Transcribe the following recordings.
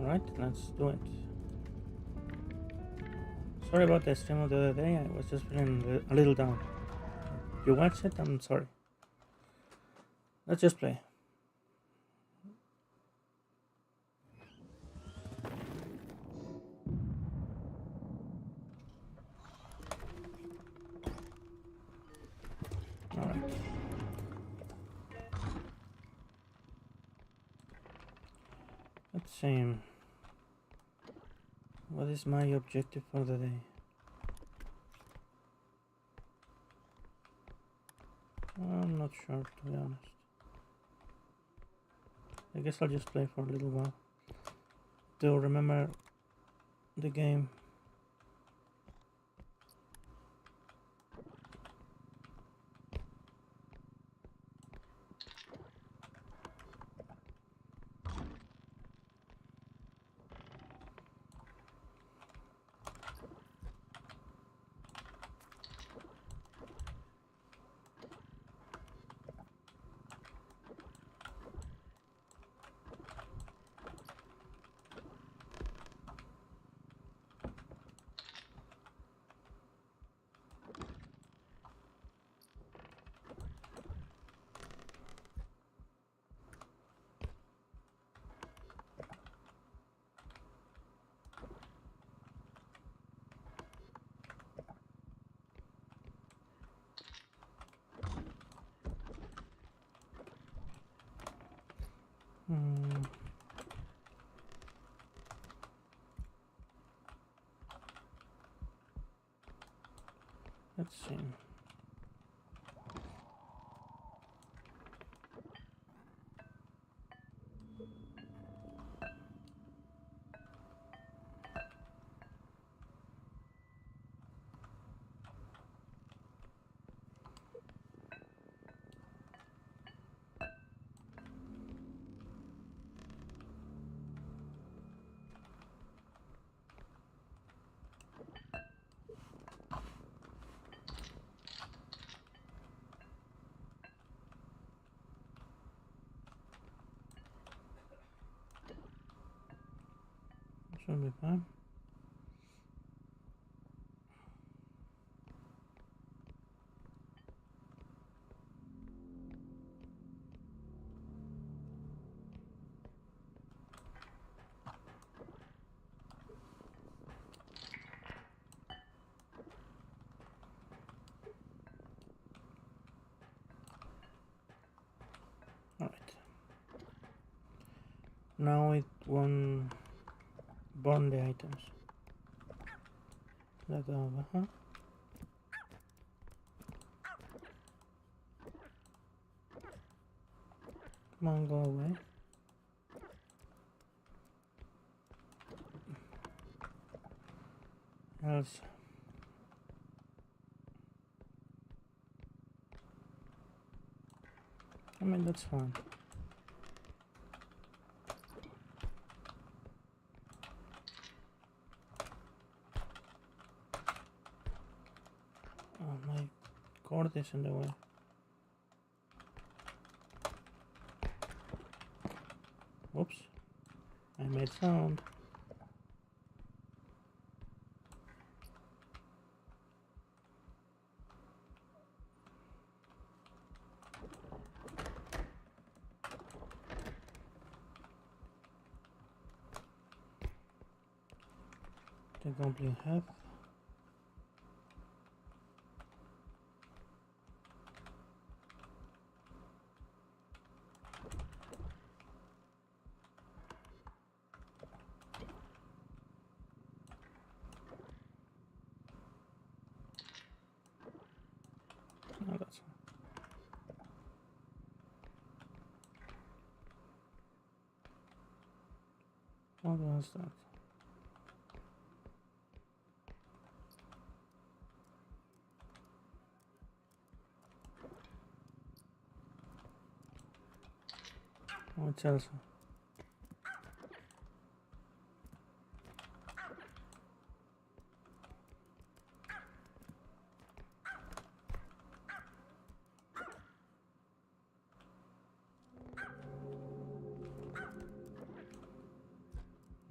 Alright, let's do it. Sorry about the stream of the other day, I was just feeling a little down. You watched it? I'm sorry. Let's just play. Alright. Let's see. What is my objective for the day? I'm not sure, to be honest. I guess I'll just play for a little while to remember the game. Let's see. Should be fine. All right. Now it won't burn the items. That over, huh? Come on, go away. Else. I mean, that's fine. Oh, my cord is in the way. Oops. I made sound. The goblin have. No, that's fine. What was that? What else?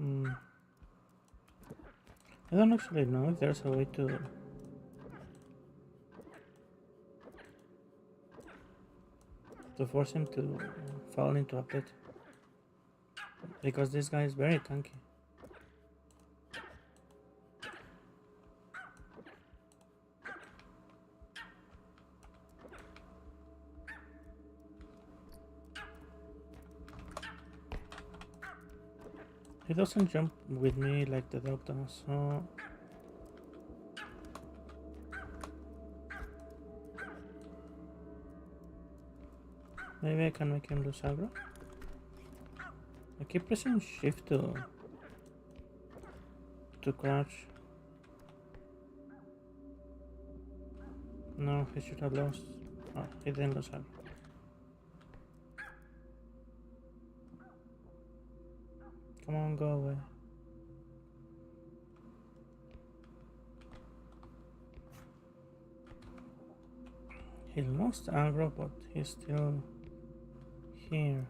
Mm. I don't actually know if there's a way to force him to fall into a pit, because this guy is very tanky. He doesn't jump with me like the dog does, so maybe I can make him lose aggro. I keep pressing shift to crouch. No, he should have lost. Oh, he didn't lose aggro. Come on, go away. He lost aggro, but he's still here.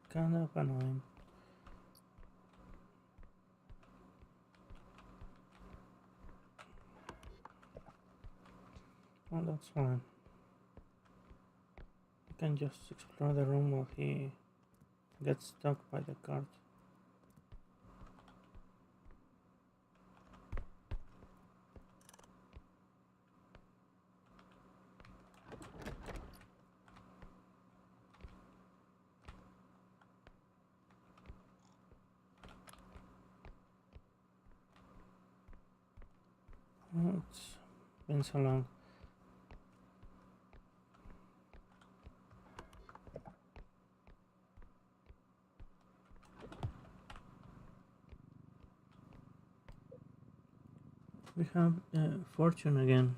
Kind of annoying. Oh, that's fine. I can just explore the room while he gets stuck by the cart. Oh, it's been so long. We have fortune again.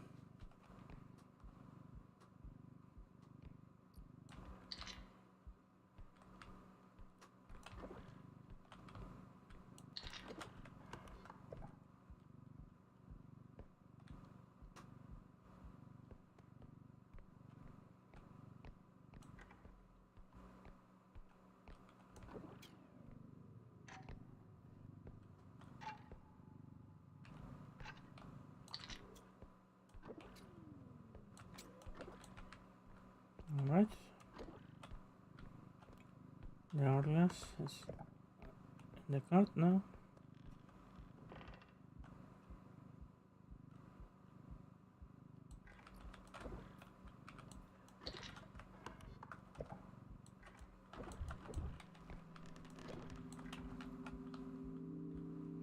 Alright. The hourglass is in the cart now.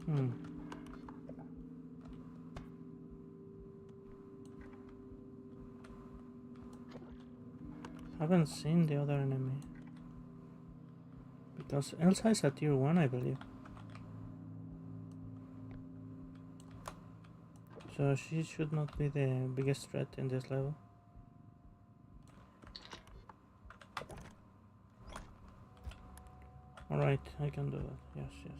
Hmm. Haven't seen the other enemy. Because Elsa is a tier 1, I believe. So she should not be the biggest threat in this level. Alright, I can do that. Yes, yes.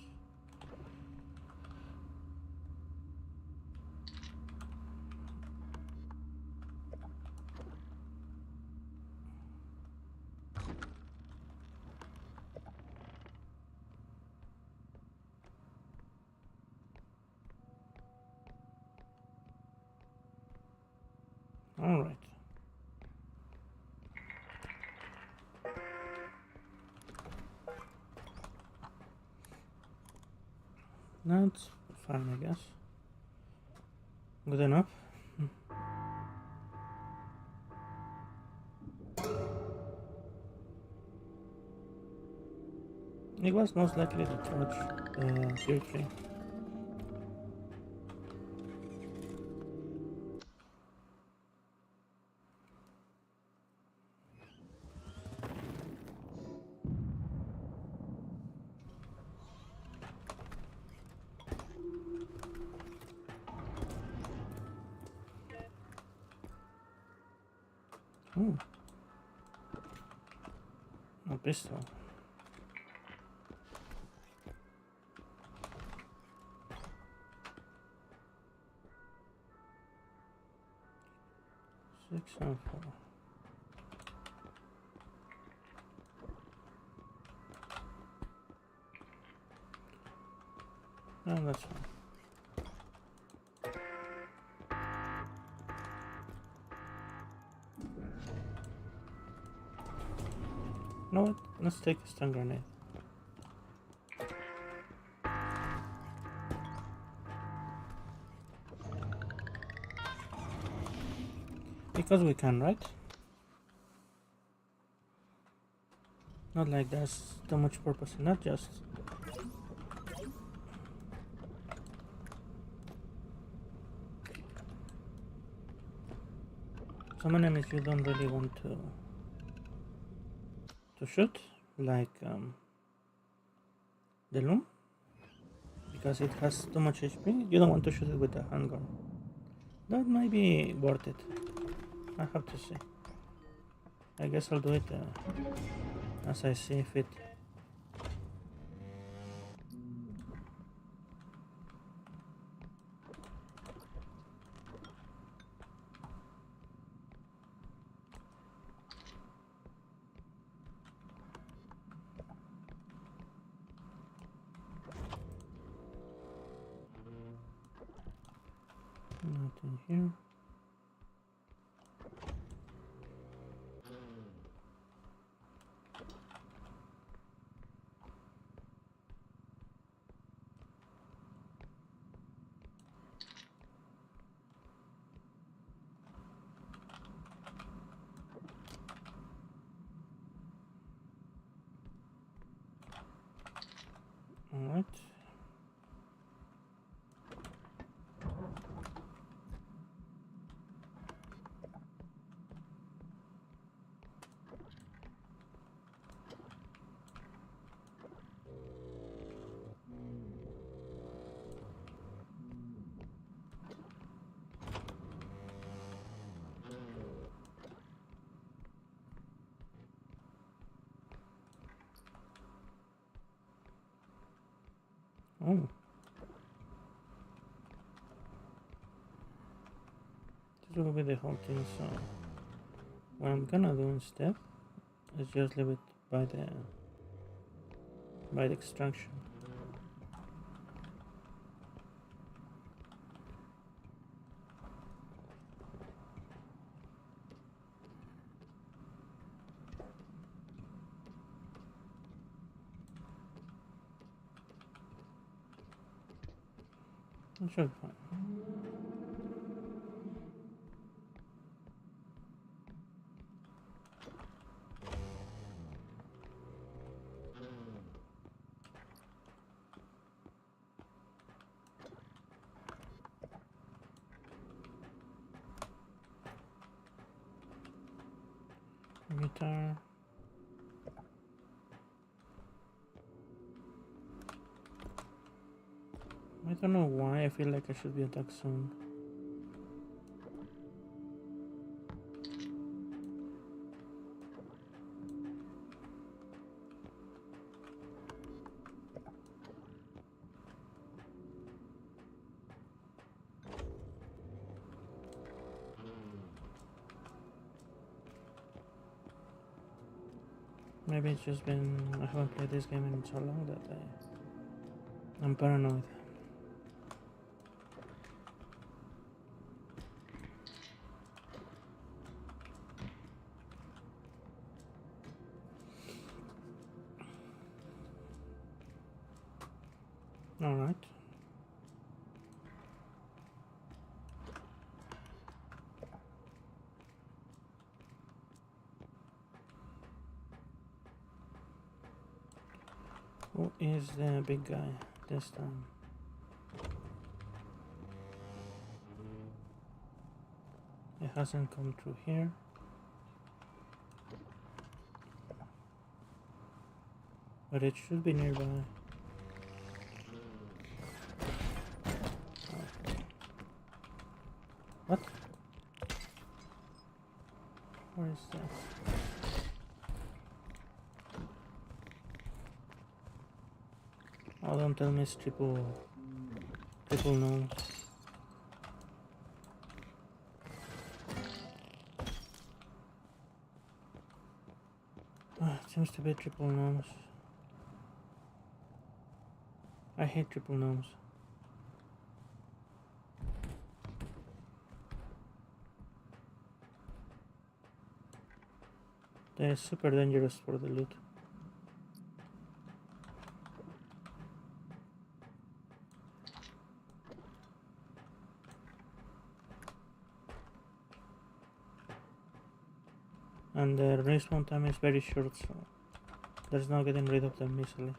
Alright. That's fine, I guess. Good enough. It was most likely the torch, tier 3. Oh. A pistol. Six and 4. No, that's fine. You know what? Let's take a stun grenade. Because we can, right? Not like there's too much purpose in that, just... Some enemies you don't really want to shoot, like the loom, because it has too much HP. You don't want to shoot it with a handgun. That might be worth it. I have to see. I guess I'll do it as I see fit. Nothing here. All right. Oh. This will be the whole thing, so what I'm gonna do instead is just leave it by the extraction. It should be fine. Guitar. I don't know why I feel like I should be attacked soon. Maybe it's just been I haven't played this game in so long that I'm paranoid. All right. Who is the big guy this time? It hasn't come through here. But it should be nearby. Okay. What? Where is that? Oh, don't tell me it's triple gnomes. It seems to be triple gnomes. I hate triple gnomes. They're super dangerous for the loot. And the respawn time is very short, so there's no getting rid of them easily.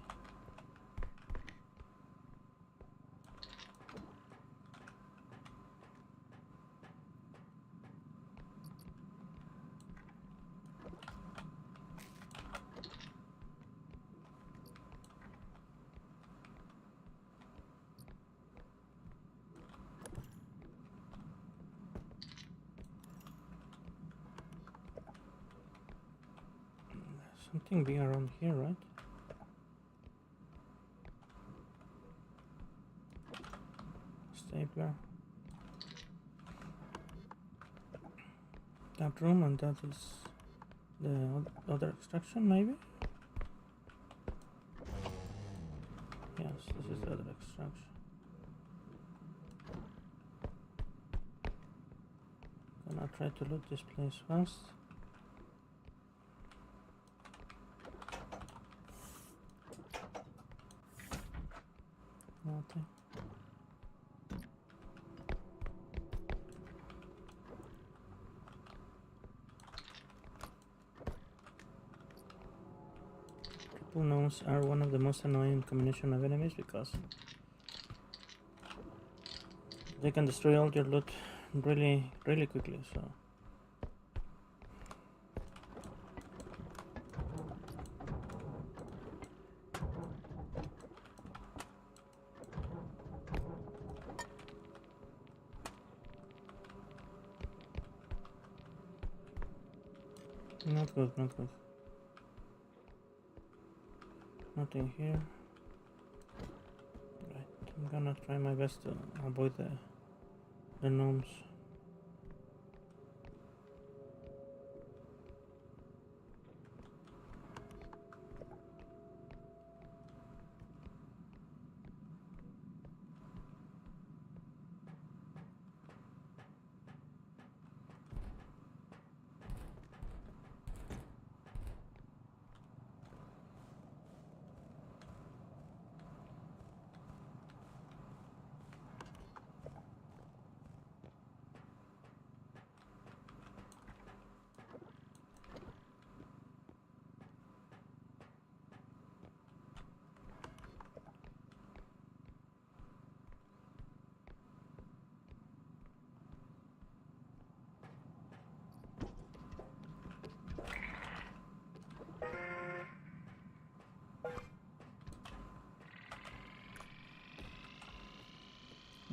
Something big around here, right? Stapler. That room, and that is the other extraction, maybe? Yes, this is the other extraction. Gonna try to loot this place fast. Nothing. Triple gnomes are one of the most annoying combination of enemies because they can destroy all your loot really quickly, so not good, not good. Nothing here. Right, I'm gonna try my best to avoid the gnomes.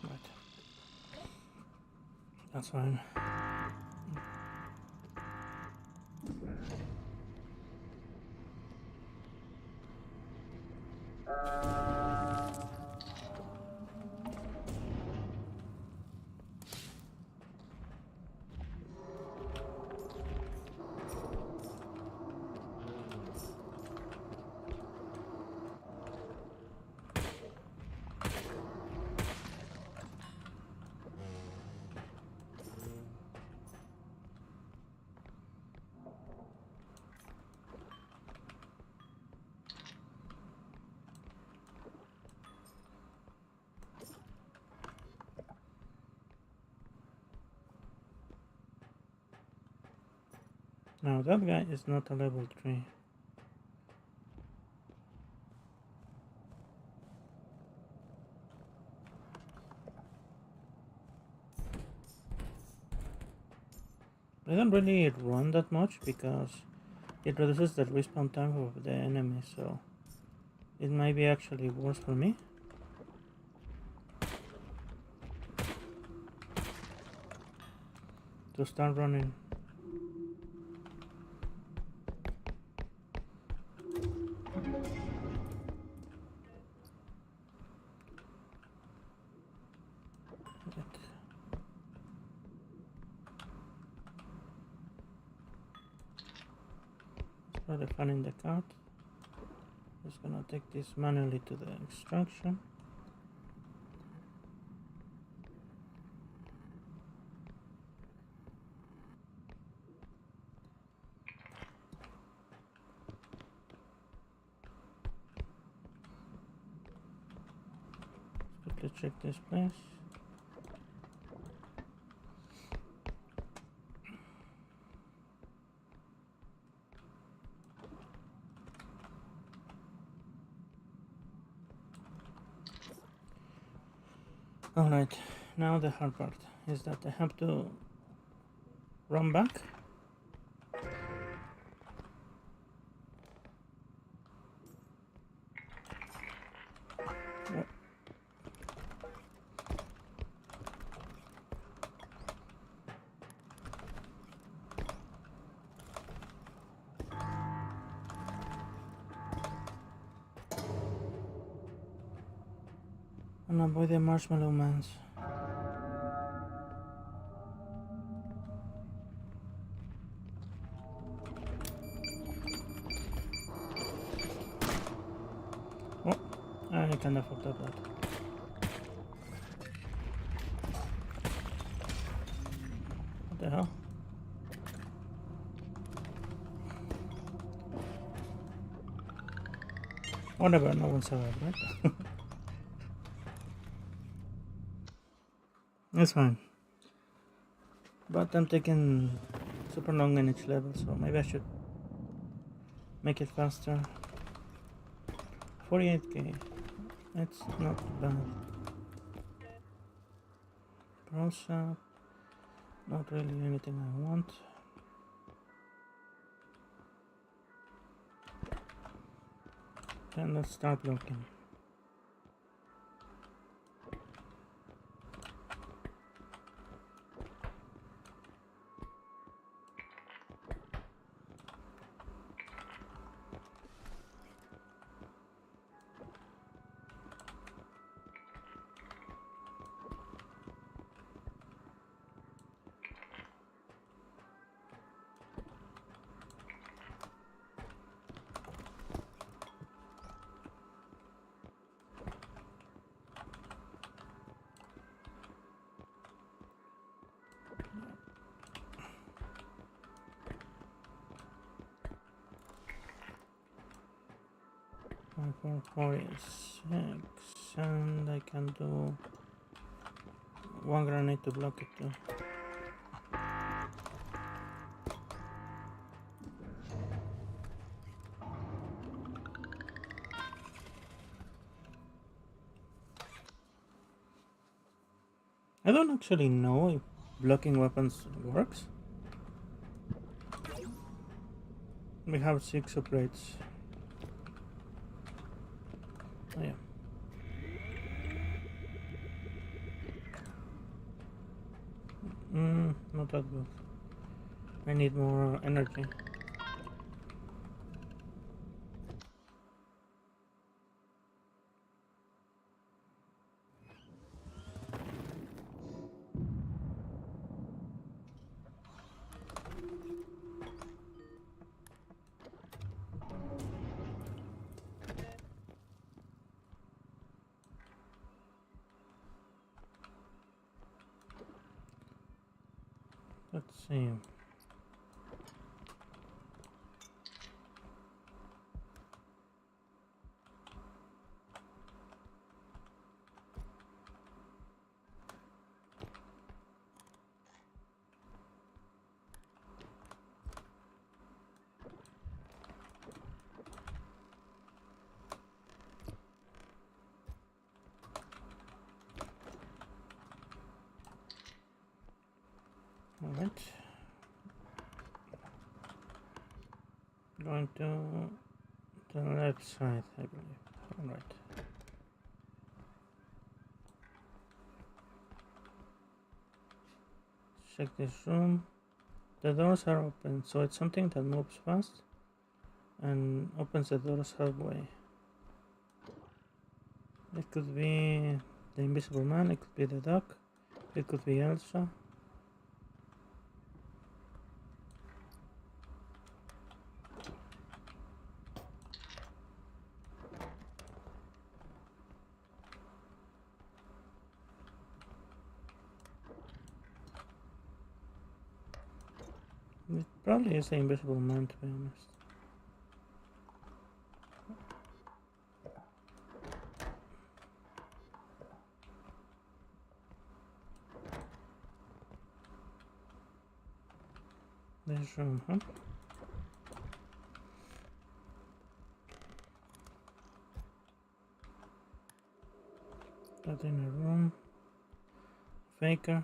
Right. That's fine. Now that guy is not a level 3. I don't really run that much because it reduces the respawn time of the enemy, so it might be actually worse for me. To start running. The fun in the cart. Just gonna take this manually to the extraction. to check this place. Alright, now the hard part is that I have to run back. And avoid the marshmallow mans. Oh, I kinda fucked up that. What the hell? Whatever, no one survived, right? It's fine. But I'm taking super long in each level, so maybe I should make it faster. 48k. It's not bad. Pro shop. Not really anything I want. Then let's start looking. For 6, and I can do one grenade to block it too. I don't actually know if blocking weapons works. We have 6 upgrades. Oh yeah. Not that good. I need more energy. Let's see. Alright. Going to the left side, I believe. Alright. Check this room. The doors are open, so it's something that moves fast and opens the doors halfway. It could be the invisible man, it could be the duck, it could be Elsa. It probably is the invisible man, to be honest. this room, huh? That in a room. Faker.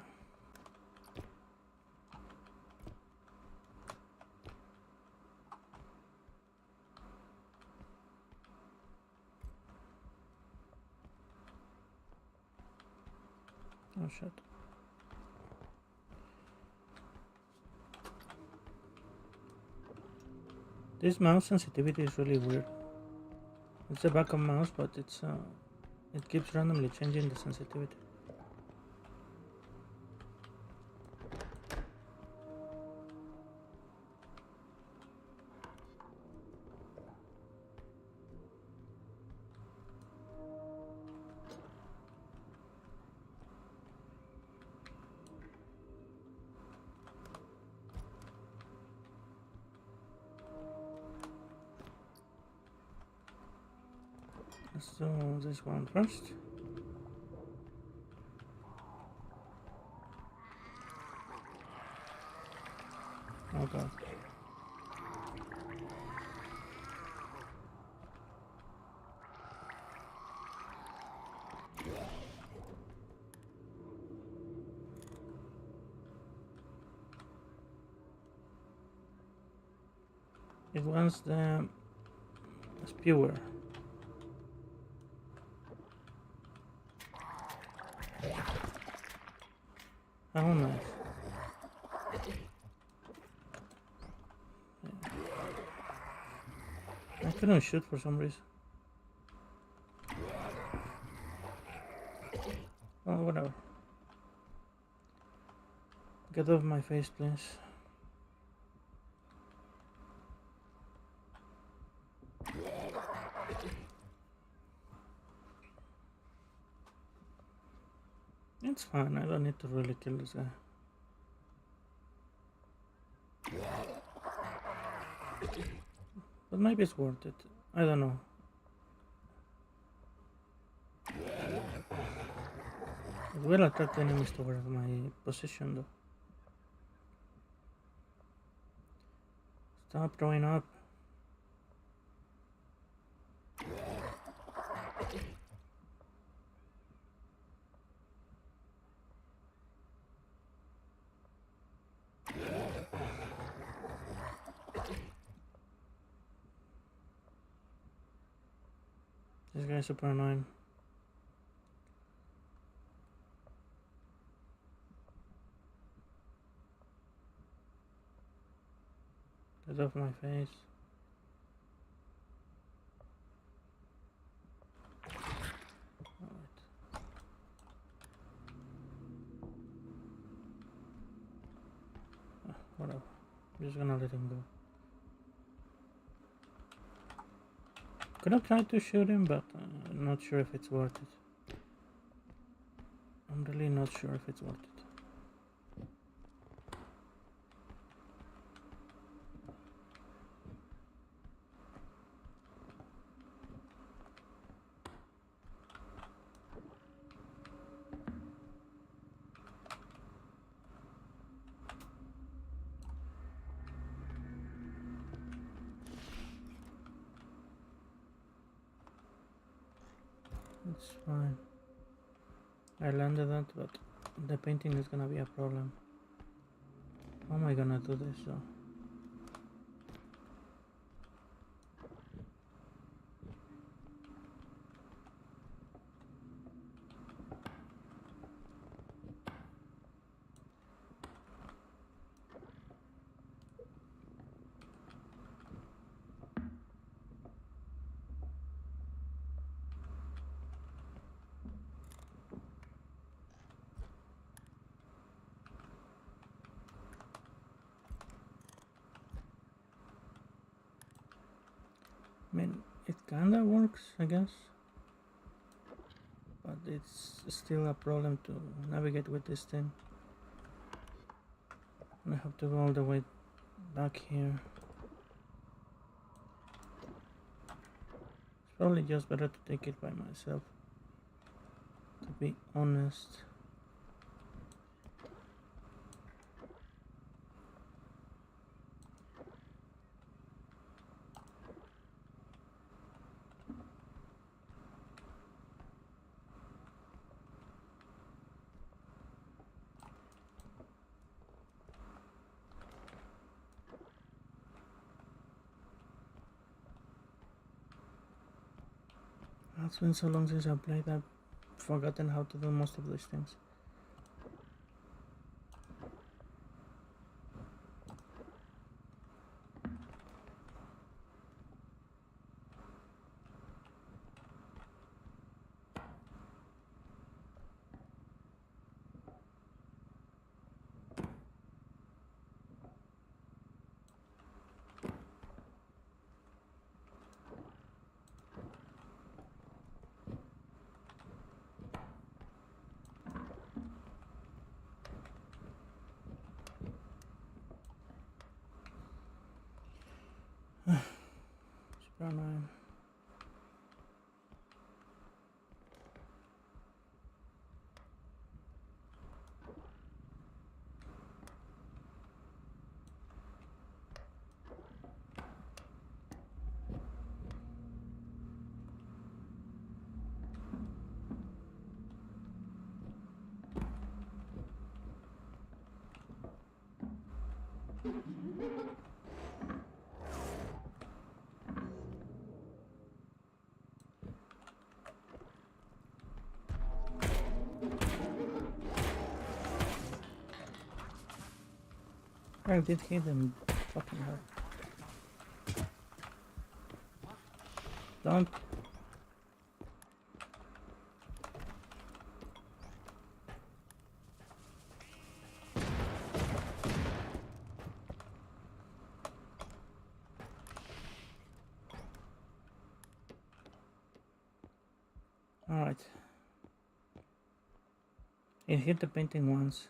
Oh shit. This mouse sensitivity is really weird. It's a backup mouse, but it keeps randomly changing the sensitivity. Let's do this one first. Oh god. It wants the spewer. Oh nice. I couldn't shoot for some reason. Oh, whatever. Get off my face, please. It's fine, I don't need to really kill this guy. But maybe it's worth it. I don't know. It will attract enemies towards my position though. Stop throwing up. This guy's super annoying. Get off my face. Alright. Whatever. I'm just gonna let him go. Could have tried to shoot him, but I'm not sure if it's worth it. I'm really not sure if it's worth it. It's fine. I landed that, but the painting is gonna be a problem. How am I gonna do this though? I mean, it kinda works, I guess. But it's still a problem to navigate with this thing. I have to go all the way back here. It's probably just better to take it by myself, to be honest. It's been so long since I played, I've forgotten how to do most of these things. Super annoying. I did hit him. Fucking hell. Don't. Alright. It hit the painting once.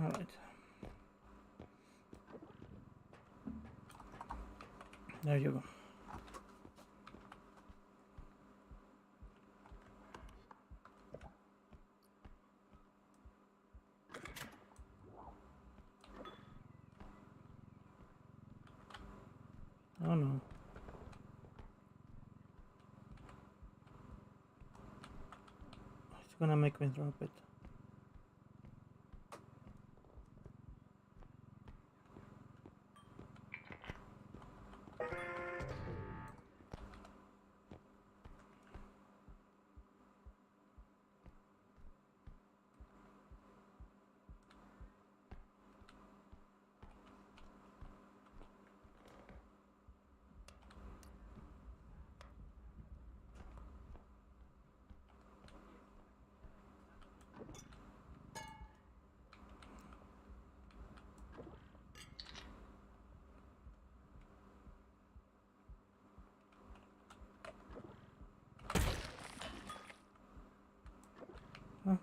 Alright. There you go. Oh no. It's gonna make me drop it.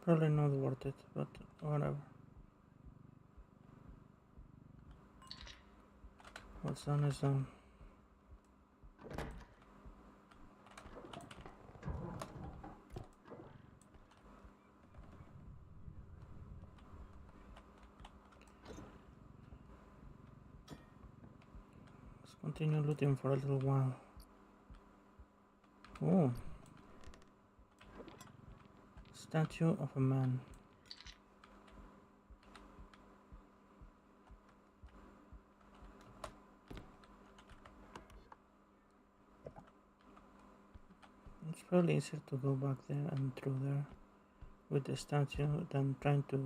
Probably not worth it, but whatever. What's done is done. Let's continue looting for a little while. Oh. Statue of a man. It's probably easier to go back there and through there with the statue than trying to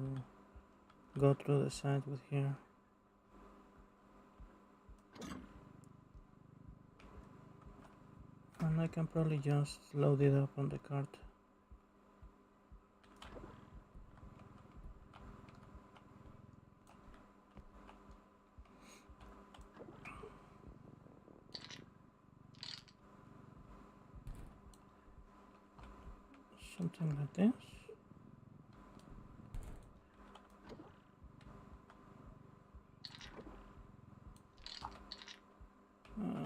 go through the side with here. And I can probably just load it up on the cart. Something like this.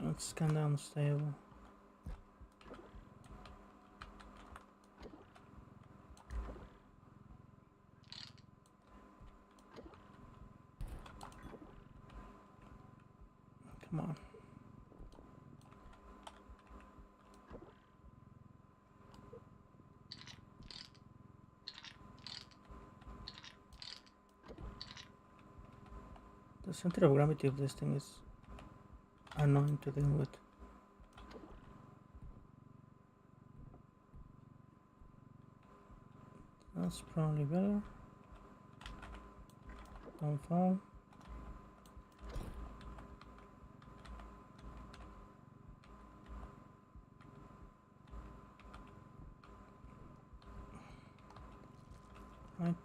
It's kind of unstable. Come on. The center of gravity of this thing is annoying to deal with. That's probably better. Don't fall. Right.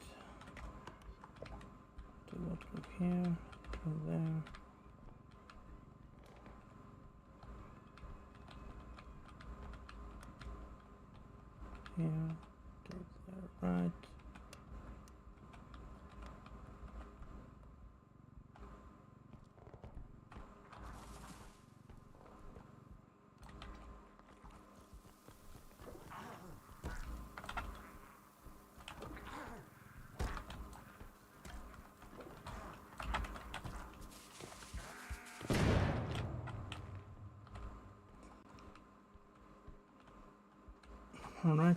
Do what look here, go there. Here, take there, right. All right.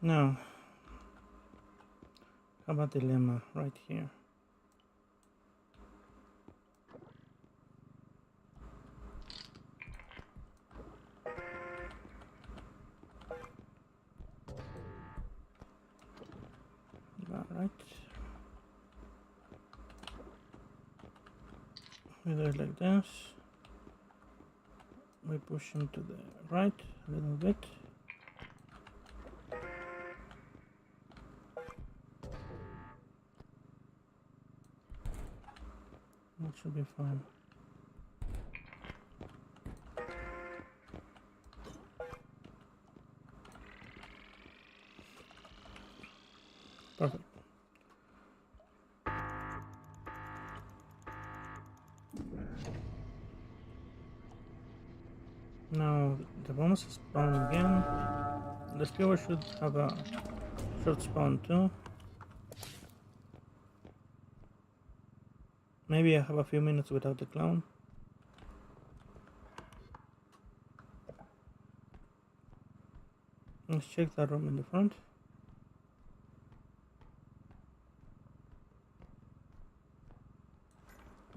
Now, how about the dilemma right here? All right. We do it like this. We push him to the right a little bit. That should be fine. Perfect. Now the bonus is spawn again. The spear should have a short spawn too. Maybe I have a few minutes without the clown. Let's check that room in the front.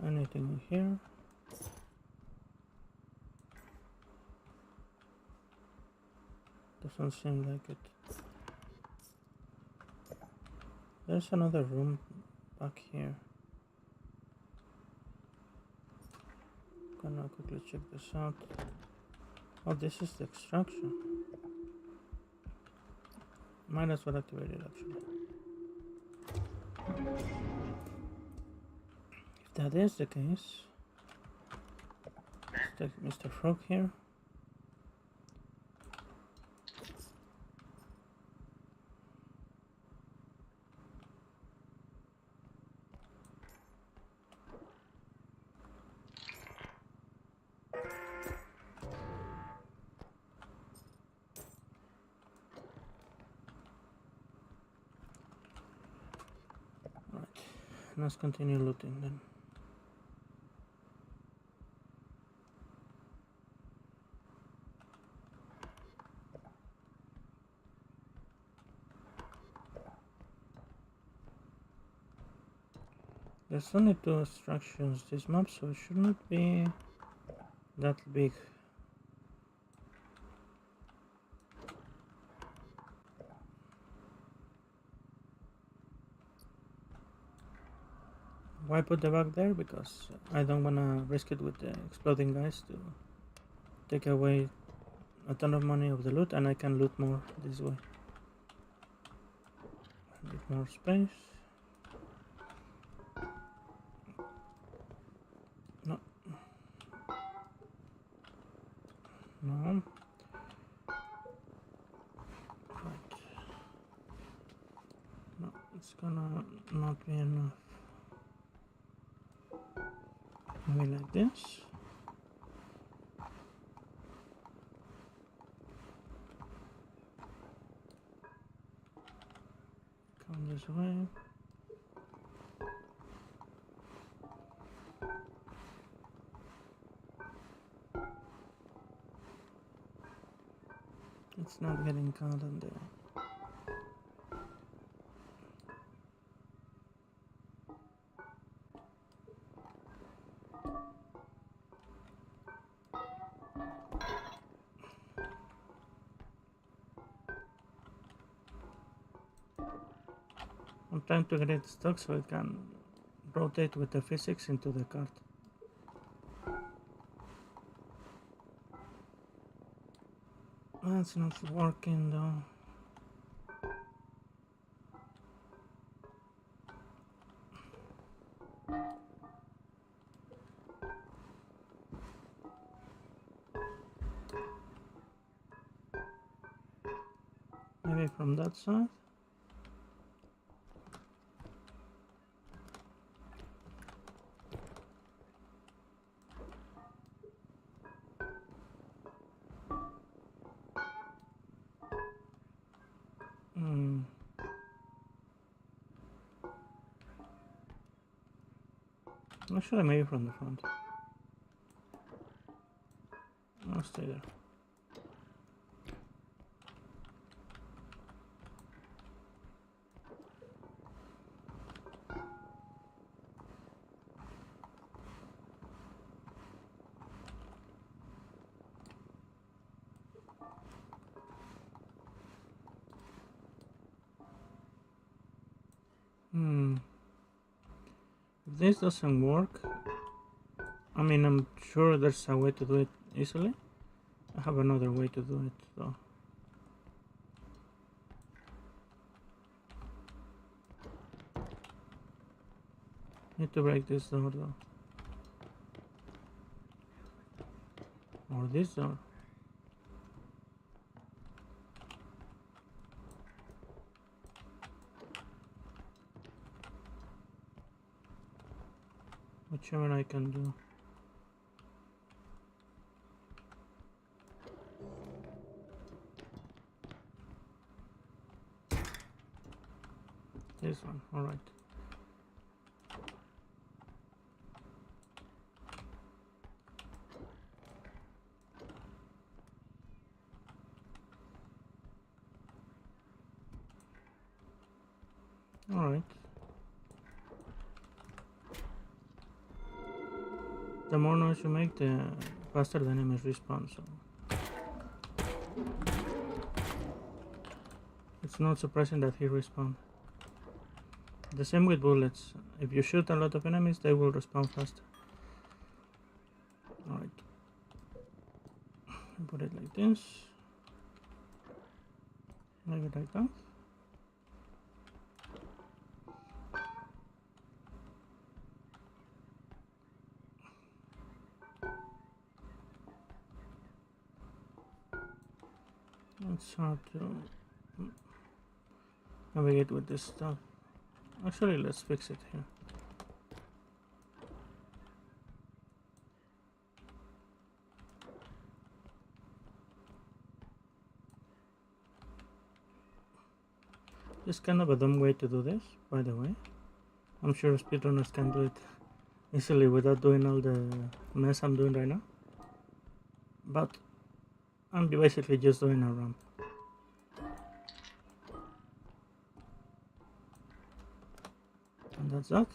Anything in here? Doesn't seem like it. There's another room back here. Gonna quickly check this out. Oh, this is the extraction. Might as well activate it actually. If that is the case, let's take Mr. Frog here. Let's continue looting then. There's only 2 instructions this map, so it should not be that big. Why put the bag there? Because I don't wanna risk it with the exploding guys to take away a ton of money of the loot, and I can loot more this way. A bit more space. No. No. Right. No, it's gonna not be enough. Maybe like this. Come this way. It's not getting caught on there. I'm trying to get it stuck so it can rotate with the physics into the cart. That's not working though. Maybe from that side. Actually, maybe from the front. I'll stay there. If this doesn't work, I mean, I'm sure there's a way to do it easily. I have another way to do it though. Need to break this door though. Or this door. Whichever I can do. This one, alright. Alright. The more noise you make, the faster the enemies respawn, so it's not surprising that he respawned. The same with bullets. If you shoot a lot of enemies, they will respawn faster. Alright. Put it like this. Maybe like that. It's hard to navigate with this stuff. Actually, let's fix it here. This is kind of a dumb way to do this, by the way. I'm sure speedrunners can do it easily without doing all the mess I'm doing right now. But I'm basically just doing a ramp. And that's that.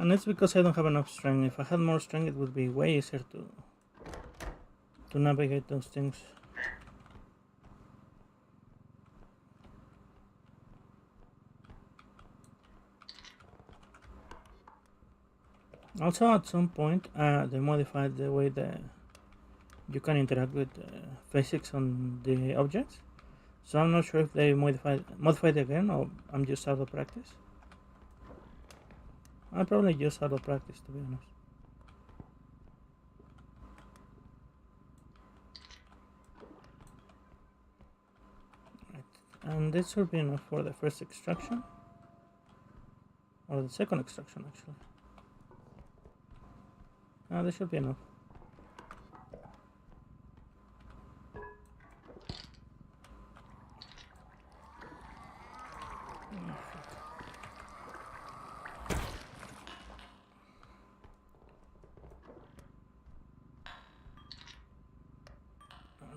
And it's because I don't have enough strength. If I had more strength, it would be way easier to navigate those things. Also, at some point, they modified the way that you can interact with physics on the objects. So I'm not sure if they modified again, or I'm just out of practice. I'm probably just out of practice, to be honest. Right. And this should be enough for the first extraction, or the second extraction, actually. This should be enough.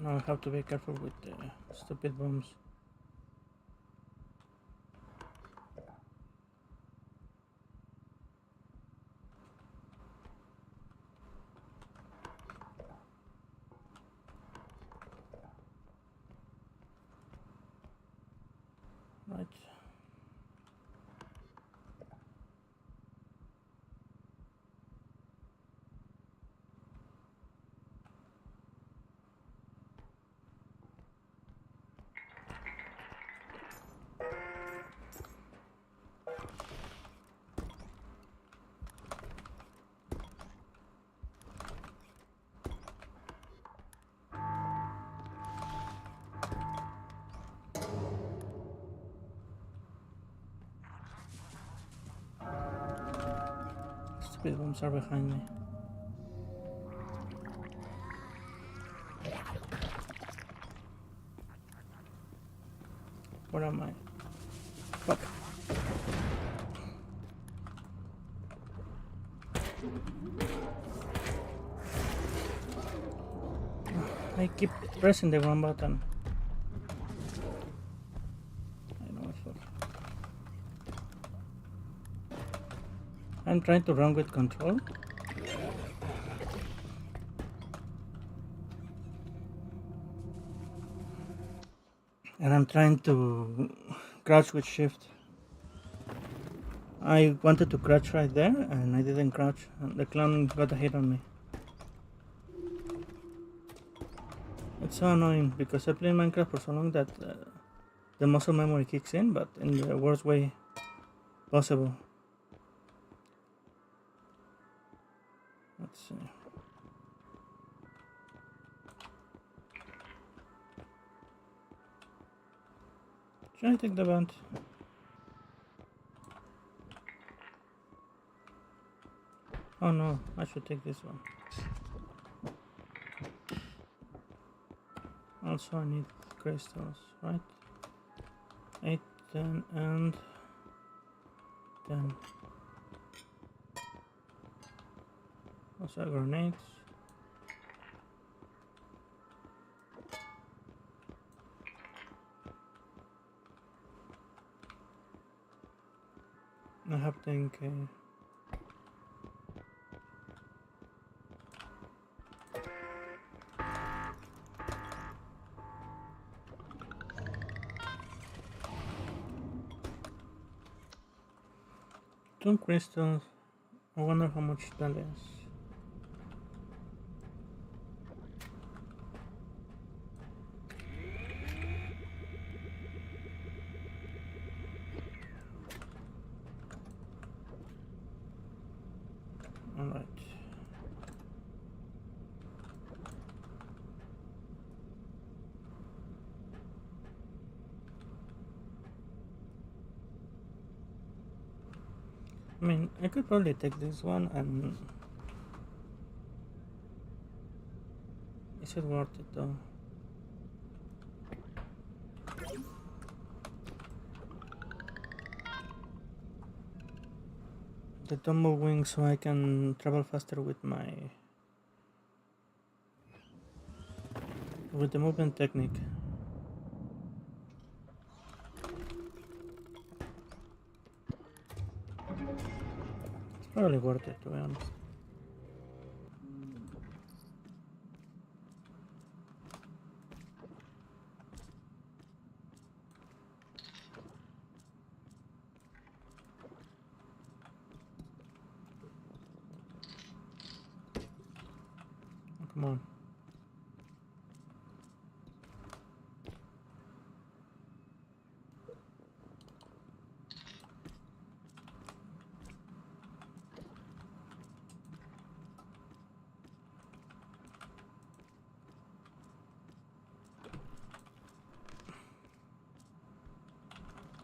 Now I have to be careful with the stupid bombs. Right. Stupid bombs are behind me. Where am I? Fuck. I keep pressing the wrong button. I know it's fuck. I'm trying to run with control. And I'm trying to crouch with shift. I wanted to crouch right there and I didn't crouch, and the clown got a hit on me. It's so annoying because I played Minecraft for so long that the muscle memory kicks in, but in the worst way possible. Let's see. Should I take the vent? Oh no, I should take this one. Also I need crystals, right? 8, 10 and 10. Also grenades. I have 10k. Two crystals. I wonder how much that is. Alright. I mean, I could probably take this one and... Is it worth it though? The tumble wings so I can travel faster with the movement technique. It's probably worth it, to be honest. Oh, come on.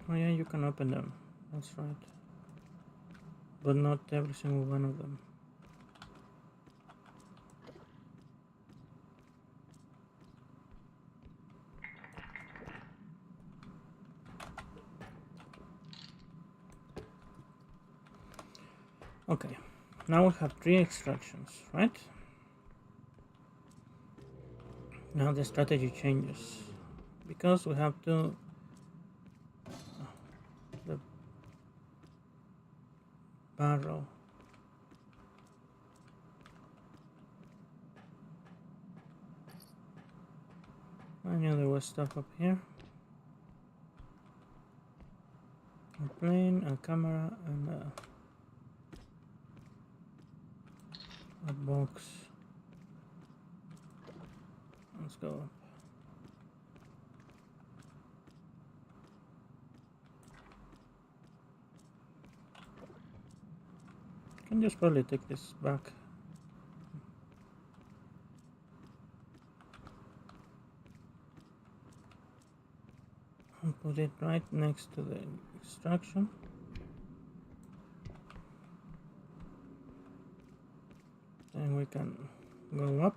Oh yeah, you can open them. That's right. But not every single one of them. Okay, now we have 3 extractions, right? Now the strategy changes. Because we have to... the barrel. I knew there was stuff up here. A plane, a camera, and a box. Let's go up. Can just probably take this back. And put it right next to the extraction. Then we can go up.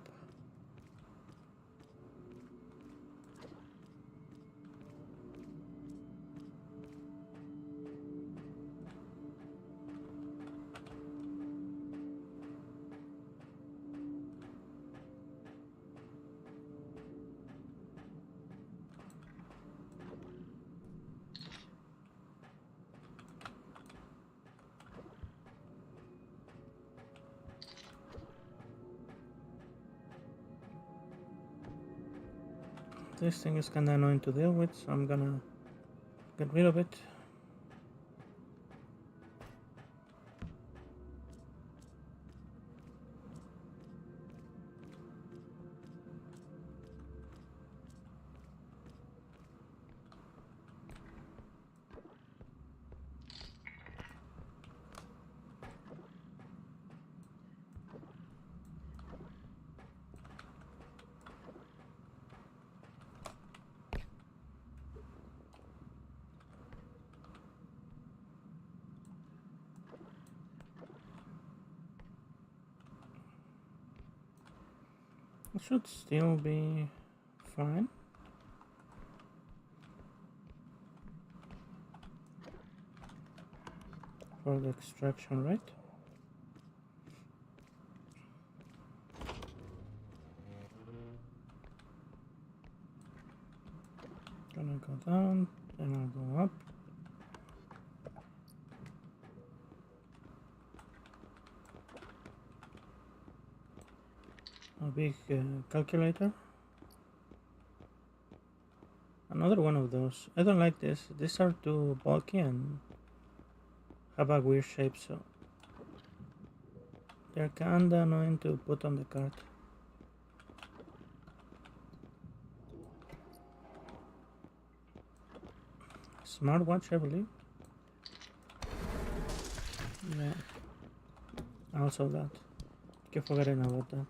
This thing is kinda annoying to deal with, so I'm gonna get rid of it. It should still be fine. For the extraction, right? Gonna go down, then I'll go up. A big calculator. Another one of those. I don't like this. These are too bulky and have a weird shape, so they're kinda annoying to put on the cart. Smartwatch, I believe. Yeah. Also that. Keep forgetting about that.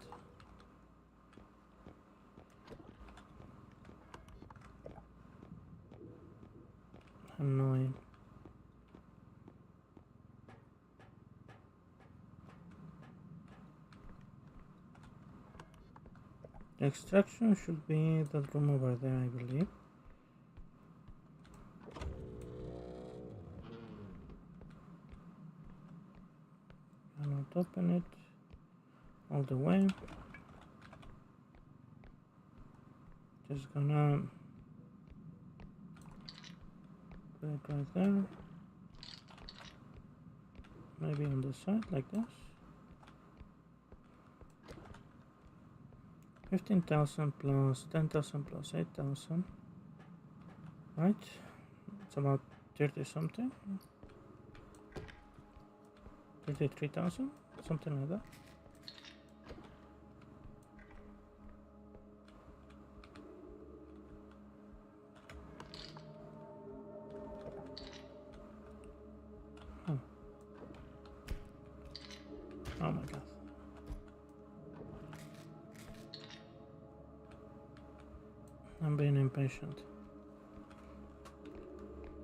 Annoying. The extraction should be that room over there, I believe. I'll not open it all the way. Just gonna put it right there. maybe on the side like this. 15,000 plus 10,000 plus 8,000. Right? It's about 30 something. 33,000? Something like that. Oh my god. I'm being impatient.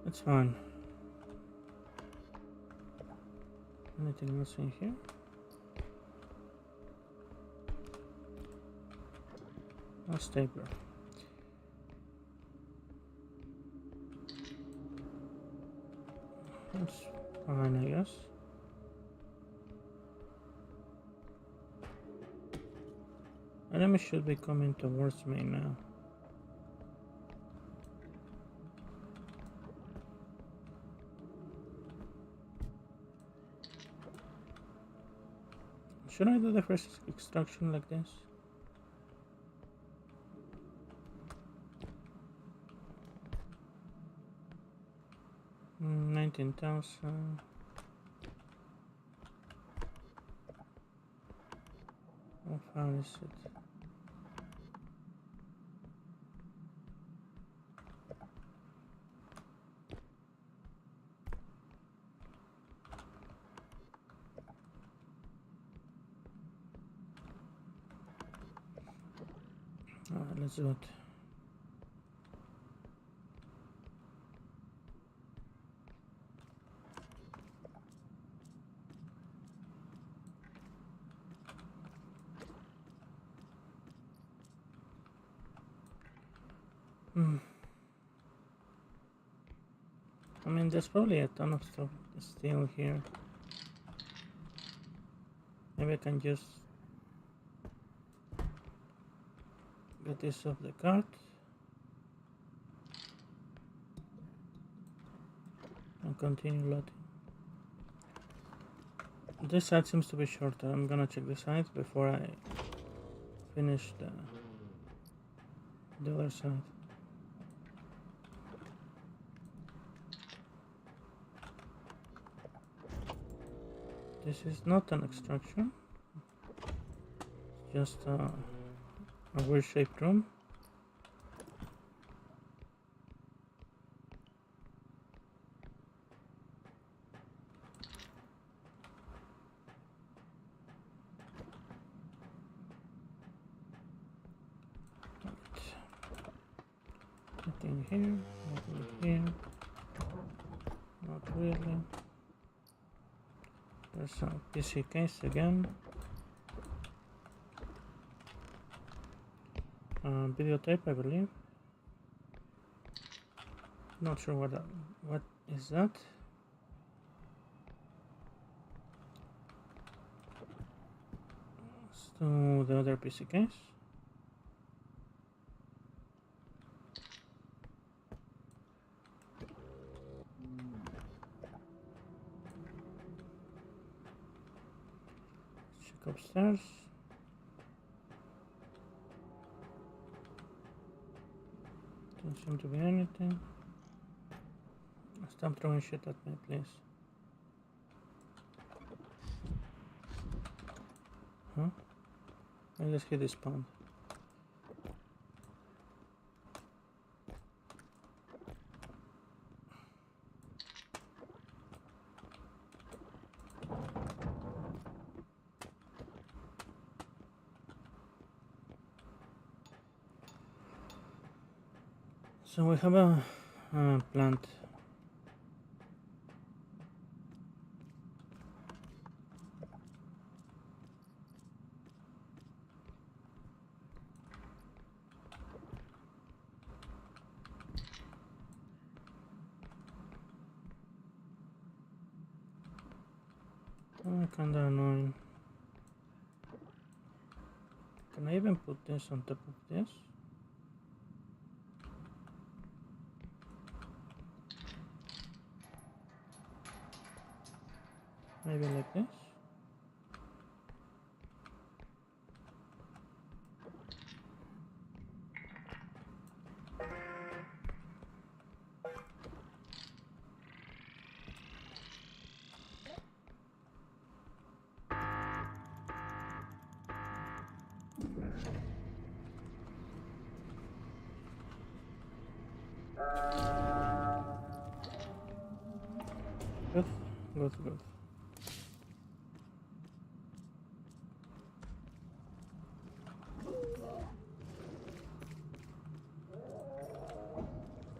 It's fine. Anything else in here? A stapler. That's fine, I guess. Enemy should be coming towards me now. Should I do the first extraction like this? Mm, 19,000. How far is it? Alright, let's do it. I mean, there's probably a ton of stuff still here. Maybe I can just get this off the cart and continue loading. This side seems to be shorter. I'm gonna check the side before I finish the other side. This is not an extraction, it's just a weird shaped room. Nothing here, nothing here, not really. There's a PC case again. Videotape, I believe. Not sure what is that. So the other PC case. Check upstairs. Don't seem to be anything. Stop throwing shit at me, please. Huh? I just hit this pond. So we have a plant. Kinda annoying. Can I even put this on top of this? Maybe like this. Good, good, good.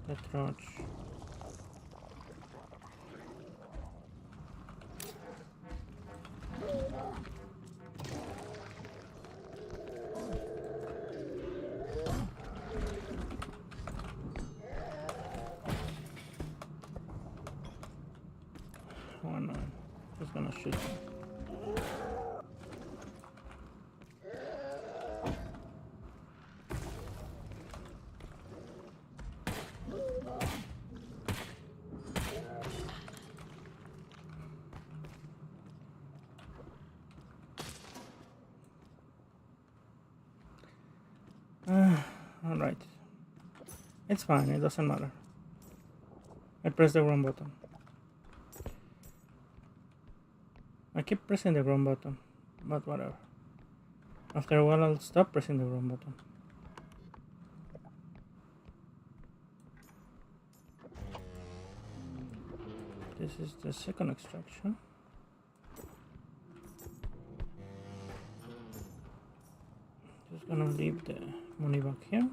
The torch. Oh no, just gonna shoot him. Alright. It's fine, it doesn't matter. I pressed the wrong button. I keep pressing the wrong button, but whatever. After a while I'll stop pressing the wrong button. This is the second extraction. Just gonna leave the money back here.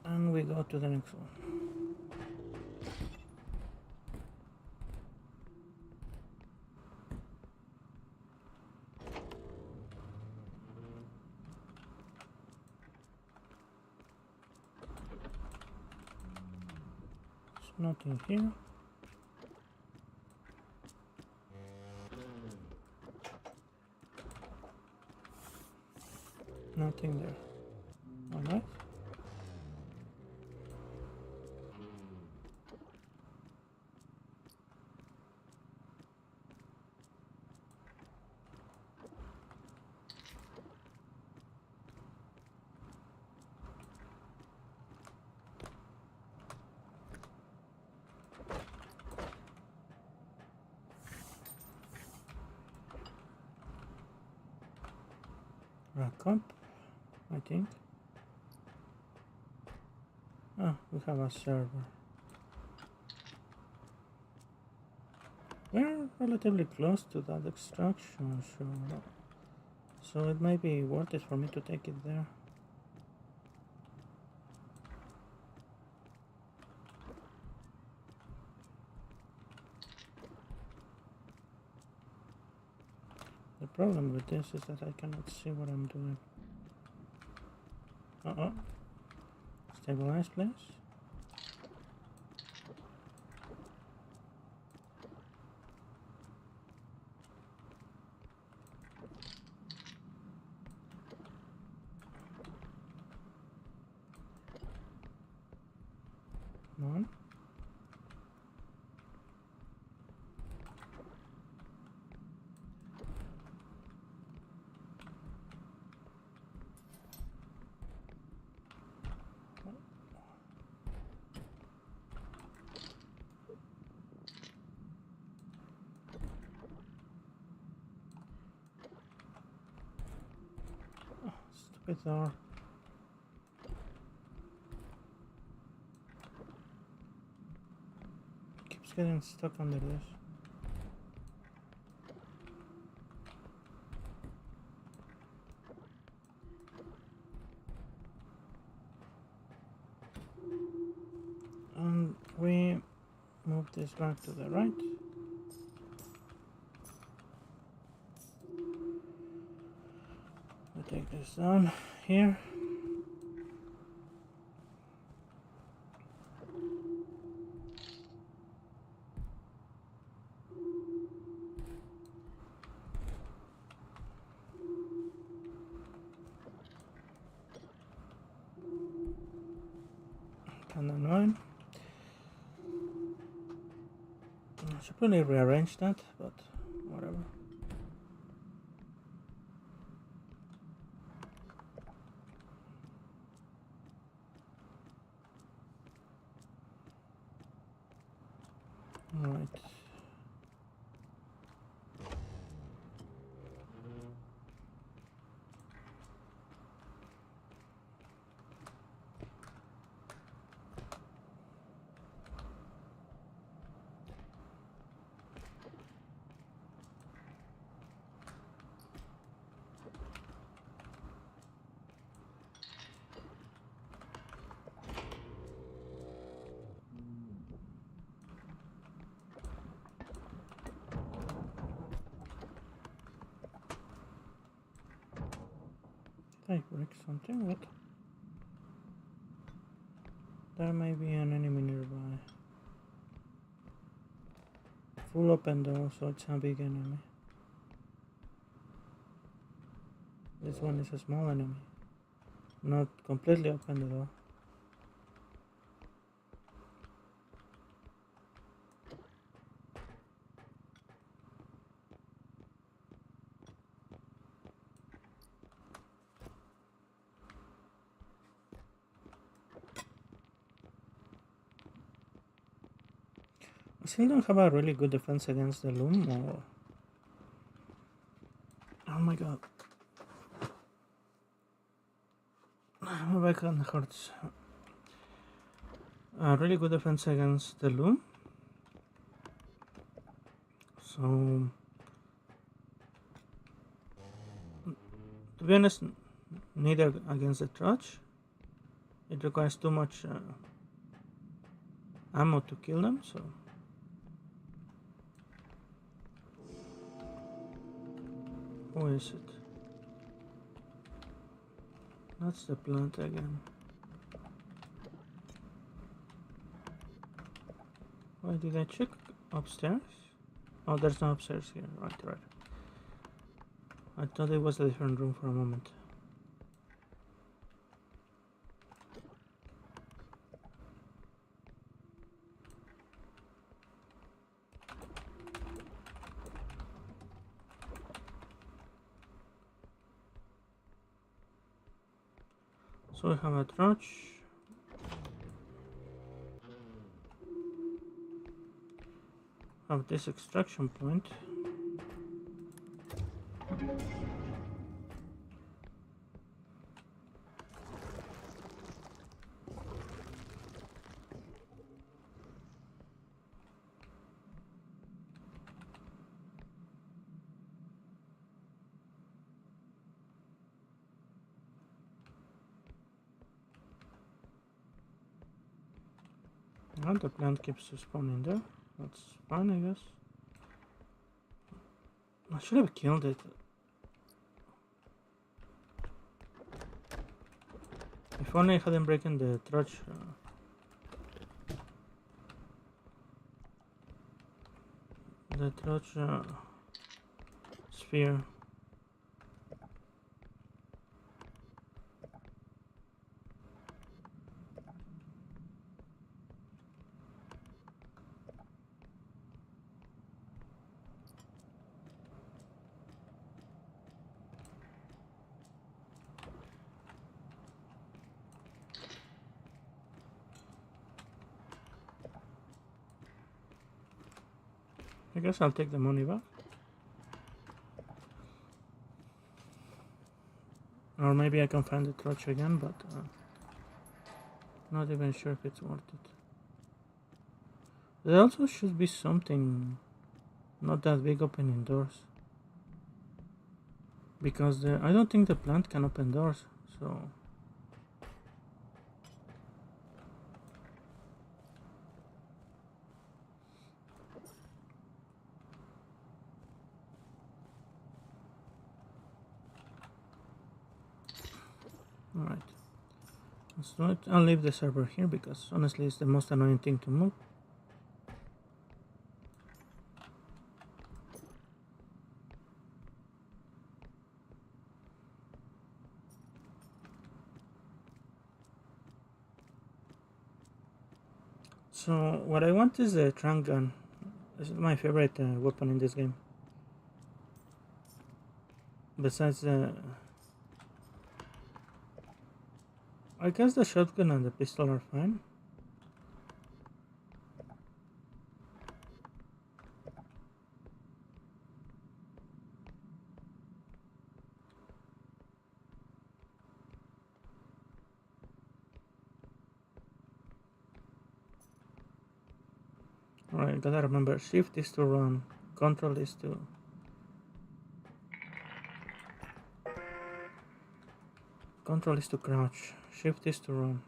And we go to the next one. There's nothing here. Nothing there. Alright. Backup, I think. Ah, we have a server. We're relatively close to that extraction, so it might be worth it for me to take it there. The problem with this is that I cannot see what I'm doing. Uh-oh. Stabilize, please. Come on. Stupid door. Keeps getting stuck under this. And we move this back to the right. We take this down here. kind of annoying. I should probably rearrange that, but whatever. Alright. Did I break something? What? There may be an enemy nearby. Full open door, so it's a big enemy. This one is a small enemy. Not completely open the door. I still don't have a really good defense against the loom, or... Oh my god. My back hurts. A really good defense against the loom. So... To be honest, neither against the trudge. It requires too much ammo to kill them, so... Who is it? That's the plant again. Why did I check upstairs? Oh, there's no upstairs here. Right. I thought it was a different room for a moment. So we have a trudge. Have this extraction point. And the plant keeps spawning there. That's fine, I guess. I should have killed it. If only I hadn't broken the trudge. The trudge sphere. I guess I'll take the money back. Or maybe I can find the trudge again, but not even sure if it's worth it. There also should be something not that big opening doors. Because I don't think the plant can open doors, so... Alright. Let's do it. I'll leave the server here because honestly it's the most annoying thing to move. So what I want is a trunk gun. This is my favorite weapon in this game. Besides, I guess the shotgun and the pistol are fine. Alright, gotta remember, shift is to run, control is to... Control is to crouch, shift is to run.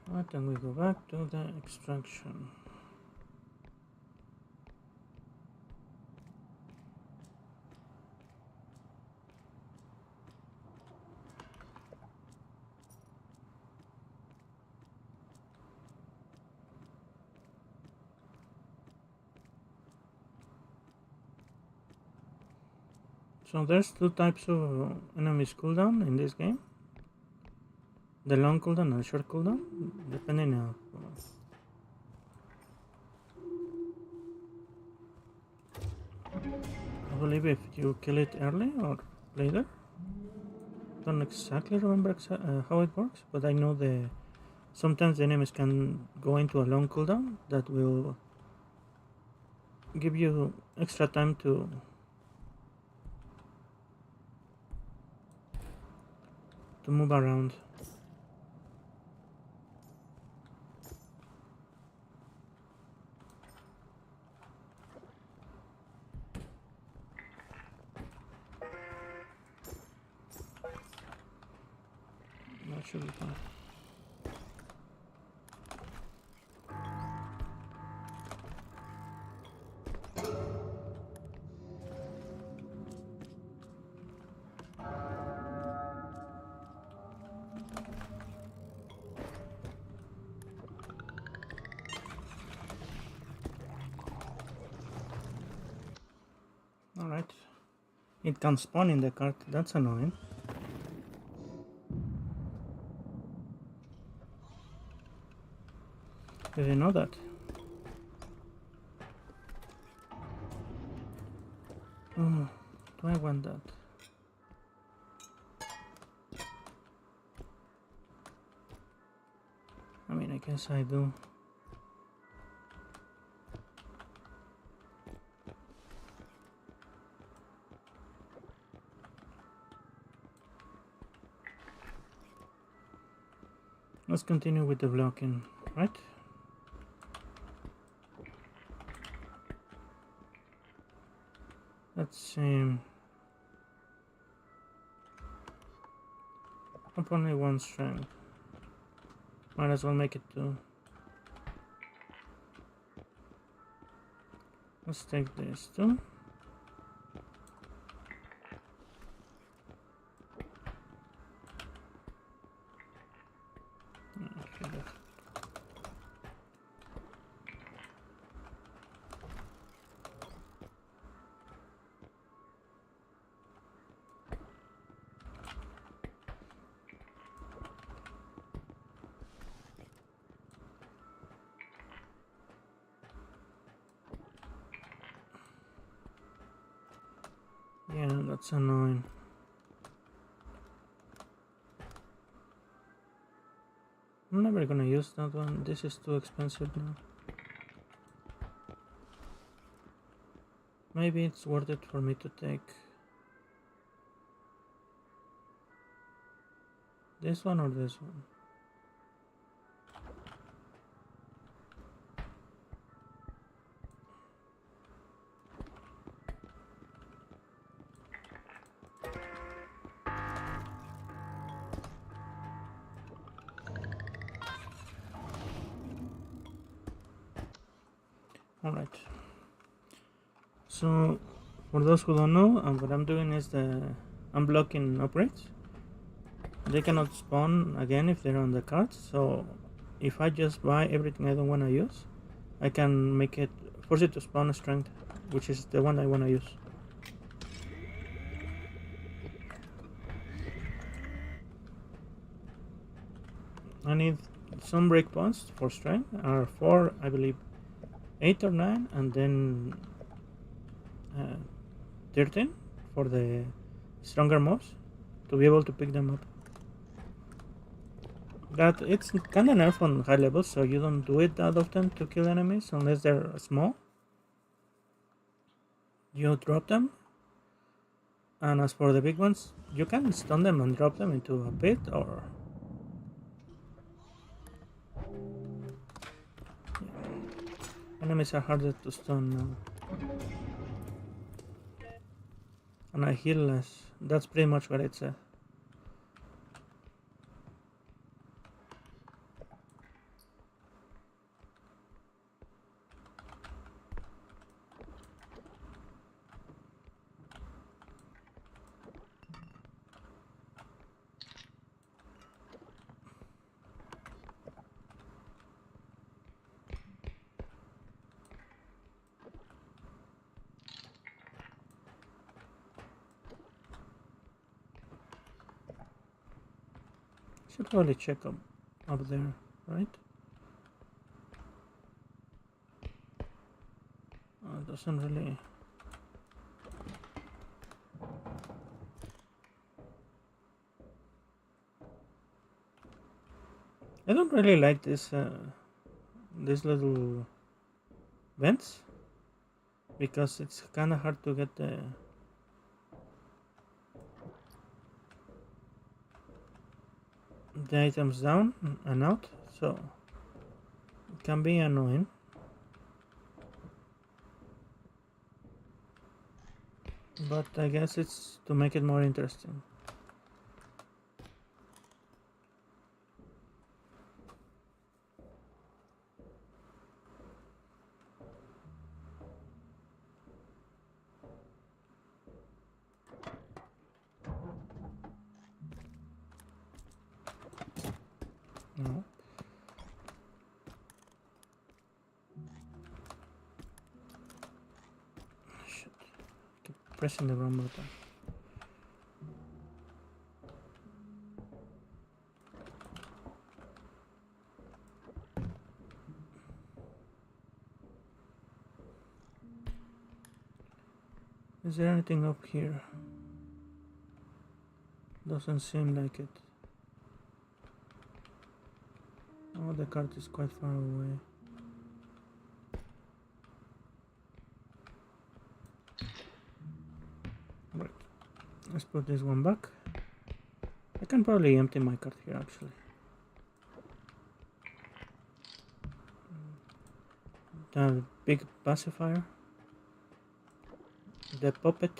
Right, then we go back to the extraction. So there's two types of enemies cooldown in this game. The long cooldown and the short cooldown, depending on... I believe if you kill it early or later. Don't exactly remember how it works, but I know sometimes the enemies can go into a long cooldown that will give you extra time to move around. That should be fine. Alright. It can spawn in the cart, that's annoying. Did you know that? Oh, do I want that? I mean, I guess I do. Let's continue with the blocking, right? Let's see. Up only one strength. Might as well make it two. Let's take this too. Yeah, that's annoying. I'm never gonna use that one. This is too expensive now. Maybe it's worth it for me to take this one or this one. Alright. So, for those who don't know, what I'm doing is I'm blocking upgrades. They cannot spawn again if they're on the cards. So, if I just buy everything I don't want to use, I can force it to spawn a strength, which is the one I want to use. I need some breakpoints for strength, are 4, I believe, 8 or 9, and then 13 for the stronger mobs to be able to pick them up. That it's kind of nerf on high levels, so you don't do it that often to kill enemies unless they're small. You drop them, and as for the big ones, you can stun them and drop them into a pit, or enemies are harder to stun now. And I heal less. That's pretty much what it said. Should probably check up there, right? It doesn't really. I don't really like this little vents because it's kind of hard to get the items down and out, so it can be annoying. But I guess it's to make it more interesting. No. Shit. Keep pressing the wrong button. Is there anything up here? Doesn't seem like it. Oh, the cart is quite far away. Right. Let's put this one back. I can probably empty my cart here actually. The big pacifier. The puppet.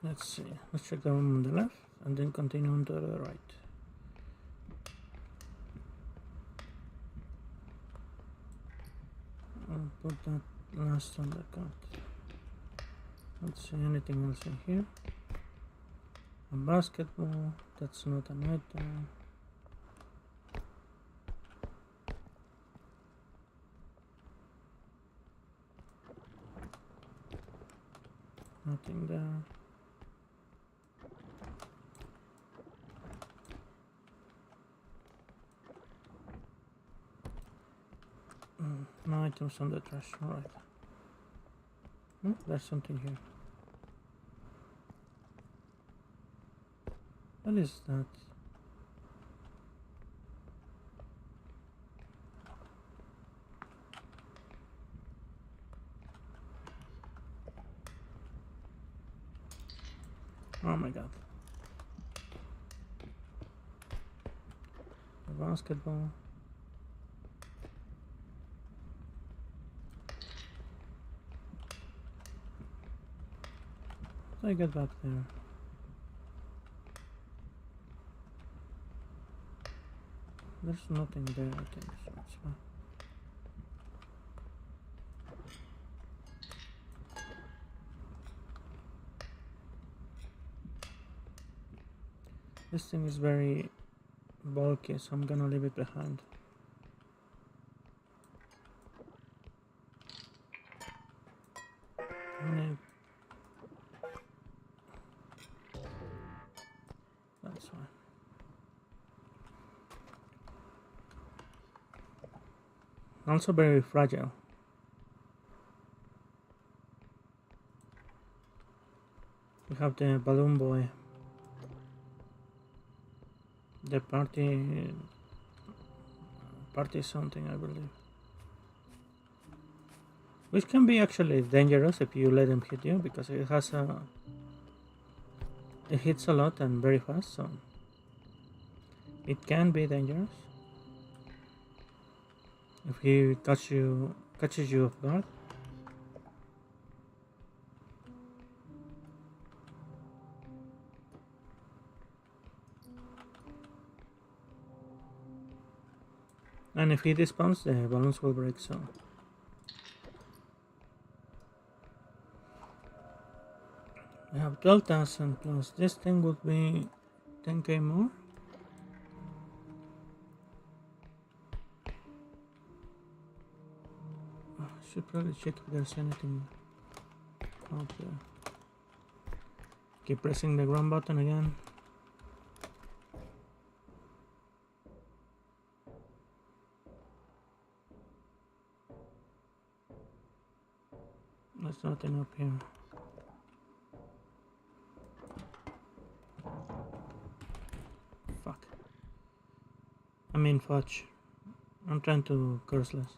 Let's see. Let's check the room on the left and then continue on to the right. I'll put that last on the cart. Let's see anything else in here. A basketball. That's not an item. Nothing there. No items on the trash, alright. Oh, there's something here. What is that? Oh my god. A basketball. How do I get back there? There's nothing there, I think, so it's fine. This thing is very bulky, so I'm gonna leave it behind. That's fine. Also very fragile. We have the balloon boy, the party something, I believe, which can be actually dangerous if you let him hit you, because it hits a lot and very fast, so it can be dangerous if he catches you off guard. And if he despawns, the balloons will break, so we have 12,000 plus this thing would be 10k more. I should probably check if there's anything out there. Keep pressing the ground button again. There's nothing up here. Fuck. I mean fudge. I'm trying to curse less.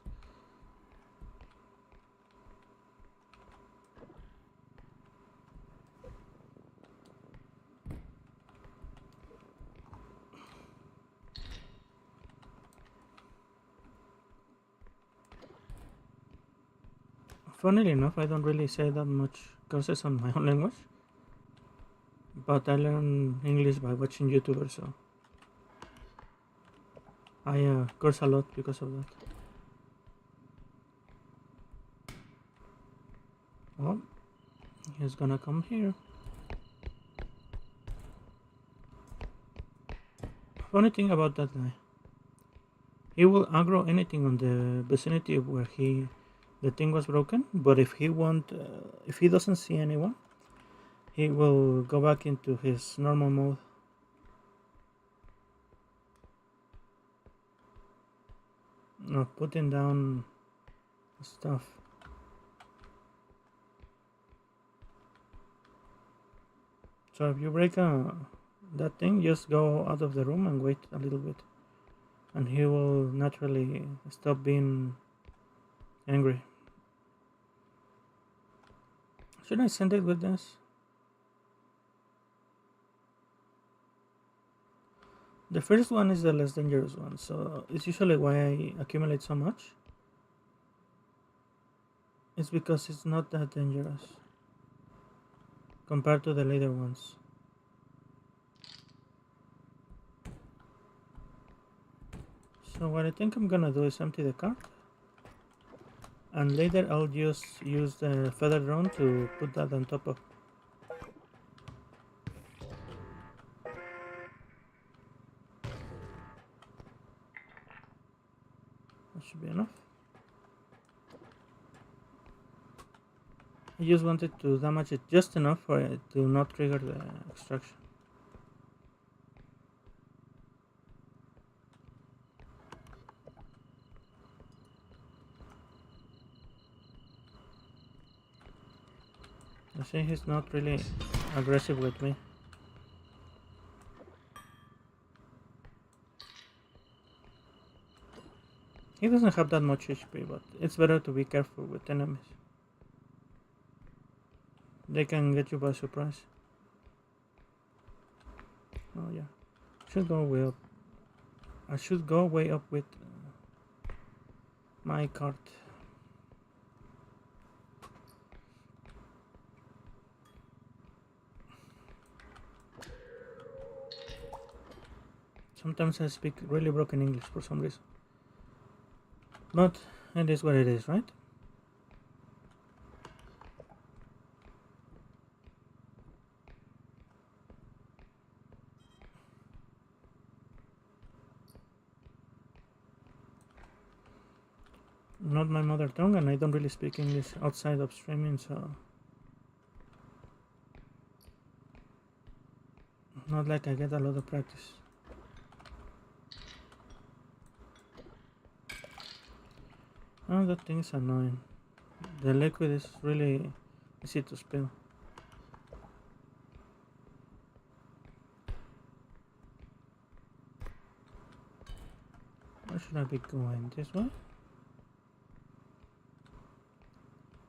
Funnily enough, I don't really say that much curses on my own language, but I learn English by watching YouTubers, so I curse a lot because of that. Well, he's gonna come here. Funny thing about that guy, he will aggro anything on the vicinity of where the thing was broken, but if he doesn't see anyone, he will go back into his normal mode. Of putting down stuff. So if you break that thing, just go out of the room and wait a little bit, and he will naturally stop being angry. Should I send it with this? The first one is the less dangerous one, so it's usually why I accumulate so much. It's because it's not that dangerous compared to the later ones. So what I think I'm gonna do is empty the cart, and later I'll just use the feather drone to put that on top of. That should be enough. I just wanted to damage it just enough for it to not trigger the extraction. I see he's not really aggressive with me. He doesn't have that much HP, but it's better to be careful with enemies. They can get you by surprise. Oh yeah, should go way up. I should go way up with my cart. Sometimes I speak really broken English for some reason. But it is what it is, right? Not my mother tongue, and I don't really speak English outside of streaming, so not like I get a lot of practice. Oh, that thing is annoying. The liquid is really easy to spill. Where should I be going? This way?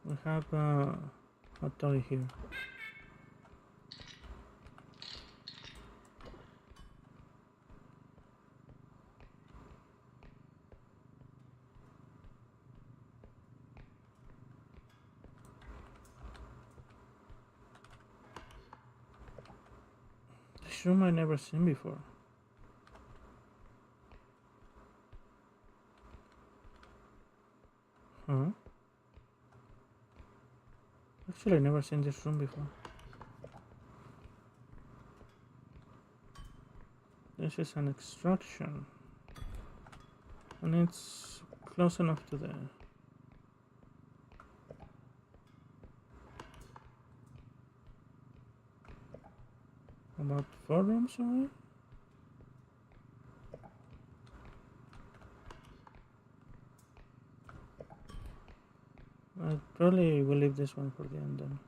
We have a toy here. This room I never seen before. Huh? Actually, I never seen this room before. This is an extraction, and it's close enough to the about 4 rooms away. I probably will leave this one for the end then.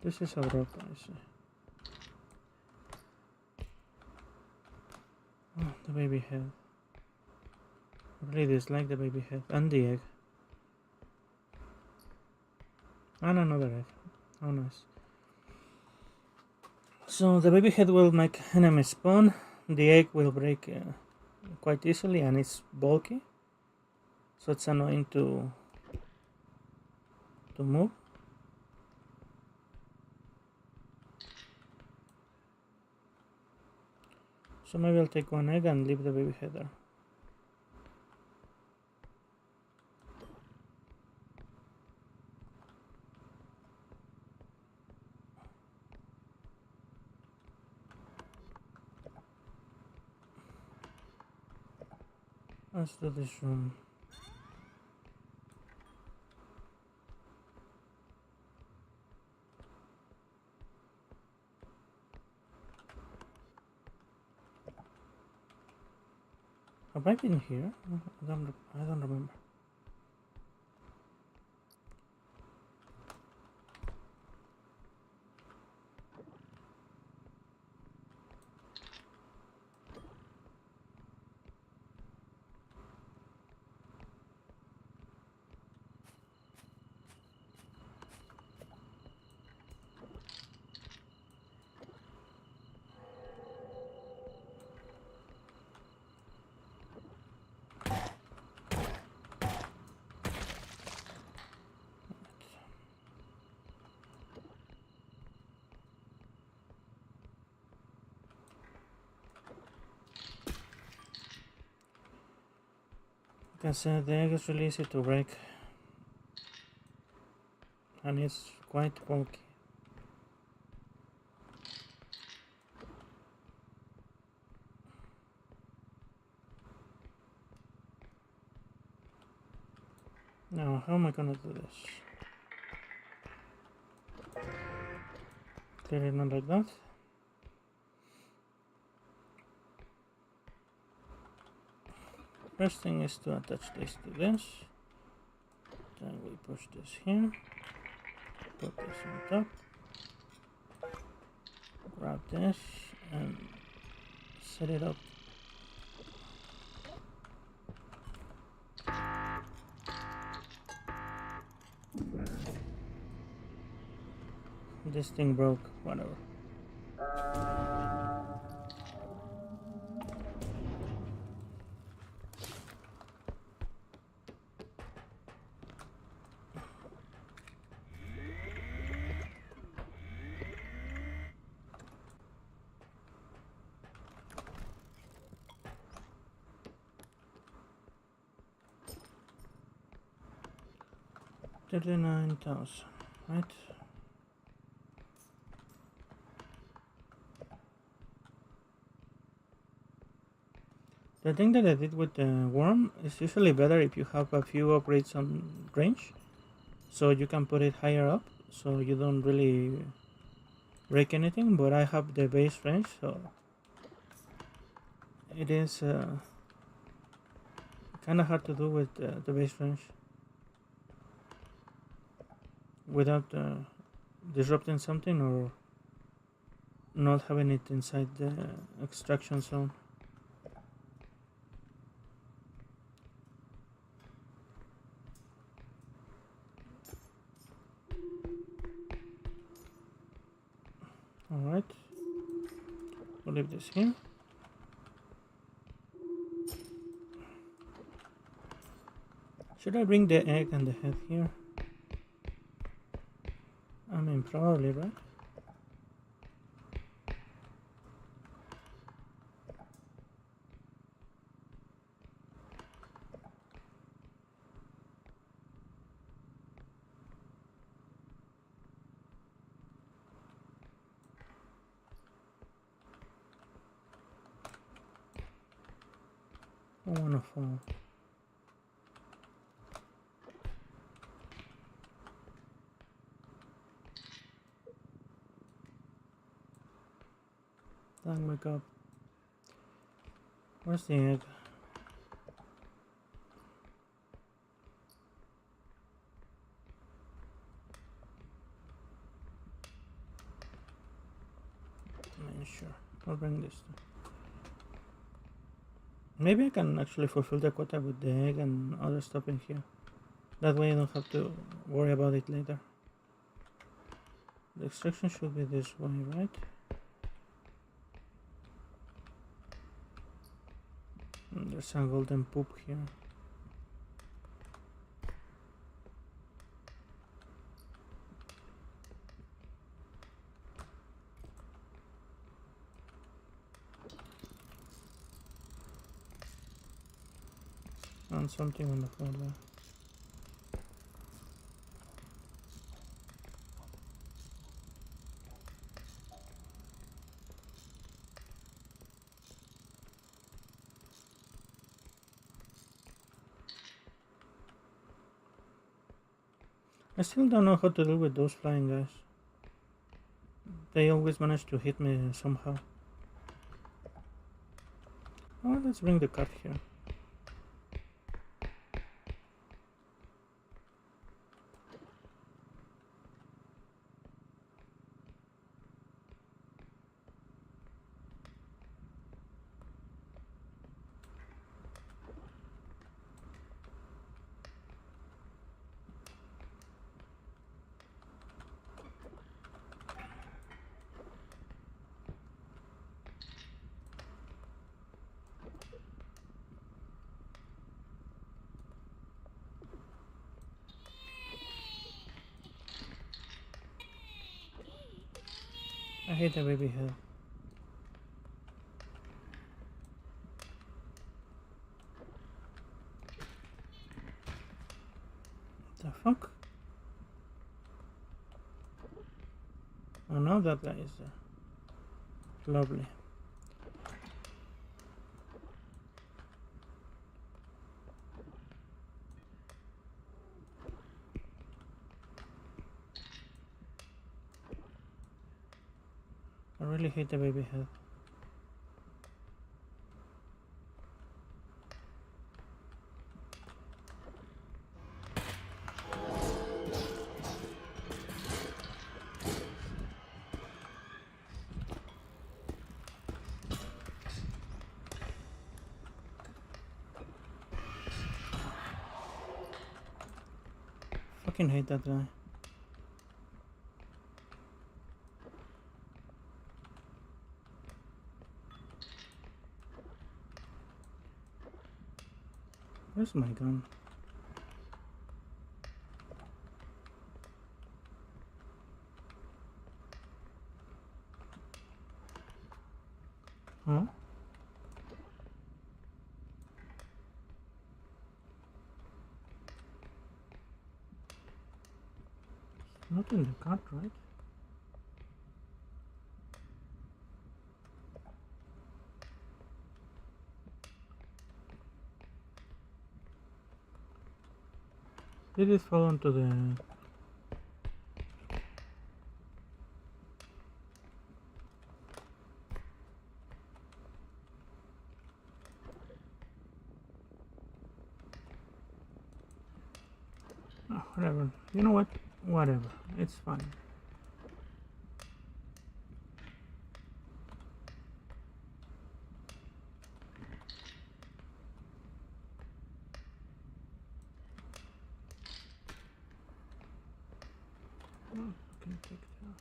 This is a drop, I see. Oh, the baby head. I really dislike the baby head and the egg. And another egg. How nice. So the baby head will make enemy spawn. The egg will break quite easily, and it's bulky, so it's annoying to move. So maybe I'll take one egg and leave the baby head there. Let's do this room. Have I been here? I don't remember. Because the egg is really easy to break, and it's quite bulky. Now, how am I gonna do this? Clearly not like that. First thing is to attach this to this. Then we push this here. Put this on top. Grab this and set it up. This thing broke, whatever. 39,000, right? The thing that I did with the worm is usually better if you have a few upgrades on range, so you can put it higher up, so you don't really break anything. But I have the base range, so it is kind of hard to do with the base range without disrupting something or not having it inside the extraction zone. Alright, we'll leave this here. Should I bring the egg and the head here? I mean, probably, right? I wanna fall. Don't wake up. Where's the egg? Sure, I'll bring this. Maybe I can actually fulfill the quota with the egg and other stuff in here. That way I don't have to worry about it later. The extraction should be this way, right? And there's a golden poop here. And something on the floor there. I still don't know how to deal with those flying guys. They always manage to hit me somehow. Oh, let's bring the cart here. I hate the baby head. The fuck? Oh, now that guy is there. Lovely. I really hate the baby head. Fucking hate that guy. Where's my gun? Huh? Not in the cart, right? Did it fall onto the... Oh, whatever. You know what? Whatever. It's fine. Oh, I can take that.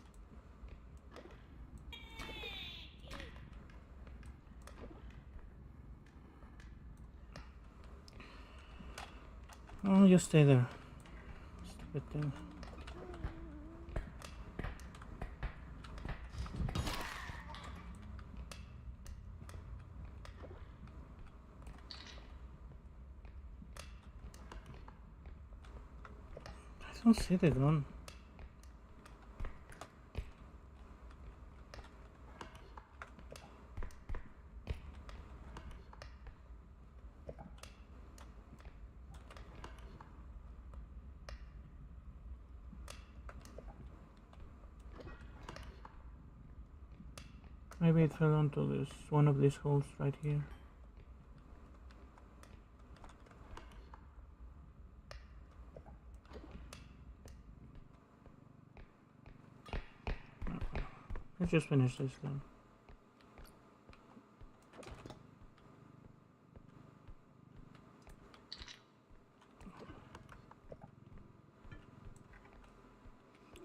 Oh, you stay there. Stupid thing. I don't see the gun. Maybe it fell onto this one of these holes right here. Let's just finish this then.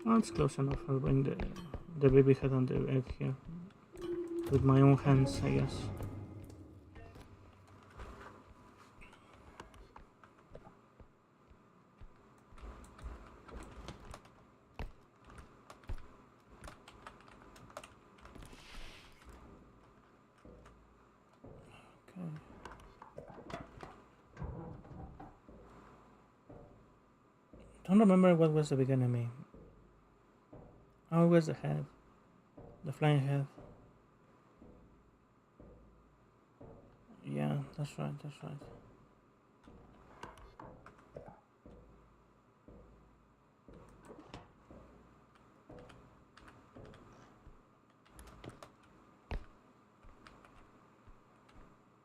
Oh, it's close enough. I'll bring the baby head on the egg here. With my own hands, I guess. Okay. Don't remember what was the big enemy. Oh, it was the head. The flying head. Yeah, that's right, that's right.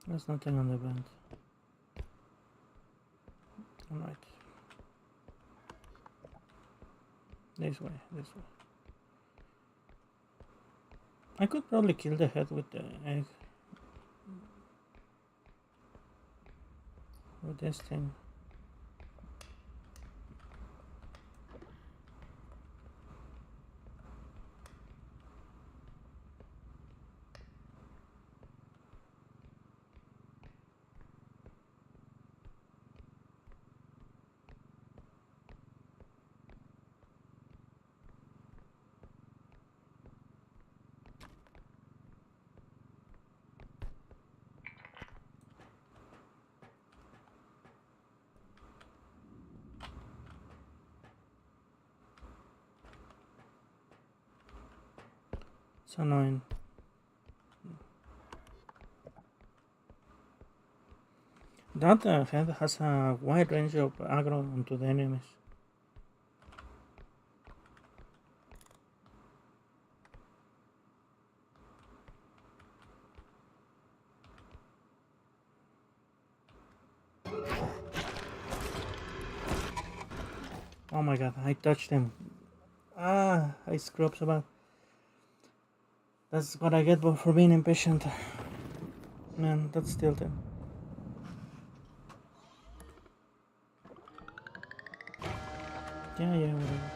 There's nothing on the vent. Alright. This way, this way. I could probably kill the head with the egg. With this thing. It's annoying. That head has a wide range of aggro onto the enemies. Oh my god, I touched him. Ah, I screw up so bad. That's what I get for being impatient. Man, that's tilted. Yeah, whatever.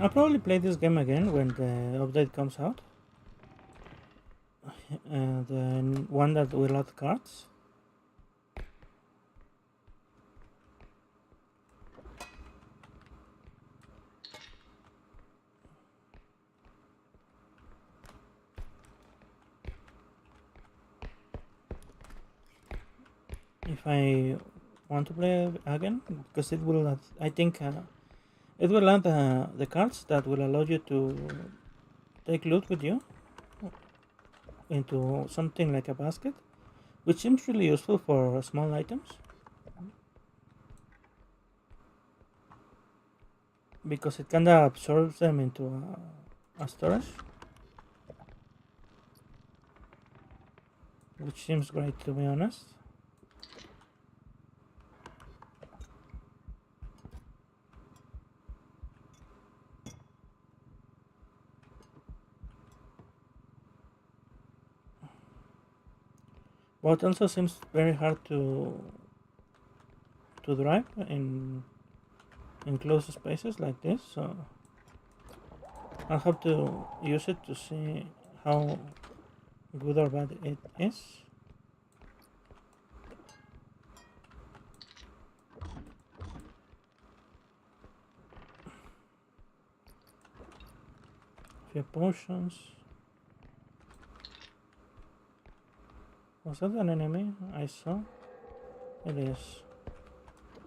I'll probably play this game again when the update comes out. The one that will add cards. if I want to play again, because it will add, I think it will add the cards that will allow you to take loot with you into something like a basket, which seems really useful for small items because it kind of absorbs them into a storage, which seems great, to be honest. But also seems very hard to drive in close spaces like this, so I'll have to use it to see how good or bad it is. Few potions. Was that an enemy I saw? It is.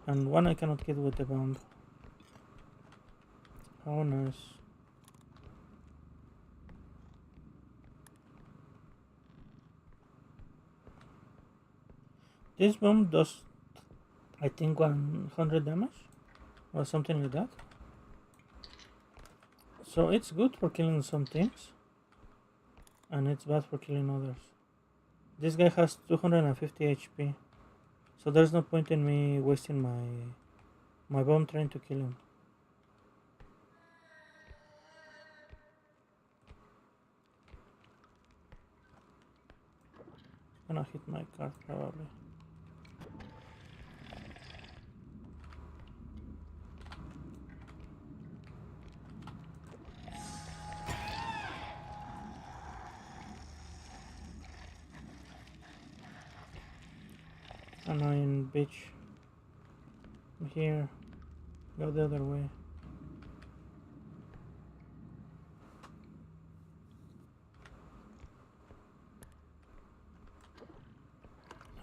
And one I cannot kill with the bomb. How nice. This bomb does, I think, 100 damage or something like that. So it's good for killing some things, and it's bad for killing others. This guy has 250 HP, so there's no point in me wasting my bomb trying to kill him. Gonna hit my card probably. Annoying bitch. Here. Go the other way.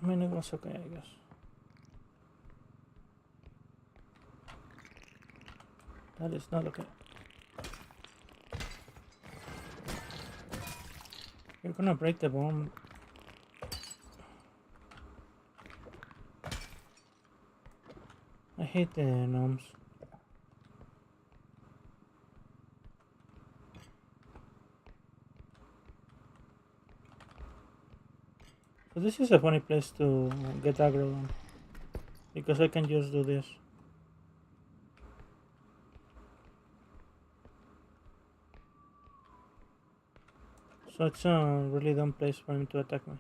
I mean, it was okay, I guess. That is not okay. You're gonna break the bomb. I hate the gnomes. So this is a funny place to get aggro on, because I can just do this. So it's a really dumb place for him to attack me.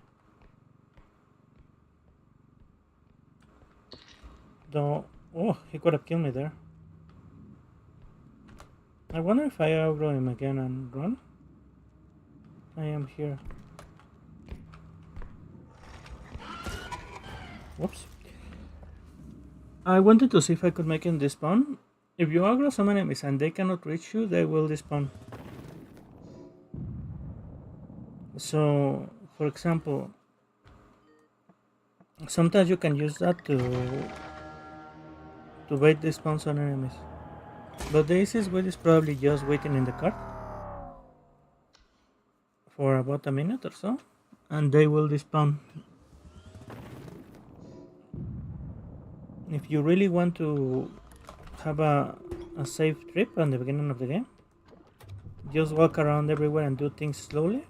Though, oh, he could have killed me there. I wonder if I aggro him again and run. I am here. Whoops. I wanted to see if I could make him despawn. If you aggro some enemies and they cannot reach you, they will despawn. So, for example, sometimes you can use that to bait the spawns on enemies. But the easiest way is probably just waiting in the cart for about a minute or so, and they will despawn. If you really want to have a safe trip at the beginning of the game, just walk around everywhere and do things slowly,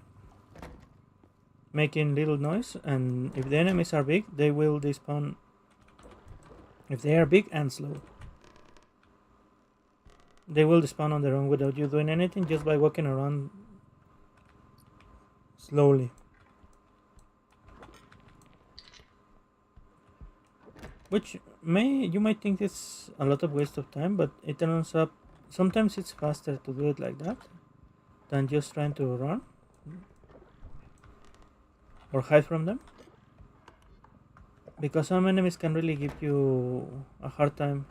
making little noise, and if the enemies are big, they will despawn. If they are big and slow, they will despawn on their own without you doing anything, just by walking around slowly. Which you might think it's a lot of waste of time, but it turns up sometimes it's faster to do it like that than just trying to run or hide from them, because some enemies can really give you a hard time.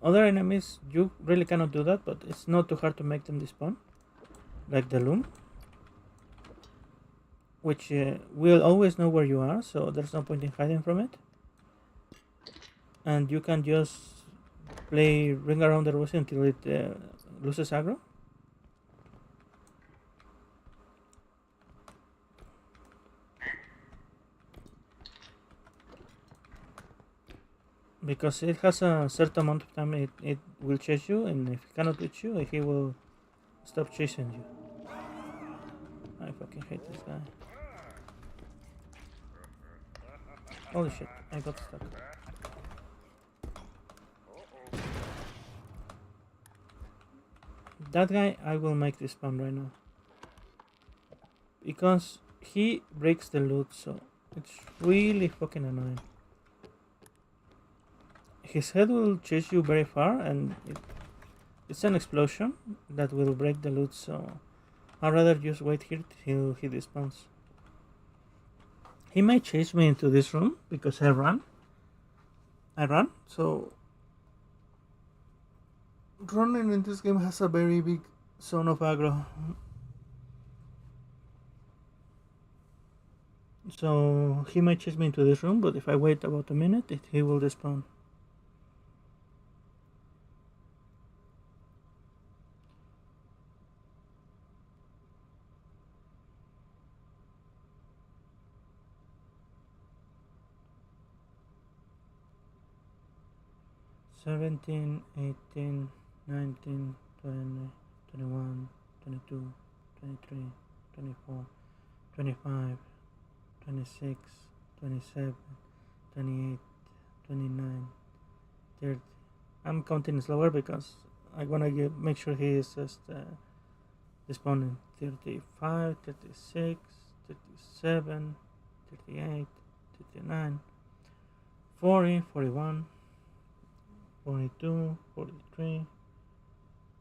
Other enemies you really cannot do that, but it's not too hard to make them despawn, like the loom. which will always know where you are, so there's no point in hiding from it. And you can just play ring around the rosy until it loses aggro. Because it has a certain amount of time it will chase you, and if it cannot reach you, he will stop chasing you. I fucking hate this guy. Holy shit, I got stuck. That guy, I will make this spam right now. Because he breaks the loot, so it's really fucking annoying. His head will chase you very far, and it's an explosion that will break the loot, so I'd rather just wait here till he despawns. He might chase me into this room because I run, so running in this game has a very big zone of aggro. So he might chase me into this room, but if I wait about a minute, he will despawn. $17, $18, $19, $20, $21, $22, $23, $24, $25, $26, $27, $28, $29, $30. I'm counting slower because I wanna make sure he is just responding. 35, 36, 37, 38, 39, 40, 41, 42, 43,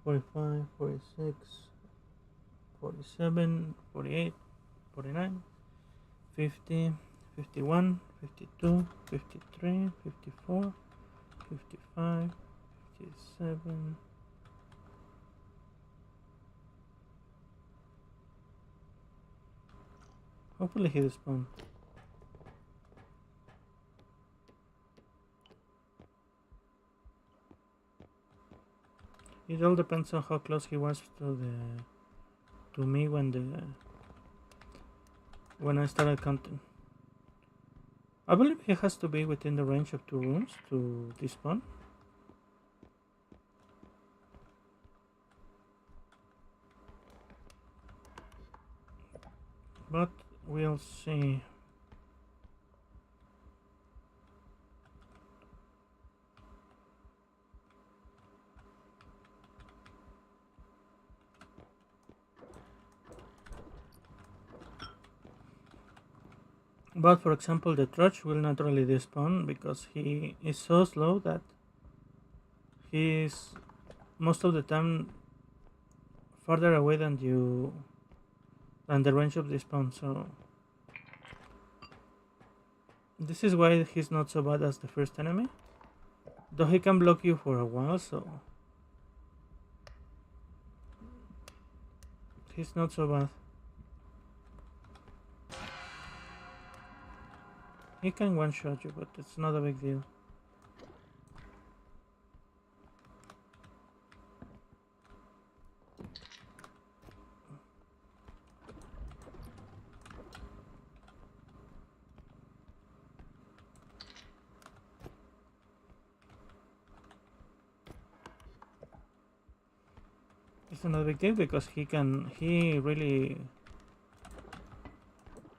45, 46, 47, 48, 49, 50, 51, 52, 53, 54, 55, 57. Hopefully he respawned. It all depends on how close he was to me when I started counting. I believe he has to be within the range of 2 rooms to despawn. But we'll see. But for example, the Trudge will naturally despawn because he is so slow that he is most of the time farther away than the range of despawn. So this is why he's not so bad as the first enemy, though he can block you for a while, so he's not so bad. He can one-shot you, but it's not a big deal. It's not a big deal because he really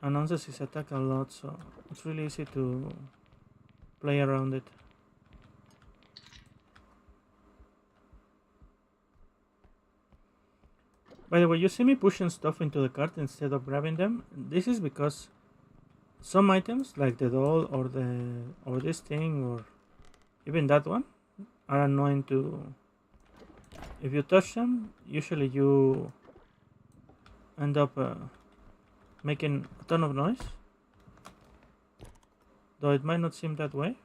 announces his attack a lot, so it's really easy to play around it. By the way, you see me pushing stuff into the cart instead of grabbing them. This is because some items like the doll or this thing or even that one are annoying to. If you touch them, usually you end up making a ton of noise, though it might not seem that way.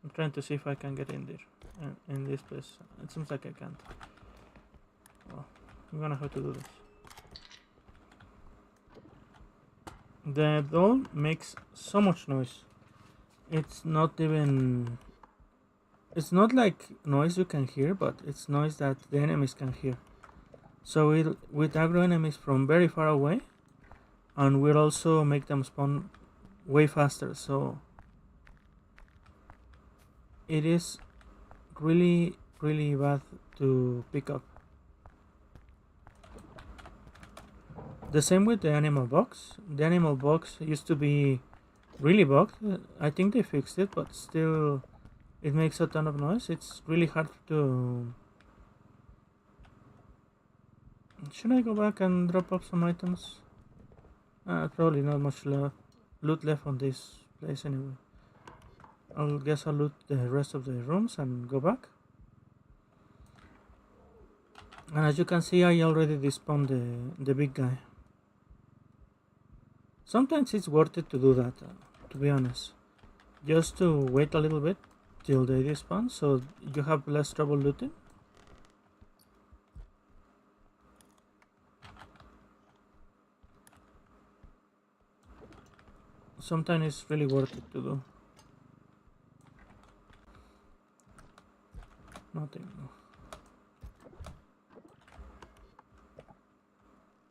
I'm trying to see if I can get in there, in this place. It seems like I can't. Well, I'm gonna have to do this. The doll makes so much noise. It's not even. It's not like noise you can hear, but it's noise that the enemies can hear. So we aggro enemies from very far away, and we'll also make them spawn way faster. So it is really bad to pick up. The same with the animal box. The animal box used to be really bugged. I think they fixed it, but still it makes a ton of noise. It's really hard to. Should I go back and drop off some items? Probably not much loot left on this place anyway. I'll guess I'll loot the rest of the rooms and go back. And as you can see, I already despawned the big guy. Sometimes it's worth it to do that, to be honest. Just to wait a little bit till they despawn so you have less trouble looting. Sometimes it's really worth it to do. Nothing.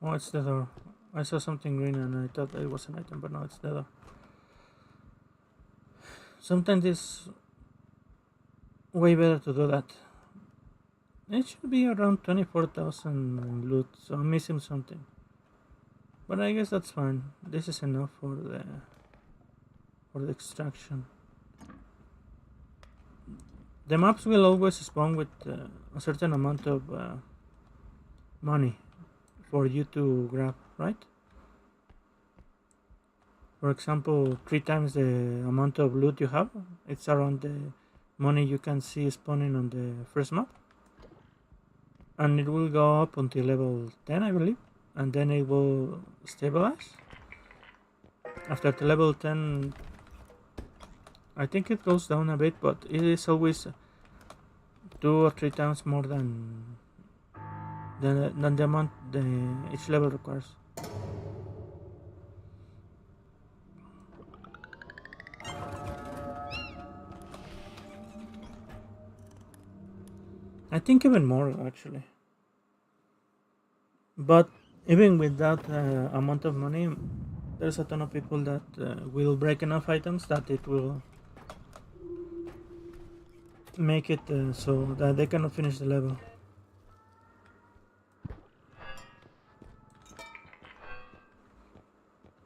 Oh, it's the door. I saw something green and I thought it was an item, but no, it's the door. Sometimes it's way better to do that. It should be around 24,000 loot, so I'm missing something. But I guess that's fine. This is enough for the extraction. The maps will always spawn with a certain amount of money for you to grab, right? For example, 3 times the amount of loot you have. It's around the money you can see spawning on the first map. And it will go up until level 10, I believe. And then it will stabilize. After the level 10, I think it goes down a bit, but it is always 2 or 3 times more than the amount each level requires. I think even more actually. But even with that amount of money, there's a ton of people that will break enough items that it will make it so that they cannot finish the level.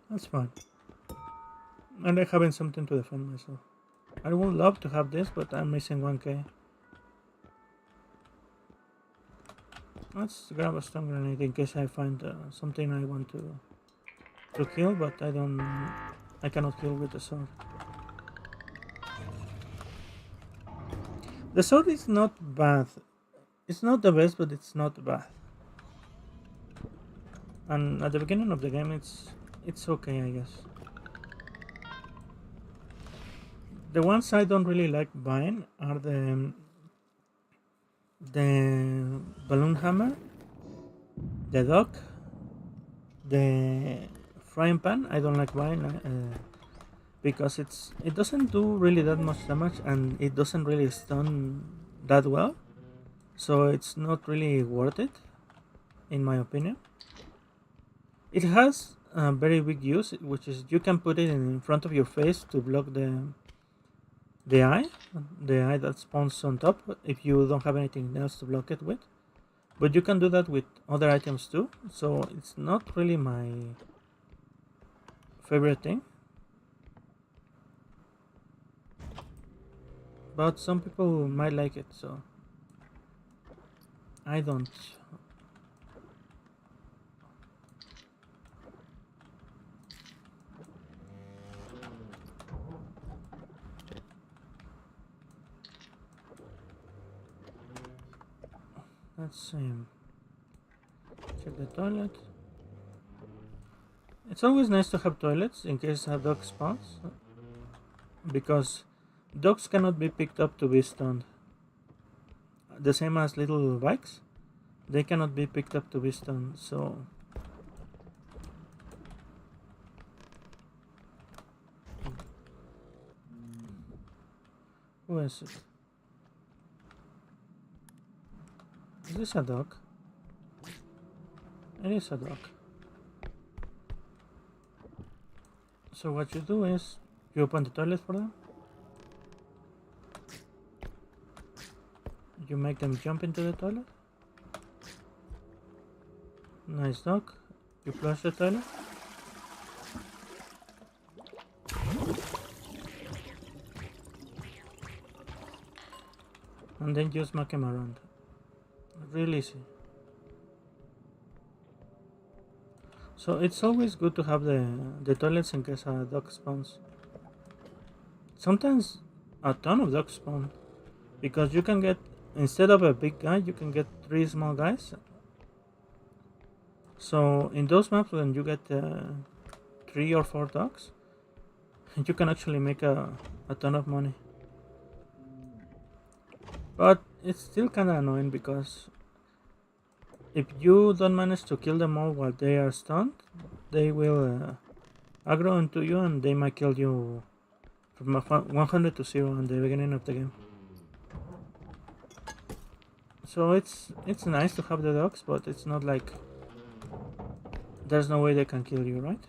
That's fine. And I having something to defend myself. I would love to have this, but I'm missing 1k. Let's grab a stun grenade in case I find something I want to kill, but I cannot kill with the sword. The sword is not bad. It's not the best, but it's not bad. And at the beginning of the game, it's okay, I guess. The ones I don't really like buying are the balloon hammer, the dog, the frying pan. I don't like buying because it doesn't do really that much damage and it doesn't really stun that well, so it's not really worth it, in my opinion. It has a very big use, which is you can put it in front of your face to block the eye that spawns on top if you don't have anything else to block it with. But you can do that with other items too, so it's not really my favorite thing. But some people might like it, so I don't. Let's check the toilet. It's always nice to have toilets in case a dog spawns, because dogs cannot be picked up to be stunned. The same as little bikes, they cannot be picked up to be stunned. So Who is it? Is this a dog? It is a dog. So what you do is you open the toilet for them. You make them jump into the toilet. Nice dog. You flush the toilet. And then you smack him around. Really easy. So it's always good to have the toilets in case a dog spawns. Sometimes a ton of dogs spawn. Because you can get, instead of a big guy, you can get 3 small guys. So in those maps when you get 3 or 4 dogs, you can actually make a ton of money. But it's still kinda annoying because if you don't manage to kill them all while they are stunned, they will aggro into you and they might kill you from 100 to 0 in the beginning of the game. So it's nice to have the dogs, but it's not like there's no way they can kill you, right?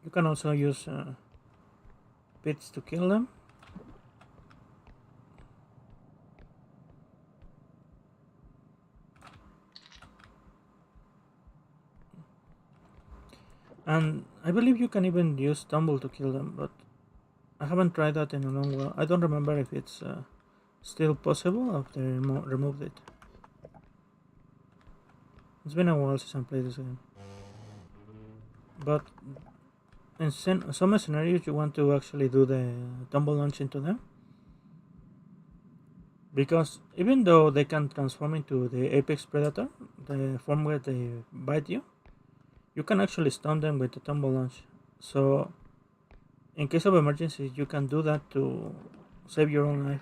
You can also use pits to kill them. And I believe you can even use tumble to kill them, but I haven't tried that in a long while. I don't remember if it's still possible or if they removed it. It's been a while since I played this game. But in some scenarios you want to actually do the tumble launch into them. Because even though they can transform into the apex predator, the form where they bite you, you can actually stun them with the tumble launch. So in case of emergency, you can do that to save your own life.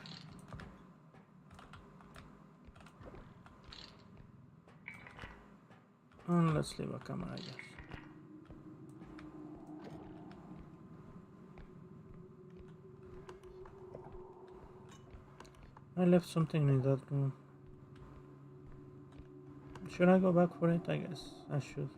And let's leave a camera, I guess. I left something in that room. Should I go back for it? I guess I should.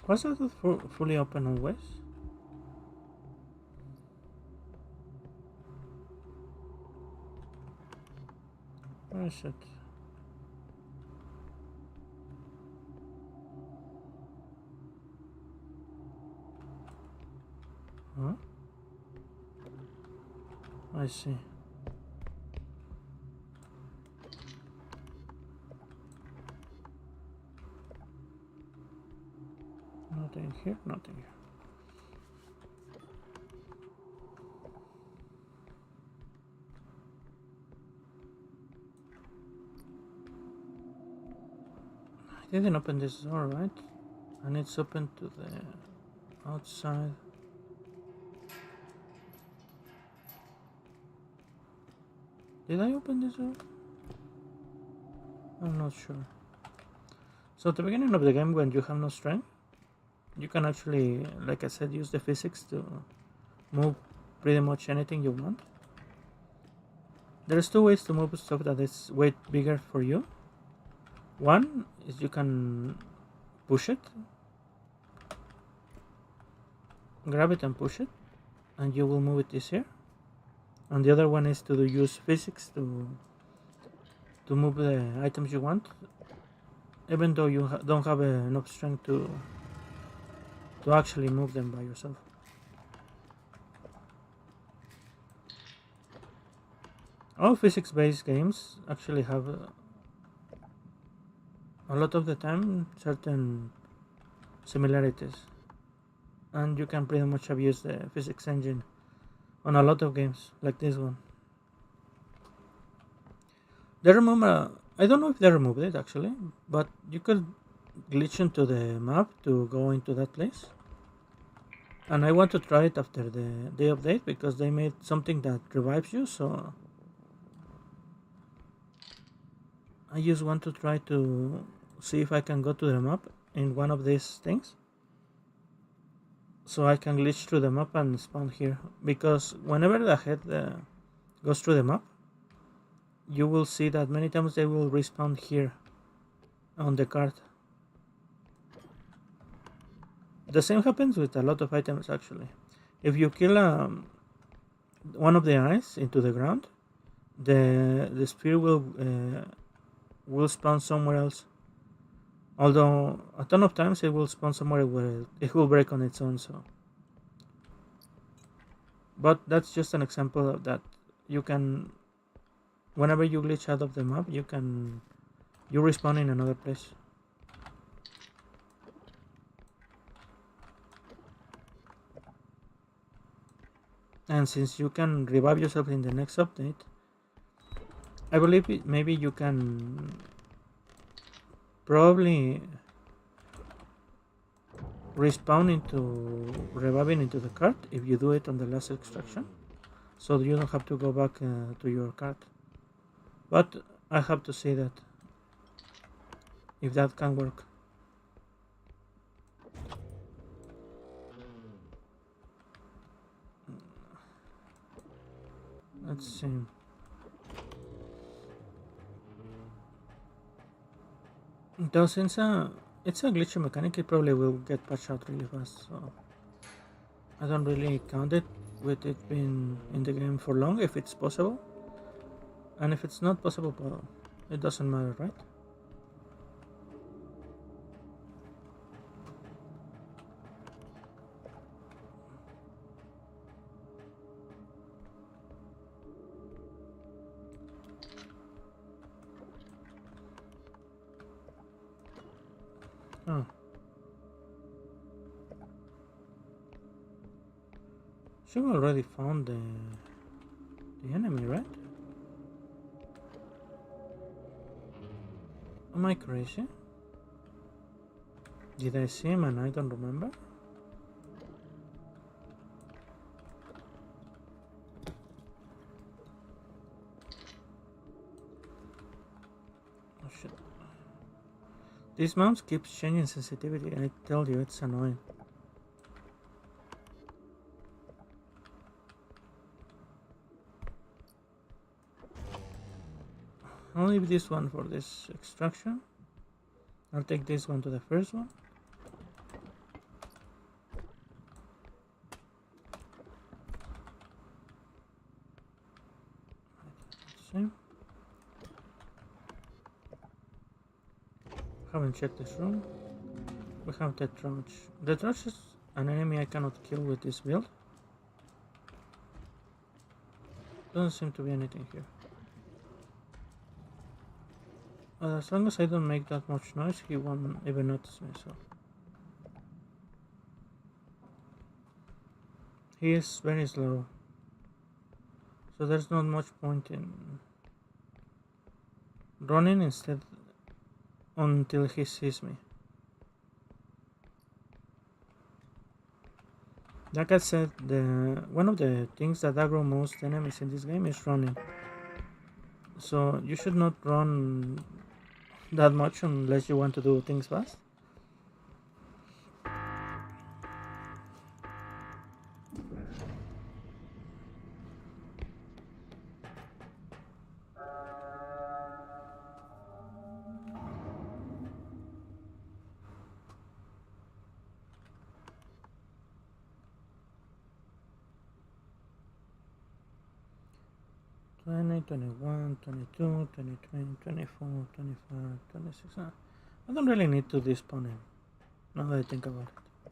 Was that fully open always? Where is it? Huh? I see. Nothing here, nothing here. I didn't open this door, right? And it's open to the outside. Did I open this door? I'm not sure. So at the beginning of the game, when you have no strength, you can actually, like I said, use the physics to move pretty much anything you want. There's 2 ways to move stuff that is way bigger for you. One is you can push it, grab it and push it, and you will move it easier. And the other one is to use physics to move the items you want, even though you don't have enough strength to actually move them by yourself. All physics-based games actually have a lot of the time certain similarities, and you can pretty much abuse the physics engine on a lot of games like this one. They remove I don't know if they removed it actually, but you could glitch into the map to go into that place. And I want to try it after the day update because they made something that revives you, so I just want to try to see if I can go to the map in one of these things. So I can glitch through the map and spawn here. Because whenever the head goes through the map, you will see that many times they will respawn here on the card. The same happens with a lot of items actually. If you kill one of the eyes into the ground, the spear will spawn somewhere else. Although a ton of times it will spawn somewhere where it will break on its own. So, but that's just an example of that. You can, whenever you glitch out of the map, you respawn in another place. And since you can revive yourself in the next update, I believe maybe you can probably respawn into reviving into the cart if you do it on the last extraction, so you don't have to go back to your cart. But I have to see that if that can work. Let's see. Though since it's a glitchy mechanic, it probably will get patched out really fast. So I don't really count it with it being in the game for long if it's possible. And if it's not possible, well, it doesn't matter, right? Oh. She already found the enemy, right? Am I crazy? Did I see him and I don't remember? Oh shit. This mouse keeps changing sensitivity, I tell you, it's annoying. I'll leave this one for this extraction. I'll take this one to the first one. Let's see. Haven't checked this room. We have the Trouch. The Trouch is an enemy I cannot kill with this build. Doesn't seem to be anything here. As long as I don't make that much noise, he won't even notice me, so. He is very slow. So there's not much point in running instead until he sees me. Like I said, one of the things that aggro most enemies in this game is running. So you should not run that much unless you want to do things fast. '20, 21, 22, 23, 24, 25, 26. I don't really need to despawn him. Now that I think about it.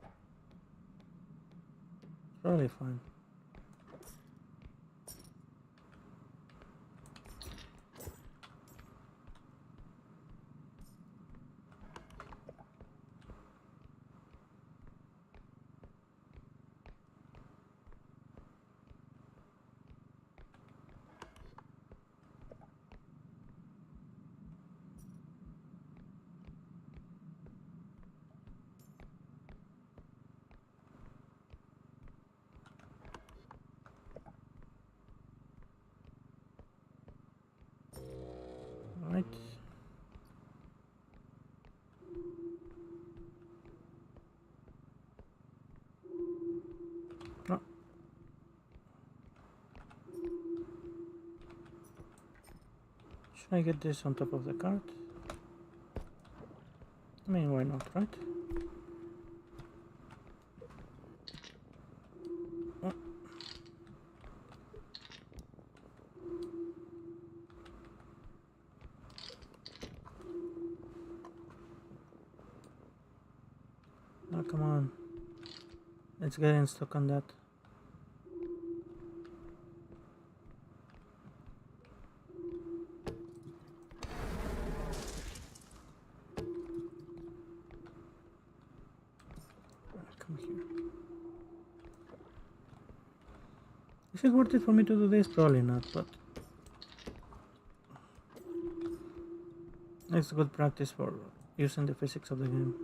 It's probably fine. Right. No. Should I get this on top of the cart? I mean, why not, right? Oh. Oh, come on. It's getting stuck on that. Come here. Is it worth it for me to do this? Probably not, but it's good practice for using the physics of the game.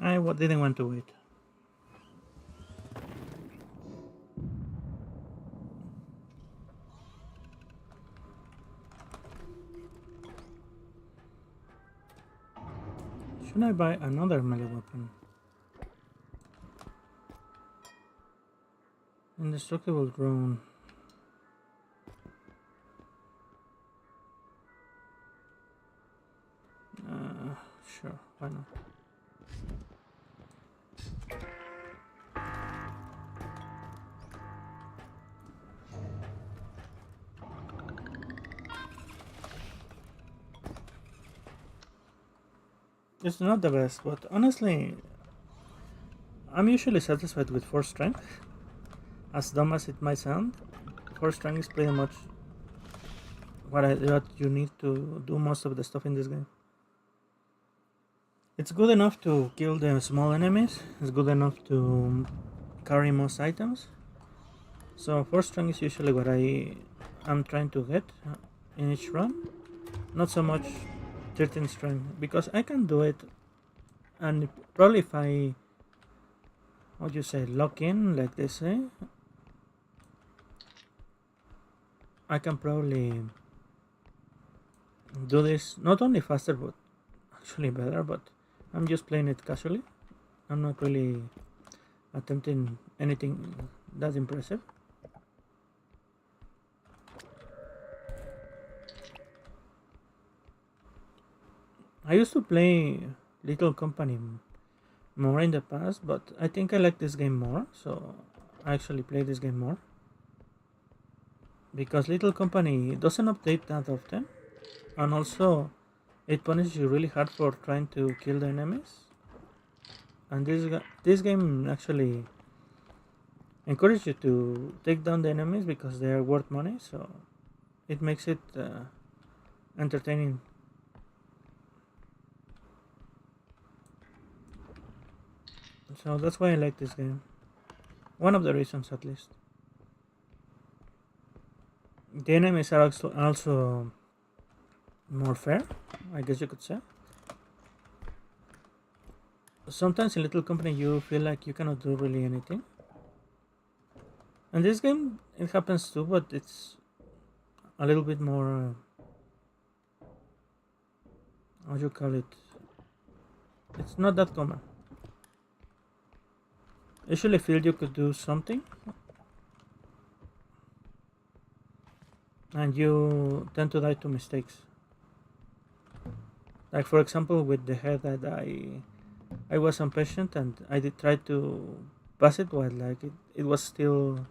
I didn't want to wait. Should I buy another melee weapon? Indestructible drone. Sure, why not? It's not the best, but honestly, I'm usually satisfied with 4 strength. As dumb as it might sound, 4 strength is pretty much what you need to do most of the stuff in this game. It's good enough to kill the small enemies. It's good enough to carry most items. So 4 strength is usually what I'm trying to get in each run. Not so much 13 strength, because I can do it, and probably if I, what you say, lock in like they say, I can probably do this not only faster but actually better, but I'm just playing it casually. I'm not really attempting anything that impressive. I used to play Little Company more in the past, but I think I like this game more, so I actually play this game more. Because Little Company doesn't update that often, and also it punishes you really hard for trying to kill the enemies. And this game actually encourages you to take down the enemies because they are worth money, so it makes it entertaining. So that's why I like this game. One of the reasons, at least. The enemies are also more fair, I guess you could say. Sometimes in Little Company you feel like you cannot do really anything. And this game, it happens too, but it's a little bit more, how do you call it? It's not that common. Usually feel you could do something, and you tend to die to mistakes. Like for example, with the head that I was impatient and I did try to pass it, while like it was still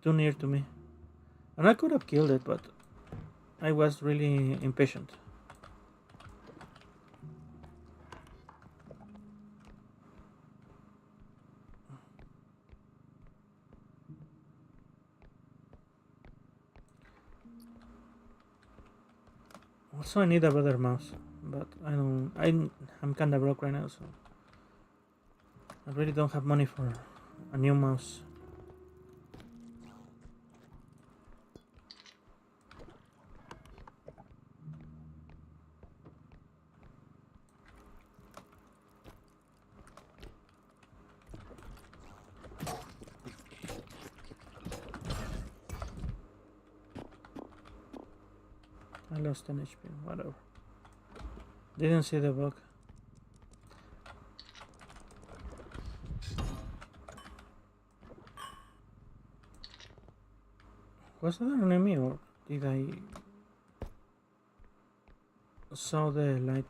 too near to me, and I could have killed it, but I was really impatient. Also, I need a better mouse, but I don't. I'm kind of broke right now, so I really don't have money for a new mouse. I lost an HP. Whatever. Didn't see the bug. Was that an enemy or did I saw the light?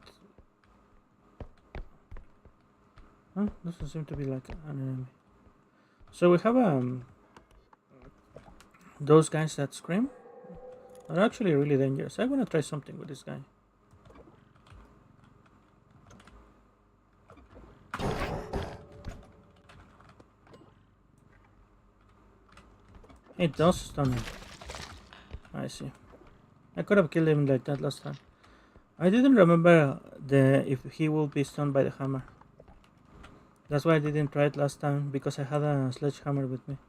Huh? Doesn't seem to be like an enemy. So we have those guys that scream are actually really dangerous. I wanna try something with this guy. It does stun him. I see. I could have killed him like that last time. I didn't remember if he will be stunned by the hammer. That's why I didn't try it last time, because I had a sledgehammer with me.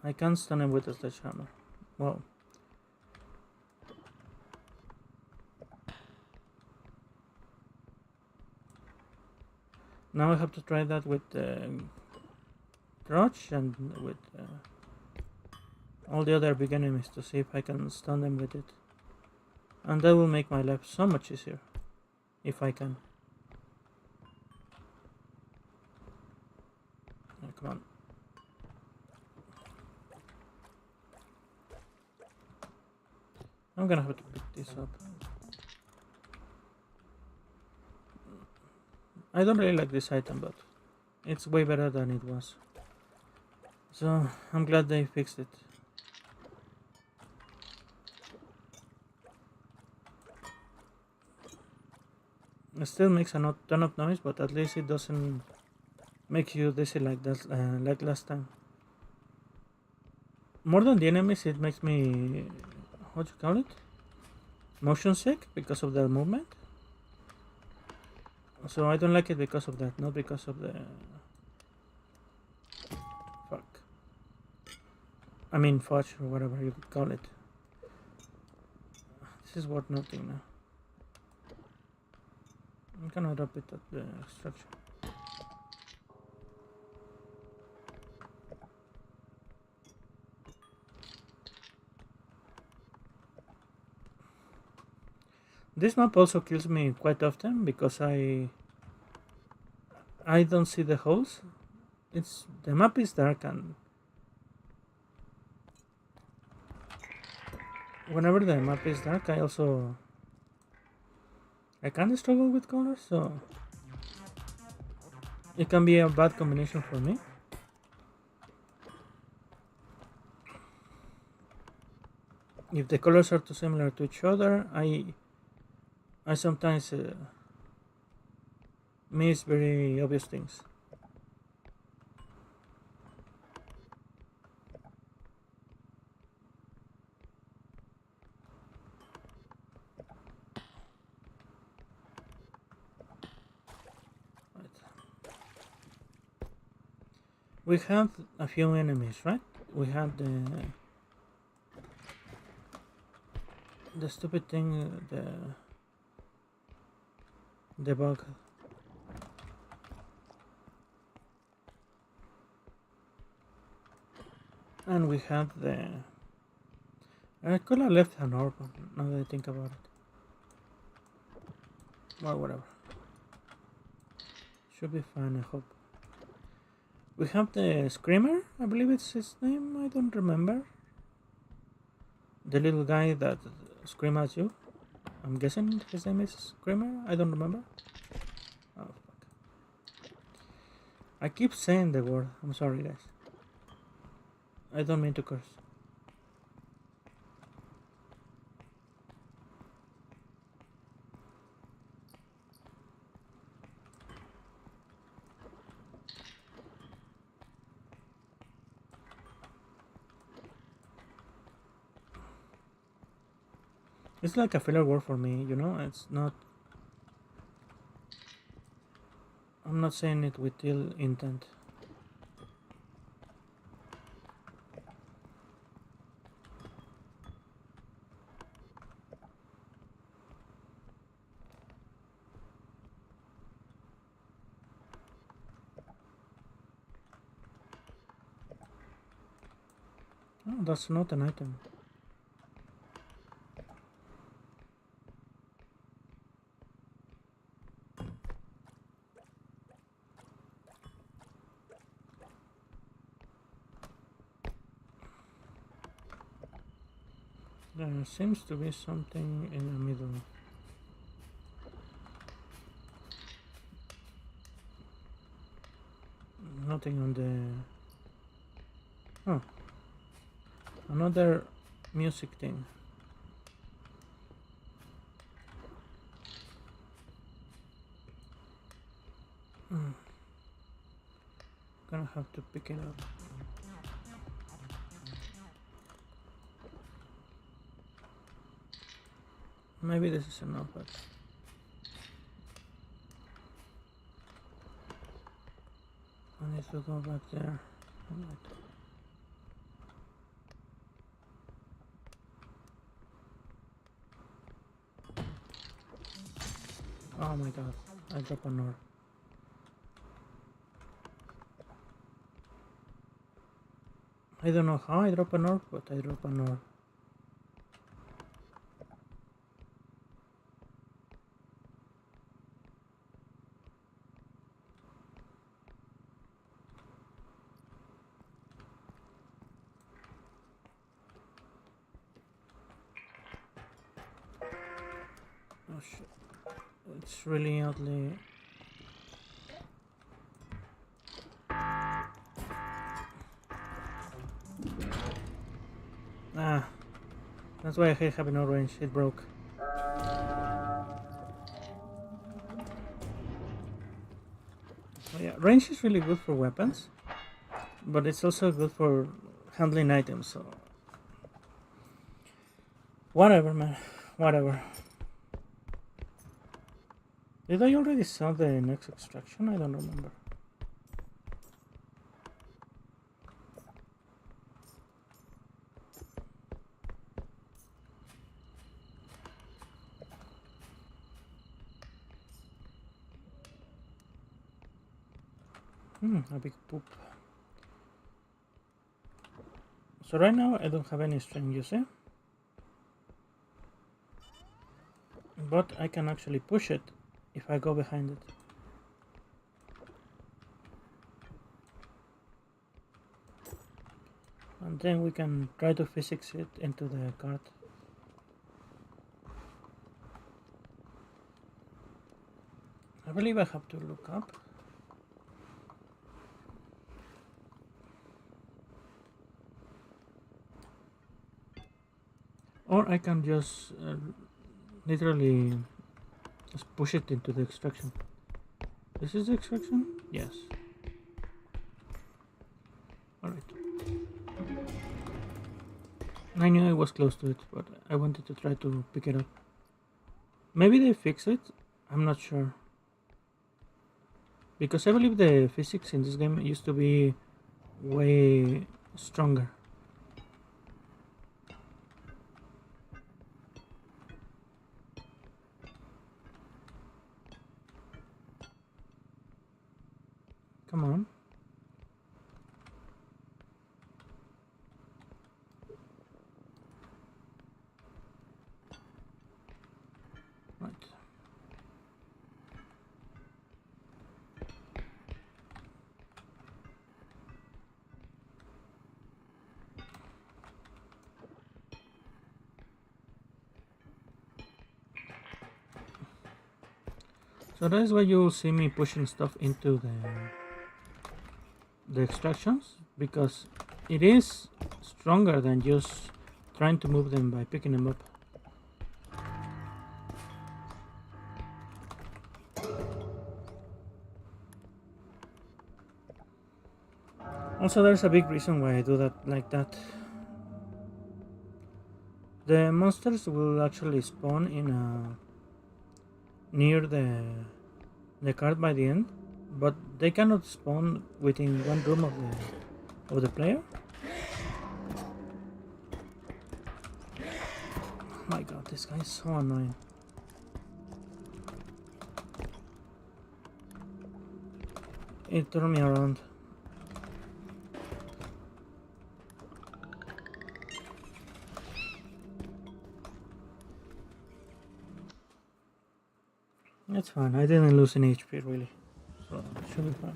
I can't stun him with a sledgehammer. Wow. Now I have to try that with Crotch and with all the other big enemies to see if I can stun them with it. And that will make my life so much easier. If I can. Oh, come on. I'm gonna have to pick this up. I don't really like this item, but it's way better than it was. So I'm glad they fixed it. It still makes a ton of noise, but at least it doesn't make you dizzy like that, like last time. More than the enemies, it makes me, what you call it? Motion sick because of the movement. So I don't like it because of that, not because of the. Fuck. I mean, fudge or whatever you could call it. This is worth nothing now. I'm gonna drop it at the extraction. This map also kills me quite often because I don't see the holes. The map is dark, and whenever the map is dark, I kind of struggle with colors, so it can be a bad combination for me. If the colors are too similar to each other, I sometimes miss very obvious things. Right. We have a few enemies, right? We have the stupid thing, the bug. And we have the. I could have left an orb now that I think about it. Well, whatever. Should be fine, I hope. We have the Screamer, I believe it's his name, I don't remember. The little guy that screams at you. I'm guessing his name is Screamer, I don't remember. Oh, fuck. I keep saying the word, I'm sorry guys. I don't mean to curse. It's like a filler word for me, you know? It's not. I'm not saying it with ill intent. Oh, that's not an item. There seems to be something in the middle. Nothing on the... Oh. Another music thing. Gonna have to pick it up. Maybe this is enough, but... I need to go back there. Alright. Oh my god, I dropped an ore. I don't know how I drop an ore, but I drop an ore. Oh shit. It's really oddly... Ah, that's why I hate having no range, it broke. Oh, yeah, range is really good for weapons, but it's also good for handling items, so... Whatever, man, whatever. Did I already sell the next extraction? I don't remember. A big poop. So right now I don't have any string, you see? But I can actually push it if I go behind it. And then we can try to physics it into the cart. I believe I have to look up. Or I can just literally just push it into the extraction. This is the extraction? Yes. Alright. I knew I was close to it, but I wanted to try to pick it up. Maybe they fix it? I'm not sure. Because I believe the physics in this game used to be way stronger. Come on. Right. So that is why you'll see me pushing stuff into the extractions, because it is stronger than just trying to move them by picking them up. Also, there's a big reason why I do that like that. The monsters will actually spawn in near the card by the end, but they cannot spawn within one room of the player. Oh my god, this guy is so annoying. It turned me around. That's fine. I didn't lose any HP really, so it should be fine.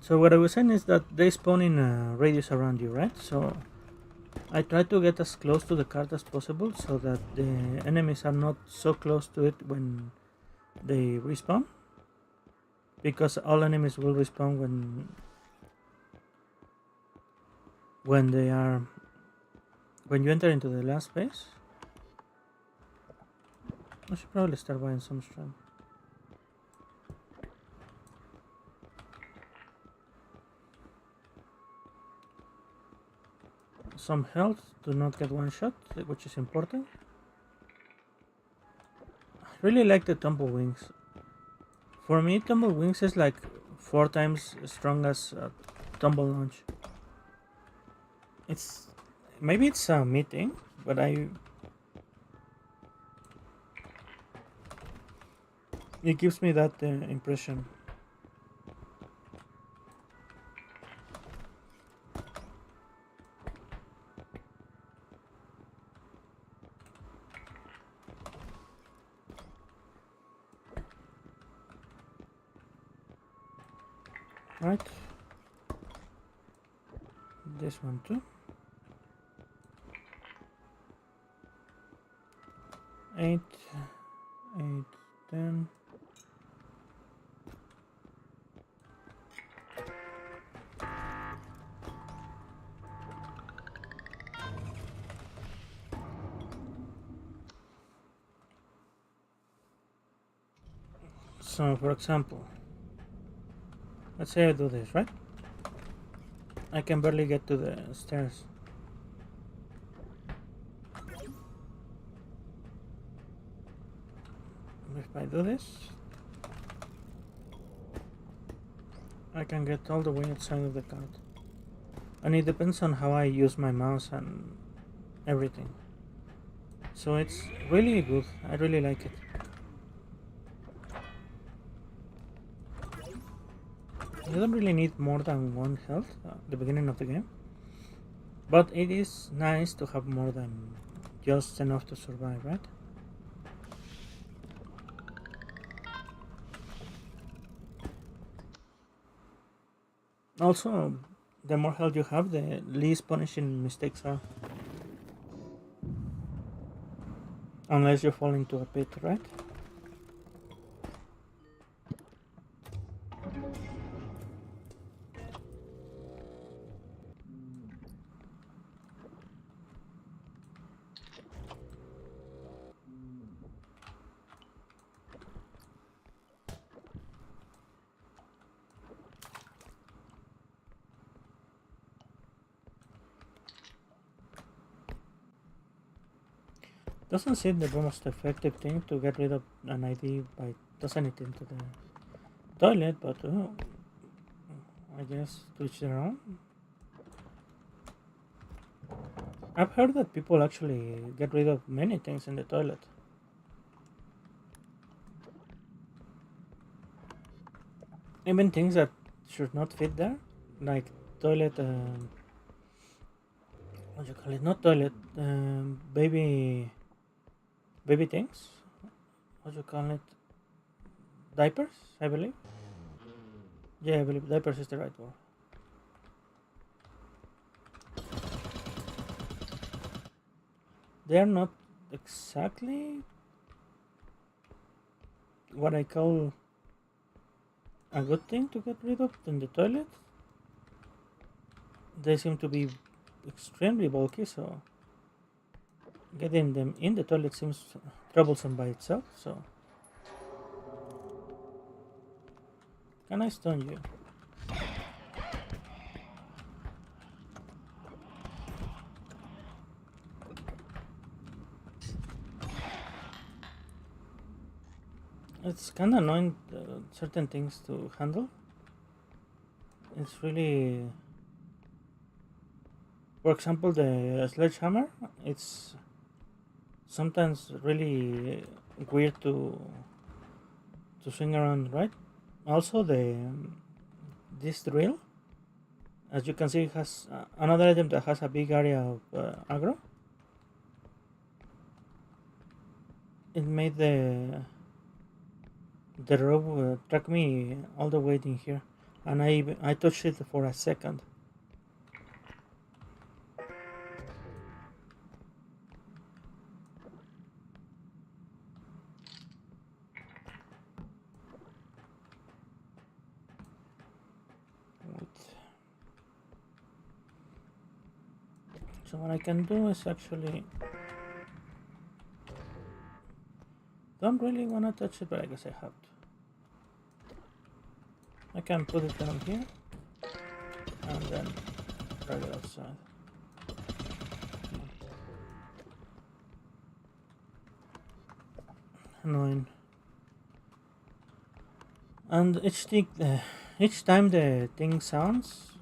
So what I was saying is that they spawn in a radius around you, right? So I try to get as close to the card as possible so that the enemies are not so close to it when they respawn, because all enemies will respawn when they are when you enter into the last phase. I should probably start buying some strength. Some health, do not get one shot, which is important. I really like the tumble wings. For me, tumble wings is like 4 times as strong as tumble launch. It's maybe it's a me thing, but it gives me that impression. Right, this one too. 8, 8, 10. So, for example, let's say I do this, right? I can barely get to the stairs. If I do this, I can get all the way outside of the card. And it depends on how I use my mouse and everything. So it's really good. I really like it. You don't really need more than 1 health at the beginning of the game, but it is nice to have more than just enough to survive, right? Also, the more health you have, the least punishing mistakes are. Unless you fall into a pit, right? Doesn't seem the most effective thing to get rid of an ID by tossing it into the toilet, but I guess to each their own. I've heard that people actually get rid of many things in the toilet. Even things that should not fit there, like toilet, what do you call it? Not toilet, baby things. What do you call it? Diapers, I believe. Yeah, I believe diapers is the right word. They are not exactly what I call a good thing to get rid of in the toilet. They seem to be extremely bulky, so getting them in the toilet seems troublesome by itself. So, can I stun you? It's kind of annoying certain things to handle. It's really, for example, the sledgehammer. It's sometimes really weird to swing around, right? Also, the this drill, as you can see, it has another item that has a big area of aggro. It made the rope track me all the way in here, and I touched it for a second. Wait. So what I can do is actually don't really want to touch it, but I guess I have to. I can put it down here and then drag it outside. Annoying. And each time the thing sounds,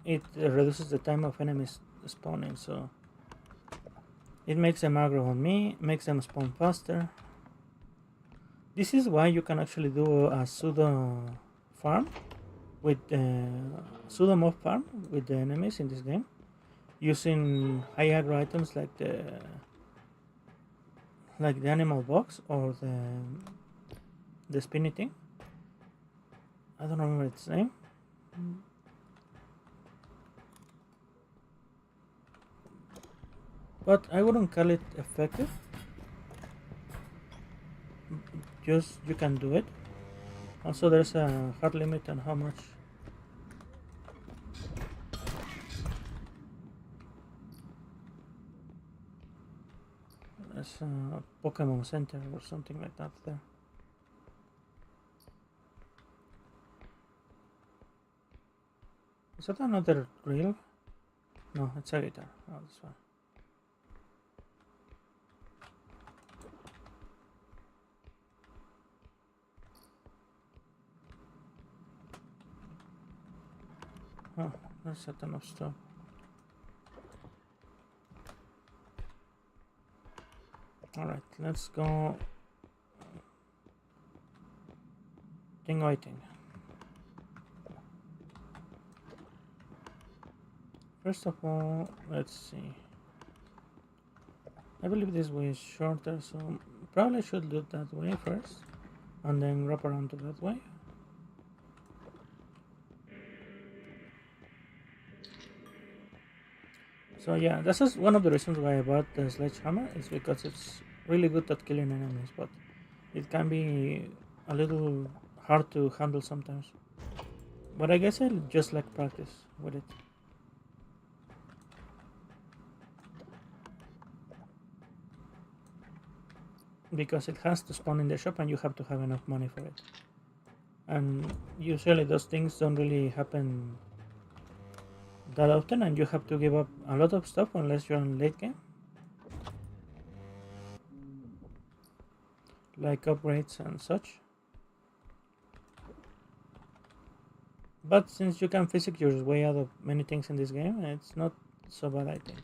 it reduces the time of enemies spawning. So it makes them aggro on me, makes them spawn faster. This is why you can actually do a pseudo farm with pseudo mob farm with the enemies in this game, using high aggro items like the animal box or the spinny thing. I don't remember its name. But I wouldn't call it effective. Just you can do it. Also, there's a hard limit on how much. There's a Pokemon Center or something like that there. Is that another drill? No, it's a guitar. Oh, that's fine. Oh, there's a ton of stuff. Alright, let's go. Thing waiting. First of all, let's see. I believe this way is shorter, so probably should do it that way first, and then wrap around to that way. So yeah, this is one of the reasons why I bought the sledgehammer, is because it's really good at killing enemies, but it can be a little hard to handle sometimes. But I guess I'll just like practice with it. Because it has to spawn in the shop and you have to have enough money for it. And usually those things don't really happen that often, and you have to give up a lot of stuff unless you're in late game, like upgrades and such. But since you can physic your way out of many things in this game, it's not so bad, I think.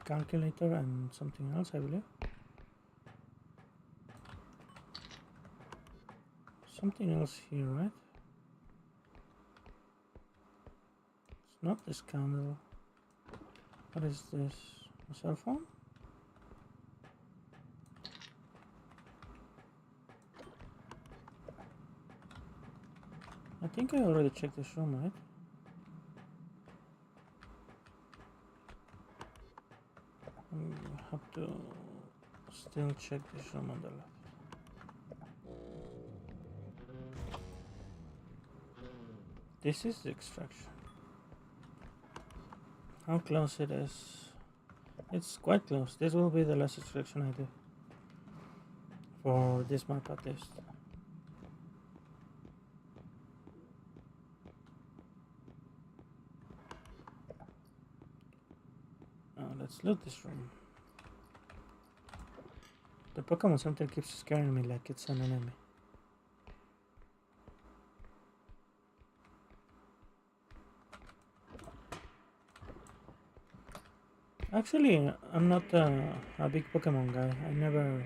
Calculator and something else, I believe. Something else here, right? It's not this candle. What is this? A cell phone? I think I already checked this room, right? I have to still check this room on the left. This is the extraction. How close it is? It's quite close. This will be the last extraction I do for this map at least. Let's loot this room. The Pokemon Center keeps scaring me like it's an enemy. Actually, I'm not a big Pokemon guy. I never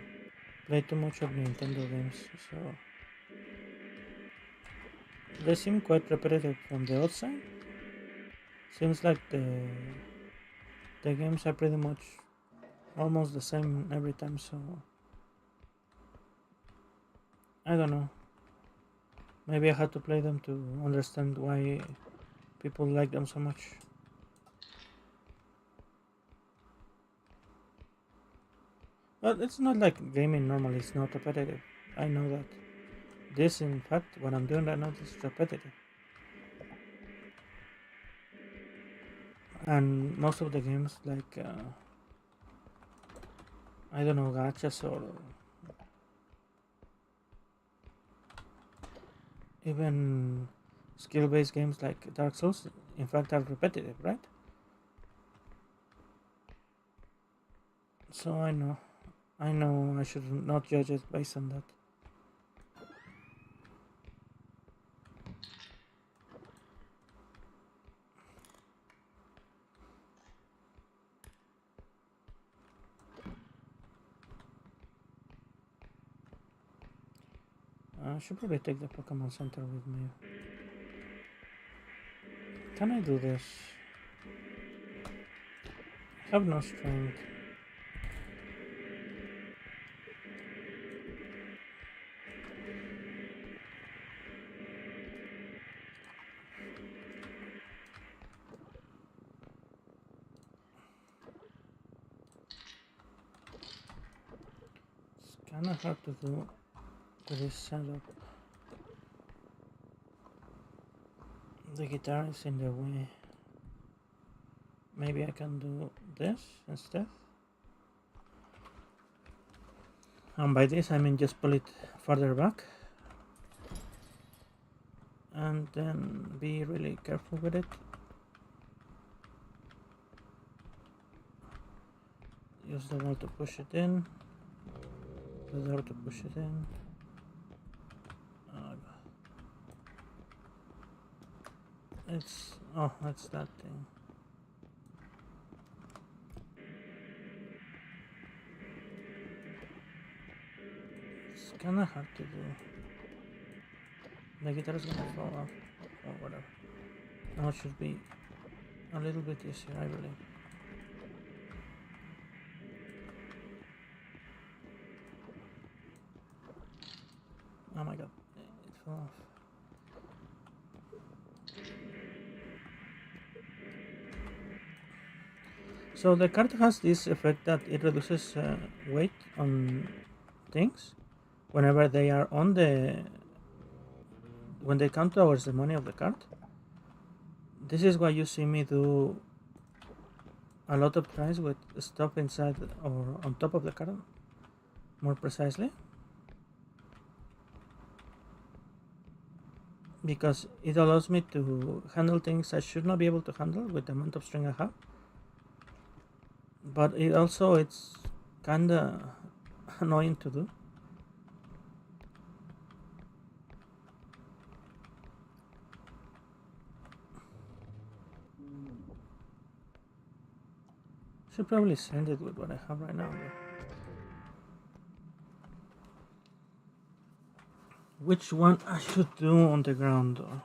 played too much of Nintendo games, so they seem quite repetitive from the outside. Seems like the games are pretty much almost the same every time, so I don't know. Maybe I had to play them to understand why people like them so much. But it's not like gaming normally, it's not repetitive. I know that. This, in fact, what I'm doing right now is repetitive. And most of the games, like, I don't know, gachas or even skill-based games like Dark Souls, in fact, are repetitive, right? So I know I should not judge it based on that. I should probably take the Pokemon Center with me. Can I do this? I have no strength. It's kinda hard to do this setup. The guitar is in the way. Maybe I can do this instead. And by this I mean just pull it further back. And then be really careful with it. Use the wall to push it in. The door to push it in. It's that thing. It's kinda hard to do. The guitar is gonna fall off or whatever. Now it should be a little bit easier, I believe. Oh my god, it fell off. So the card has this effect that it reduces weight on things whenever they are on when they count towards the money of the card. This is why you see me do a lot of tries with stuff inside or on top of the card, more precisely, because it allows me to handle things I should not be able to handle with the amount of string I have. But it's kinda annoying to do. Should probably send it with what I have right now. Which one I should do on the ground though?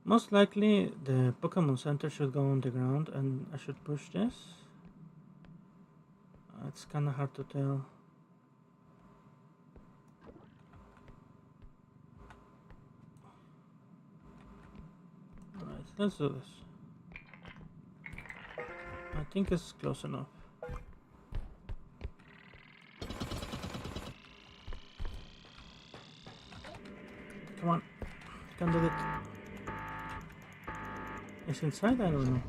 Most likely the Pokemon Center should go on the ground and I should push this. It's kinda hard to tell. Alright, let's do this. I think it's close enough. Come on, you can do it. It's inside? I don't know.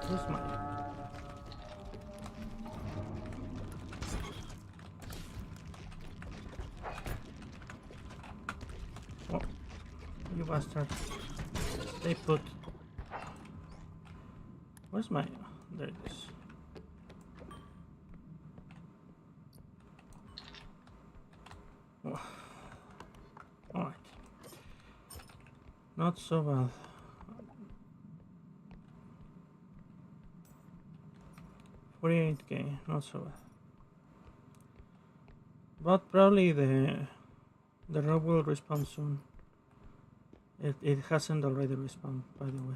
Where's mine? Oh, you bastard. they put? Where's my? There it is. Oh. All right. Not so bad. $48K, not so bad. But probably the rope will respawn soon. It hasn't already respawned, by the way.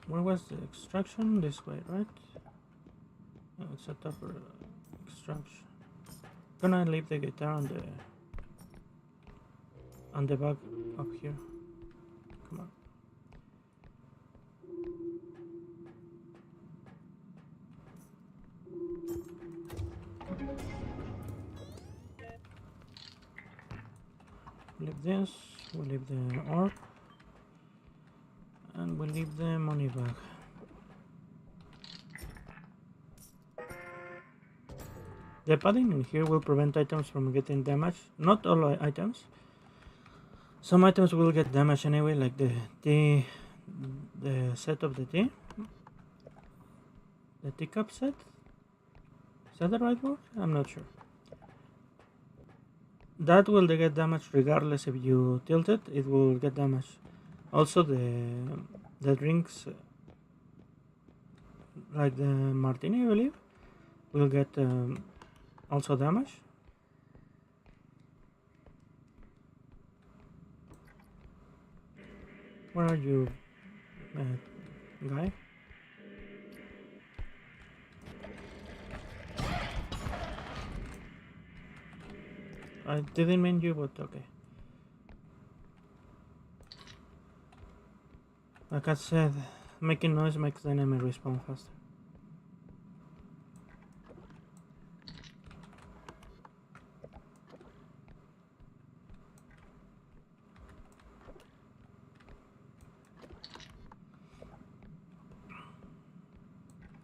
Where was the extraction? This way, right? No, it's a tougher extraction. Gonna leave the guitar on the back up here. Come on. Leave this, we'll leave the orb, and we'll leave the money bag. The padding in here will prevent items from getting damaged. Not all items. Some items will get damaged anyway, like the set of the tea. The teacup set? Is that the right word? I'm not sure. That will get damaged regardless if you tilt it, it will get damaged. Also the drinks, like the martini I believe, will get also damaged. Where are you, guy? I didn't mean you, but okay. Like I said, making noise makes the enemy respawn faster.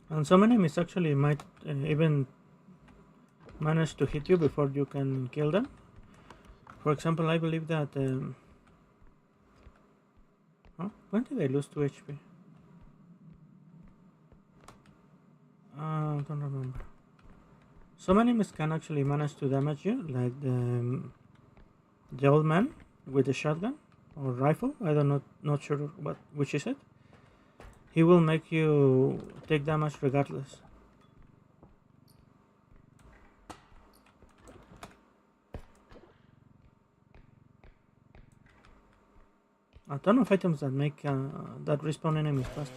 And some enemies actually might even manage to hit you before you can kill them. For example, I believe that... when did I lose 2 HP? I don't remember. Some enemies can actually manage to damage you, like the old man with the shotgun or rifle. I don't know, not sure which is it. He will make you take damage regardless. A ton of items that make that respawn enemies faster.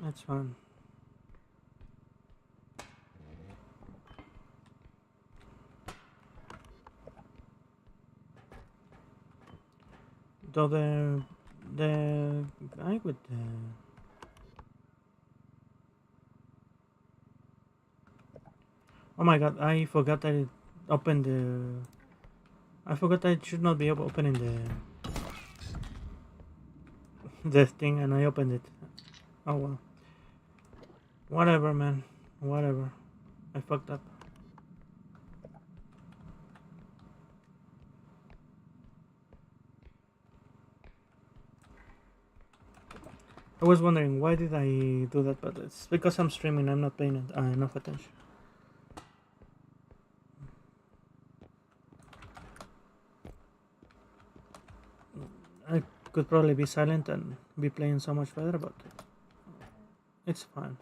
That's fun. Though the guy with the... Oh my god, I forgot that it opened the... I forgot I should not be opening the thing, and I opened it. Oh well. Whatever, man. Whatever. I fucked up. I was wondering why did I do that, but it's because I'm streaming. I'm not paying enough attention. I could probably be silent and be playing so much better, but it's fine.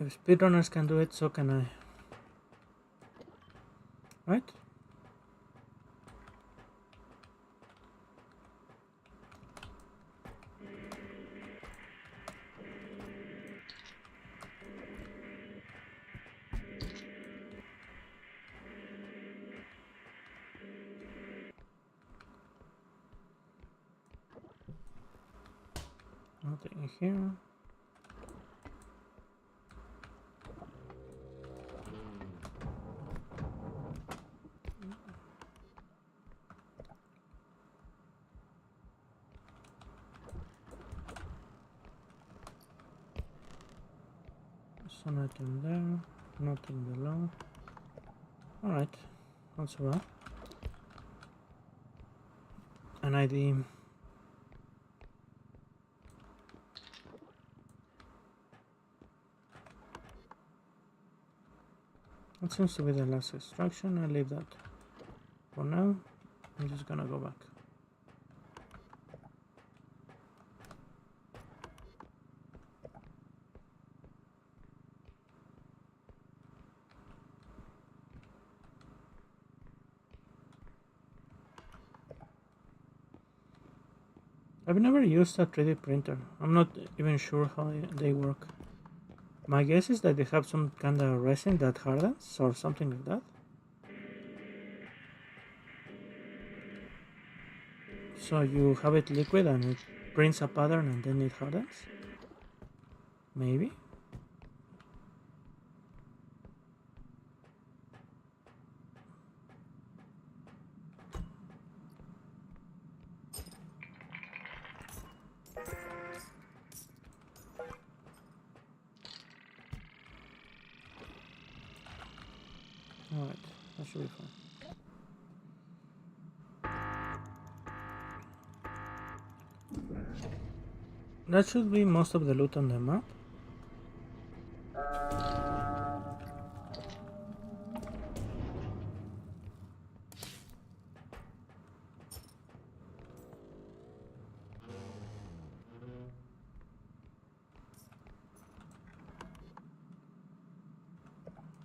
If speedrunners can do it, so can I. Right? Nothing here. So nothing there, nothing below. Alright, not so bad. An ID. That seems to be the last instruction. I'll leave that for now. I'm just gonna go back. I've never used a 3D printer. I'm not even sure how they work. My guess is that they have some kind of resin that hardens or something like that. So you have it liquid and it prints a pattern and then it hardens? Maybe? Alright, that should be fine. That should be most of the loot on the map.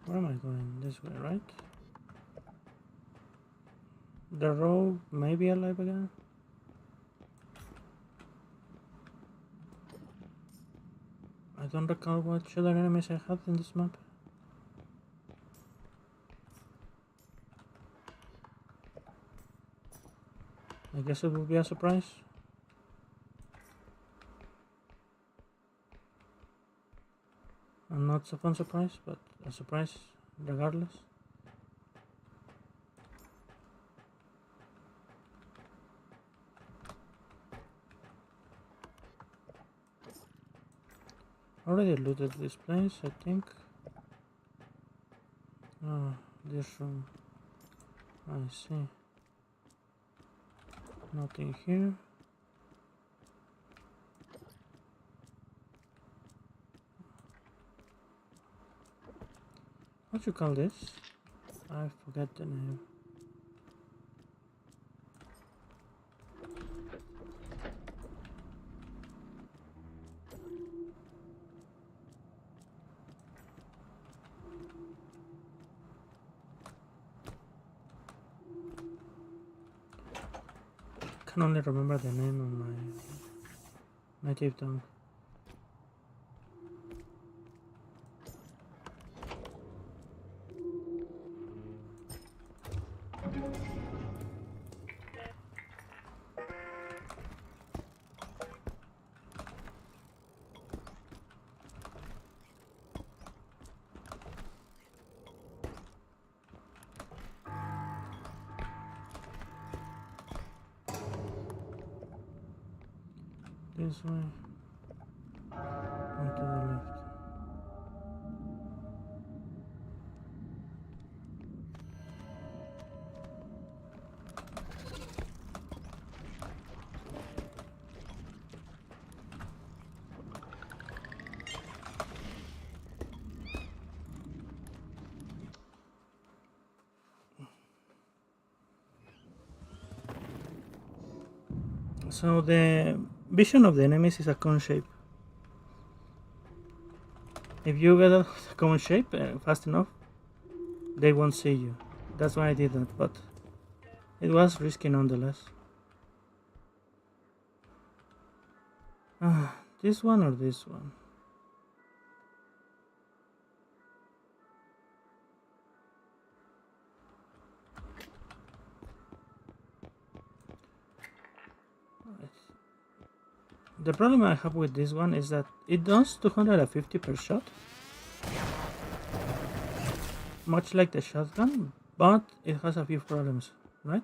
Where am I going? This way, right? The rogue may be alive again. I don't recall what other enemies I had in this map. I guess it will be a surprise. And not so fun surprise, but a surprise regardless. Already looted this place, I think. Oh, this room. I see. Nothing here. What you call this? I forget the name. I can only remember the name on my native tongue. This way. And to the left. So the vision of the enemies is a cone shape. If you get a cone shape fast enough, they won't see you. That's why I did that, but it was risky nonetheless. This one or this one? The problem I have with this one is that it does 250 per shot, much like the shotgun, but it has a few problems, right?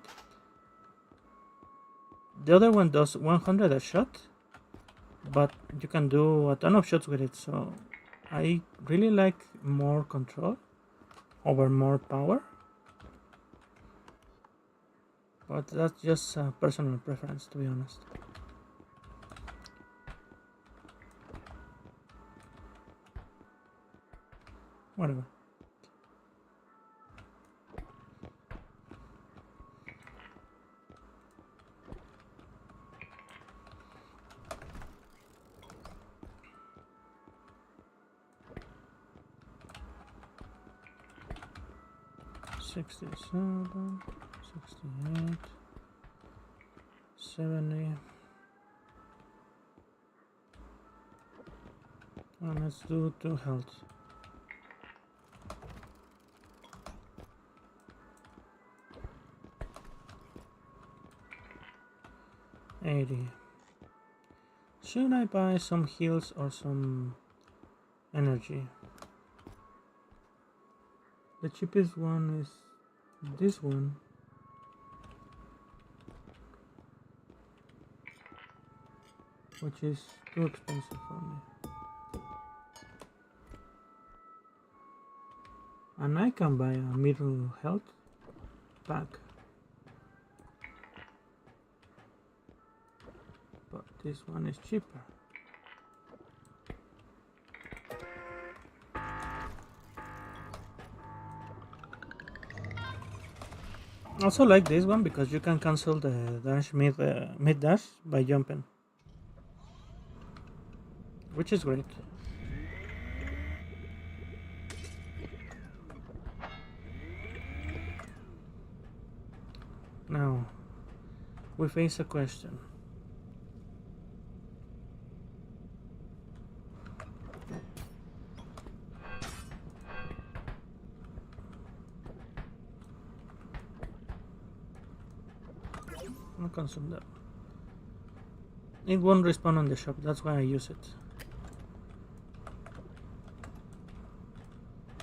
The other one does 100 a shot, but you can do a ton of shots with it, so I really like more control over more power, but that's just a personal preference, to be honest. Whatever. $67, $68, $70. And let's do 2 health. $80. Should I buy some heals or some energy? The cheapest one is this one. Which is too expensive for me. And I can buy a middle health pack. But this one is cheaper. I also like this one because you can cancel the dash mid dash by jumping, which is great. Now we face a question. I'll consume that. It won't respawn on the shop, that's why I use it.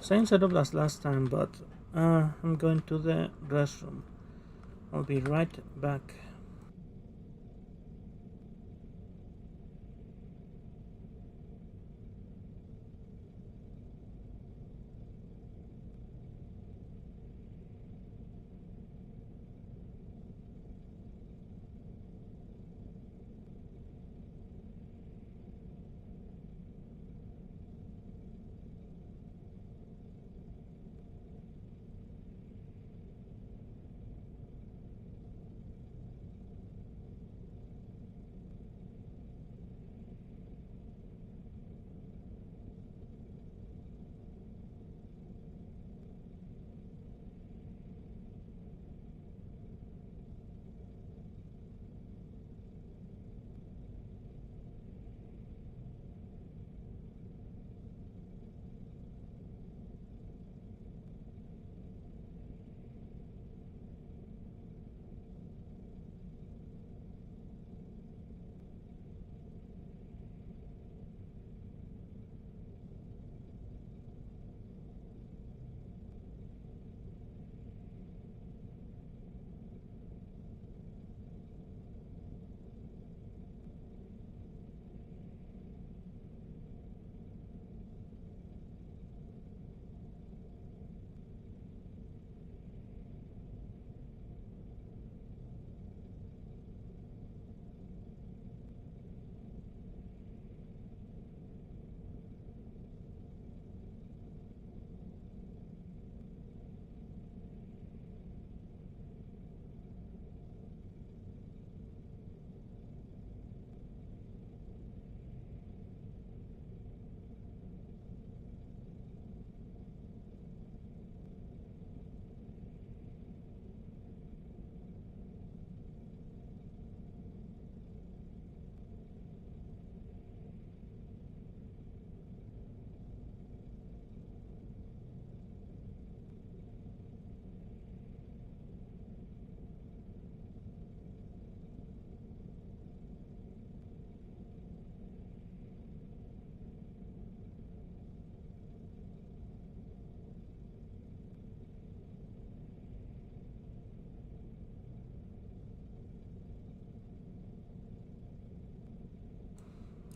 Same setup as last time, but I'm going to the restroom. I'll be right back.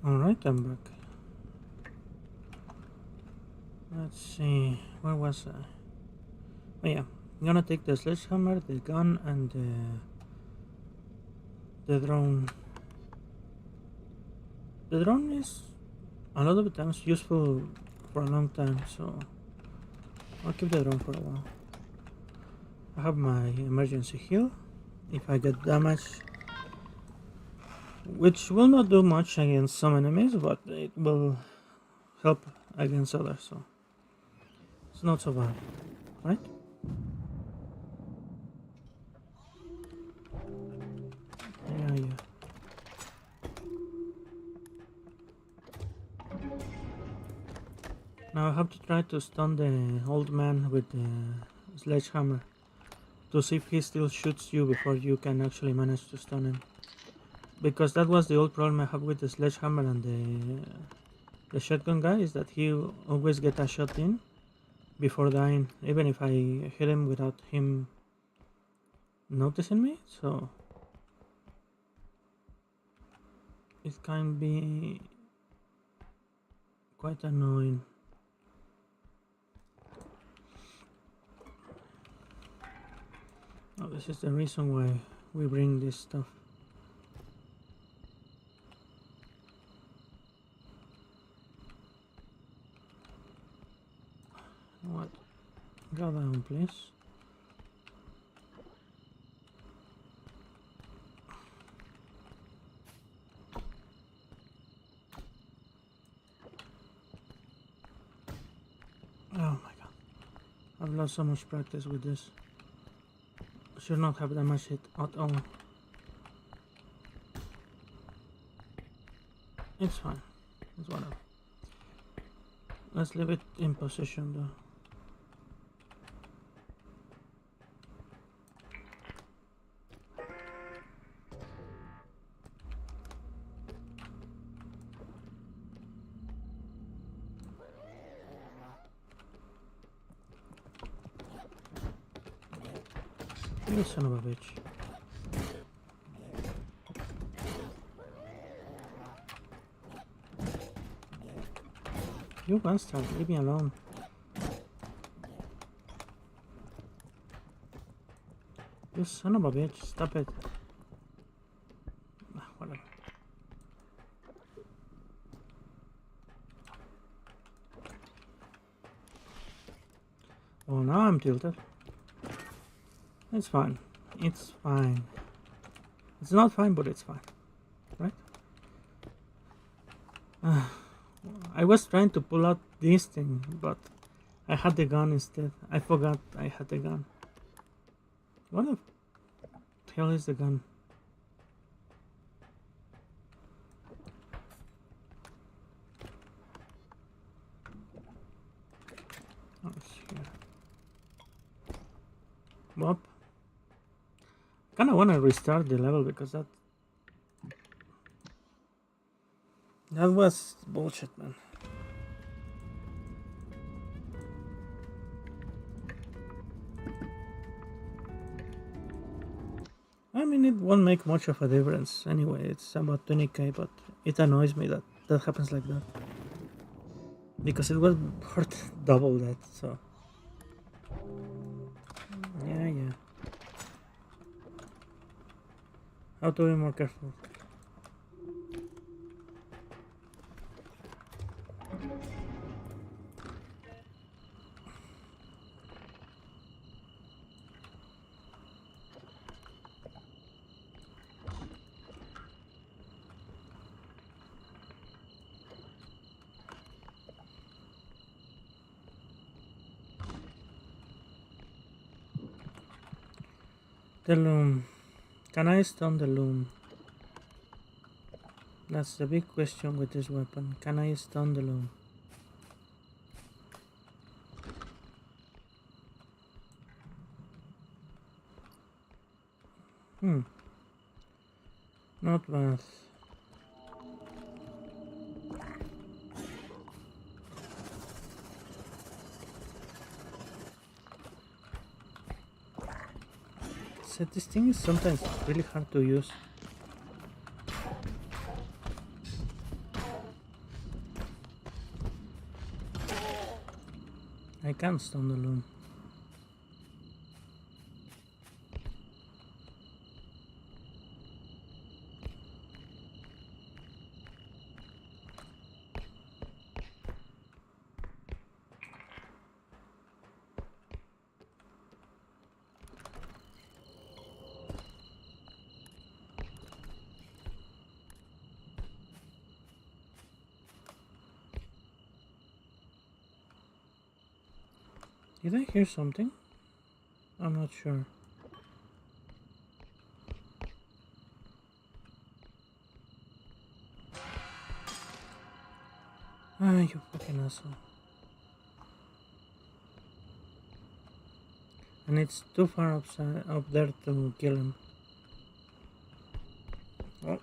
Alright, I'm back. Let's see, where was I? Oh yeah, I'm gonna take the sledgehammer, the gun, and the drone. The drone is a lot of the times useful for a long time, so I'll keep the drone for a while. I have my emergency heal if I get damaged, which will not do much against some enemies, but it will help against others, so it's not so bad, right? Yeah. Now I have to try to stun the old man with the sledgehammer to see if he still shoots you before you can actually manage to stun him. Because that was the old problem I have with the sledgehammer and the shotgun guy, is that he always get a shot in before dying, even if I hit him without him noticing me, so it can be quite annoying. Oh, this is the reason why we bring this stuff. What? Go down, please. Oh my god. I've lost so much practice with this. Should not have damaged it at all. It's fine. It's whatever. Let's leave it in position though. You son of a bitch. You bastard, leave me alone. You son of a bitch, stop it. Whatever. Oh, now I'm tilted. It's fine. It's fine. It's not fine, but it's fine. Right? I was trying to pull out this thing, but I had the gun instead. I forgot I had the gun. What the hell is the gun? Oh, it's here. Whoop. Kinda wanna restart the level because that was bullshit, man. I mean, it won't make much of a difference anyway. It's about 20k, but it annoys me that that happens like that. Because it was worth double that, so. Yeah. How to be more careful. The loom. Can I stun the loom? That's the big question with this weapon. Can I stun the loom? Not bad. So this thing is sometimes really hard to use. I can't stone the loom. Did I hear something? I'm not sure. Ah, you fucking asshole. And it's too far up there to kill him. Oh.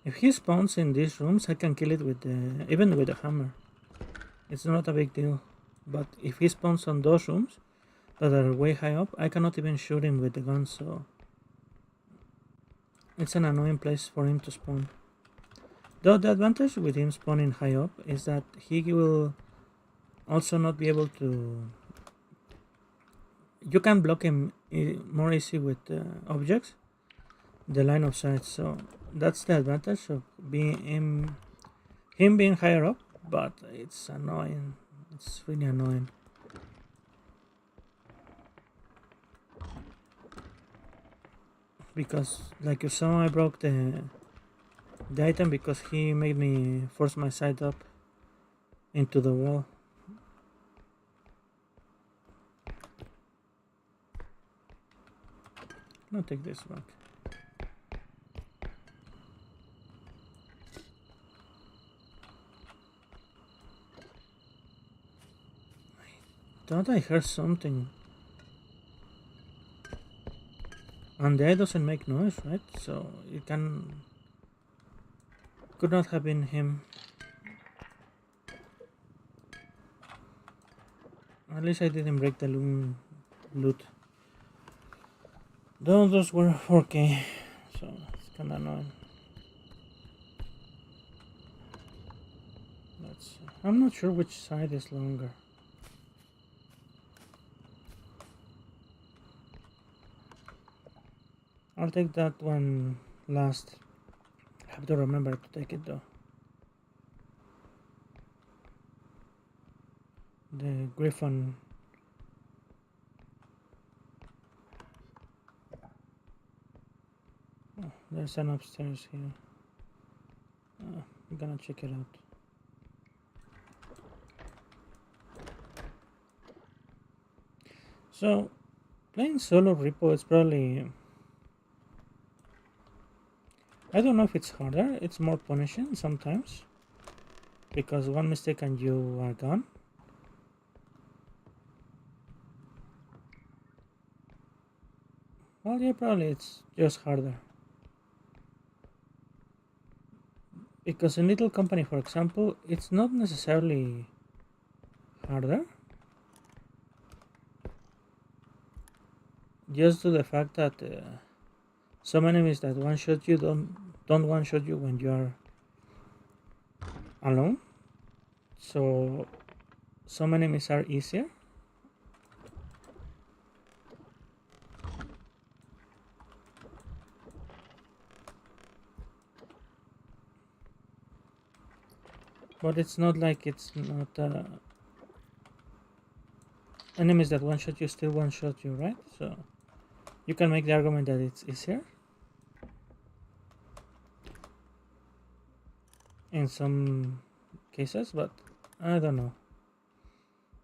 If he spawns in these rooms, I can kill it with even with a hammer. It's not a big deal. But if he spawns on those rooms that are way high up, I cannot even shoot him with the gun, so it's an annoying place for him to spawn. Though the advantage with him spawning high up is that he will also not be able to... You can block him more easy with objects, the line of sight, so that's the advantage of being him being higher up, but it's annoying. It's really annoying. Because, like you saw, I broke the item because he made me force my side up into the wall. I'll take this back. I thought I heard something. And the eye doesn't make noise, right? So it could not have been him. At least I didn't break the loot. Though those were 4K, so it's kinda annoying. Let's see. I'm not sure which side is longer. I'll take that one last. I have to remember to take it though. The Griffin. Oh, there's an upstairs here. I'm gonna check it out. So, playing solo R.E.P.O is probably... I don't know if it's harder, it's more punishing sometimes. Because one mistake and you are gone. Well, yeah, probably it's just harder. Because in Little Company, for example, it's not necessarily harder. Just to the fact that some enemies that one-shot you don't one-shot you when you are alone. So some enemies are easier. But it's not like it's not enemies that one-shot you still one-shot you, right? So you can make the argument that it's easier in some cases, but I don't know.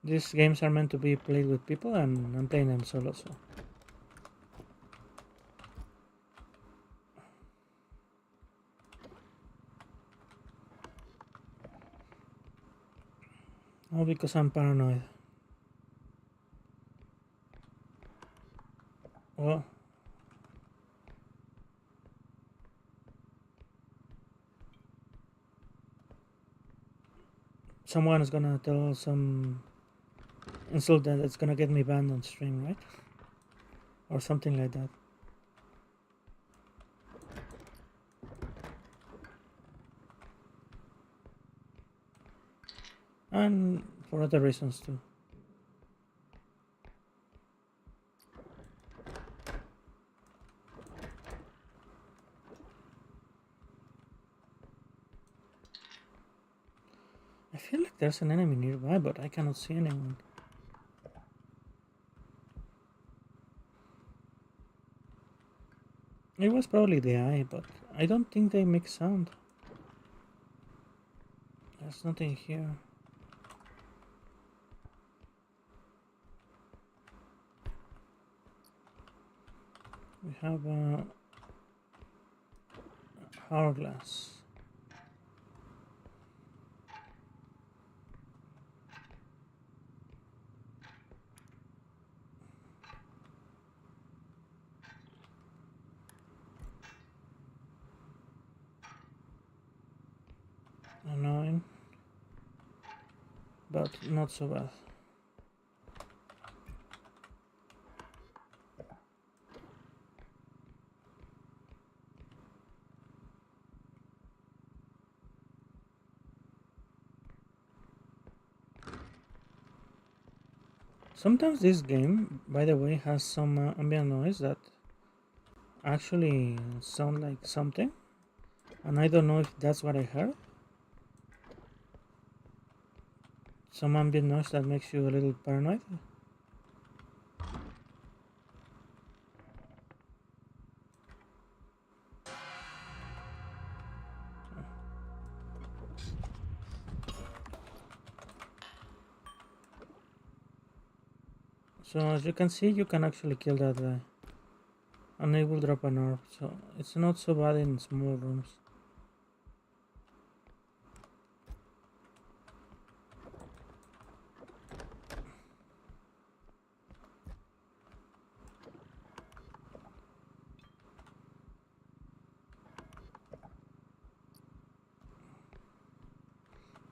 These games are meant to be played with people, and I'm playing them solo, so. All because I'm paranoid. Well, someone is gonna tell some insult that it's gonna get me banned on stream, right? Or something like that. and for other reasons too. I feel like there's an enemy nearby, but I cannot see anyone. It was probably the eye, but I don't think they make sound. There's nothing here. We have a hourglass. Annoying, but not so bad. Sometimes this game, by the way, has some ambient noise that actually sound like something, and I don't know if that's what I heard. Some ambient noise that makes you a little paranoid. So as you can see, you can actually kill that guy, and it will drop an orb, so it's not so bad in small rooms.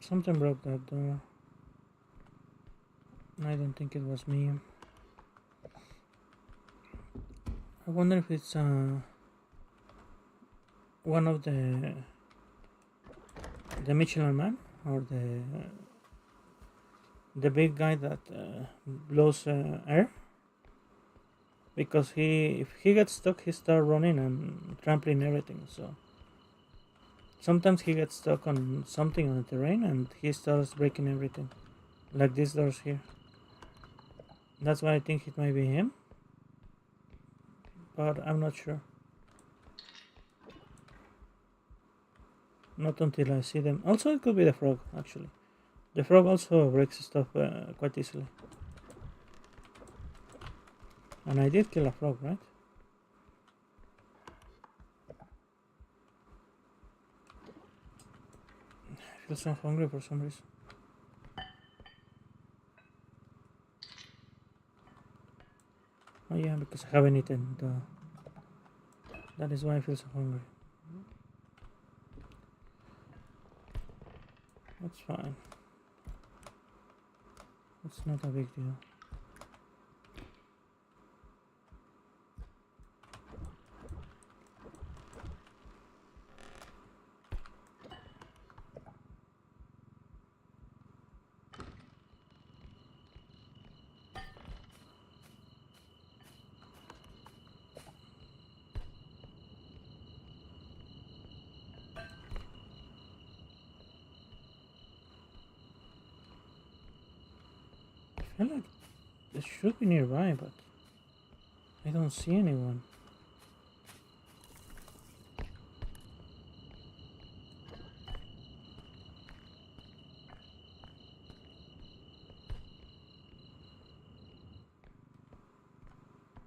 Something broke that door. I don't think it was me. I wonder if it's one of the Michelin Man, or the big guy that blows air. Because if he gets stuck, he starts running and trampling everything. So sometimes he gets stuck on something on the terrain and he starts breaking everything, like these doors here. That's why I think it might be him, but I'm not sure. Not until I see them. Also, it could be the frog, actually. The frog also breaks stuff quite easily. And I did kill a frog, right? I feel so hungry for some reason. Oh yeah, because I haven't eaten. That is why I feel so hungry. That's fine. It's not a big deal. I feel like it should be nearby, but I don't see anyone.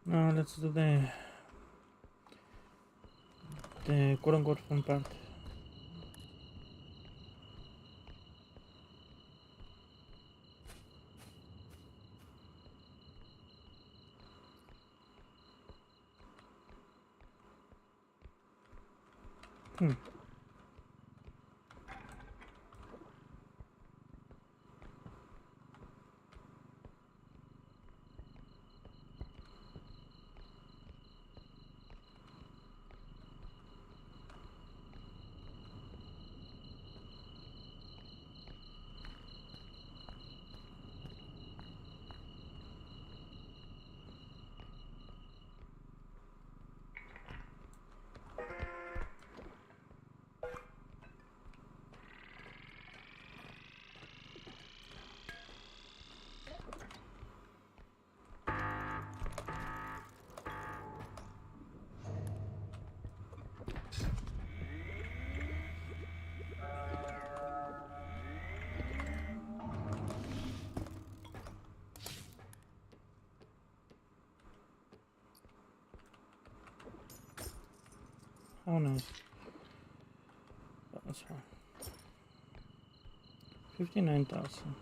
Now let's do the quote-unquote fun part. Hmm. How nice. That's fine. 59,000.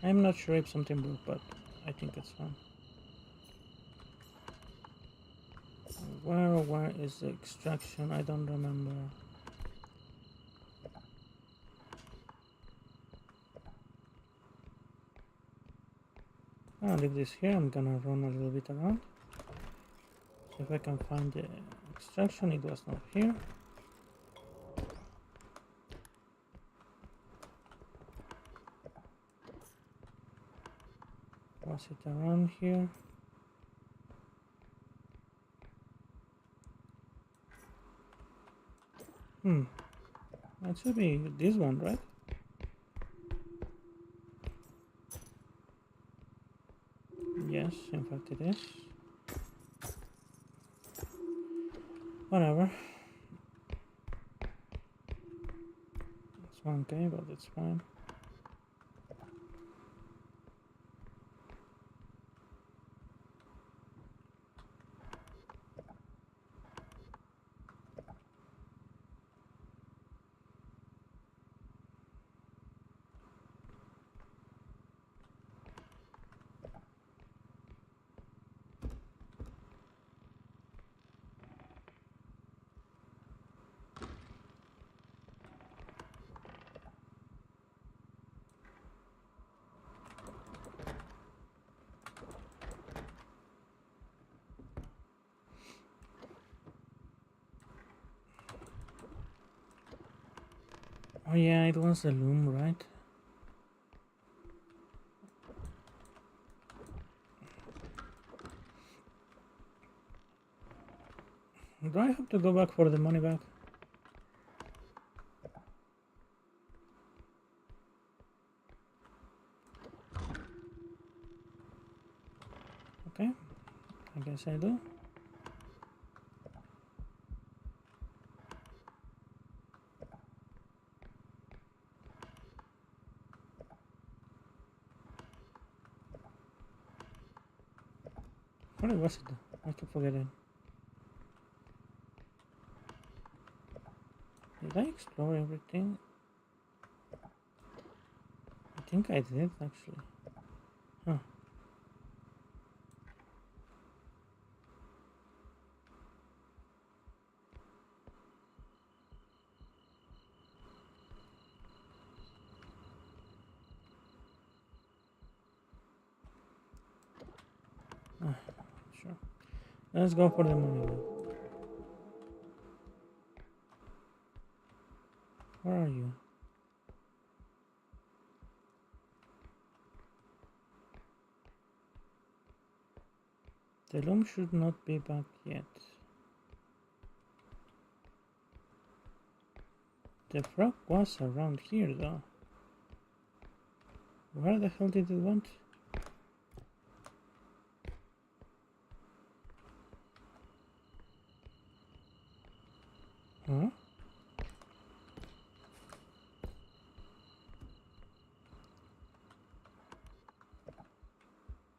I'm not sure if something broke, but I think it's fine. Where is the extraction? I don't remember. I'll leave this here. I'm gonna run a little bit around. See if I can find the extraction. It was not here. Was it around here? That should be this one, right? Yes, in fact it is. Whatever. It's 1K, but it's fine. Oh yeah, it was the loom, right? Do I have to go back for the money back? Okay, I guess I do. Where was it? I keep forgetting. Did I explore everything? I think I did actually. Huh. Sure. Let's go for the money now. Where are you? The loom should not be back yet. The frog was around here though. Where the hell did it went? Huh?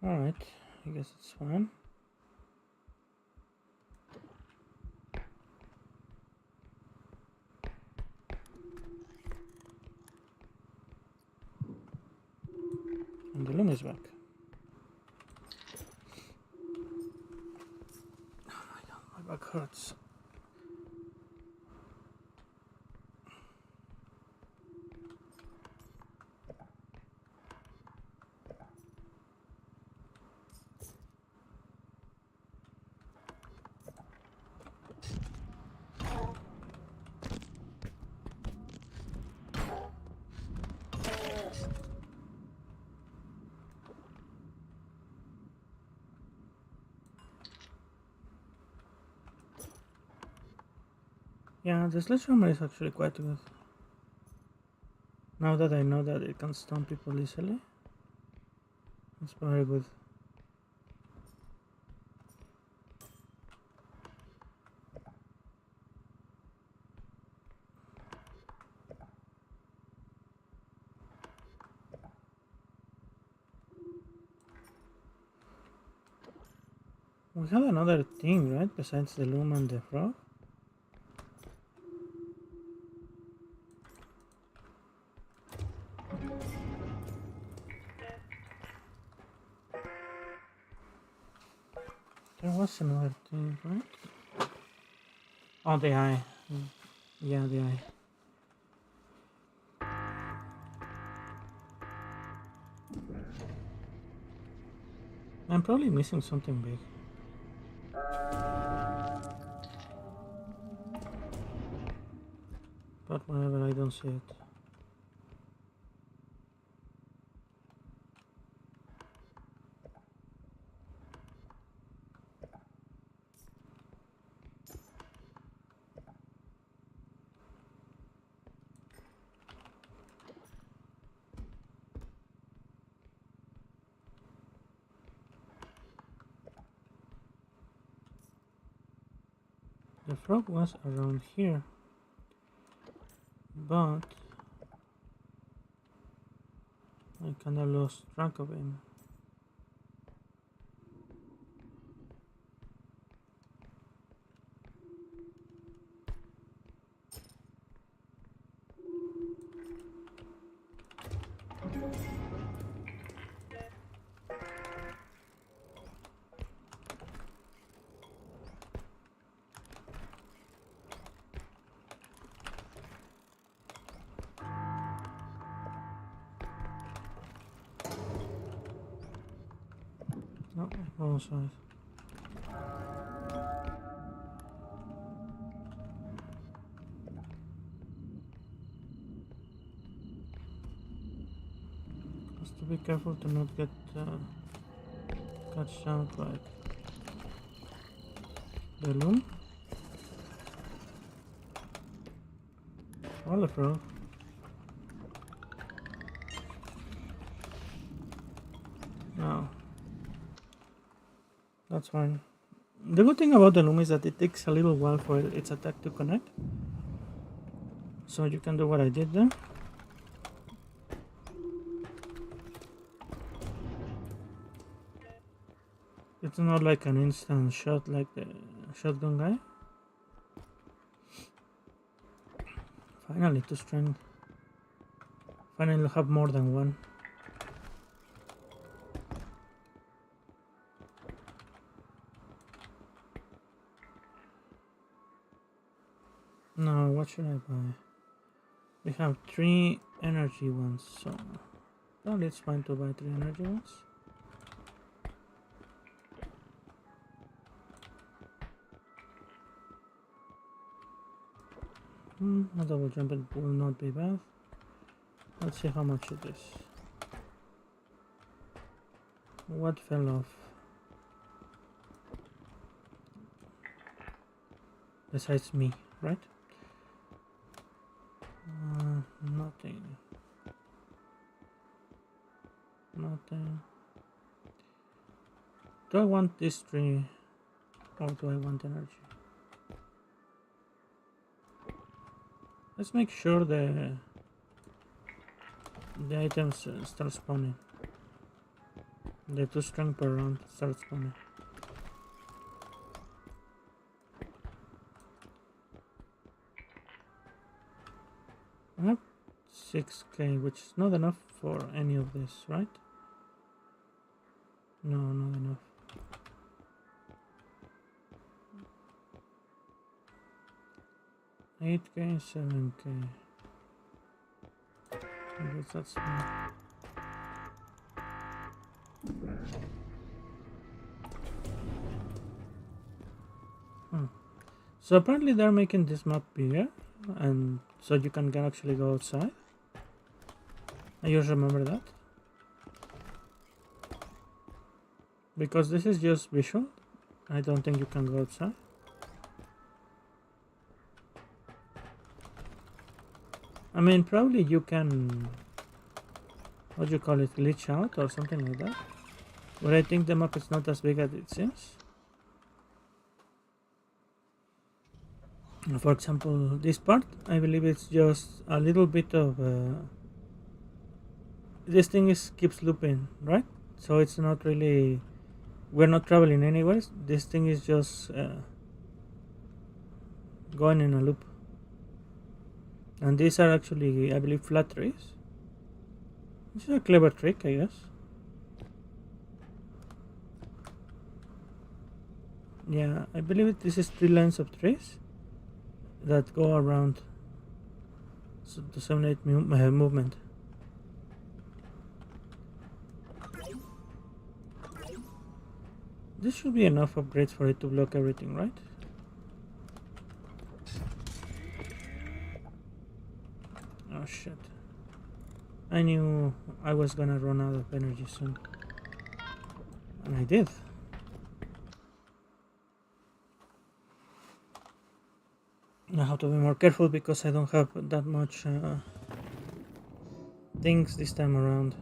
Alright, I guess it's fine. And the loom is back. Oh my god, my back hurts. Yeah, the sledgehammer is actually quite good. Now that I know that it can stun people easily, it's very good. We had another thing, right? Besides the loom and the frog. There was another thing, right? Oh, the eye. Yeah, the eye. I'm probably missing something big. But whenever I don't see it. The frog was around here, but I kinda lost track of him. No, wrong side. Has to be careful to not get catch out by the loom or the frog. No, that's fine. The good thing about the loom is that it takes a little while for its attack to connect. So you can do what I did there. It's not like an instant shot like the shotgun guy. Finally, 2 strength. Finally, have more than one. Now, what should I buy? We have 3 energy ones, so probably it's fine to buy 3 energy ones. A double jump will not be bad. Let's see how much it is. What fell off? Besides me, right? Nothing. Nothing. Do I want this 3 or do I want energy? Let's make sure the items start spawning. The 2 strength per round start spawning. I have 6k, which is not enough for any of this, right? No, not enough. $8k, $7k. I guess that's fine. So apparently they're making this map bigger, and so you can actually go outside. I just remember that. Because this is just visual, I don't think you can go outside. I mean, probably you can, what do you call it, glitch out or something like that. But I think the map is not as big as it seems. For example, this part, I believe it's just a little bit of this thing keeps looping, right? So it's not really we're not traveling anywhere. This thing is just going in a loop. And these are actually, I believe, flat trees. This is a clever trick, I guess. Yeah, I believe this is 3 lines of trees that go around to simulate movement. This should be enough upgrades for it to block everything, right? Oh shit. I knew I was gonna run out of energy soon. And I did. I have to be more careful because I don't have that much things this time around.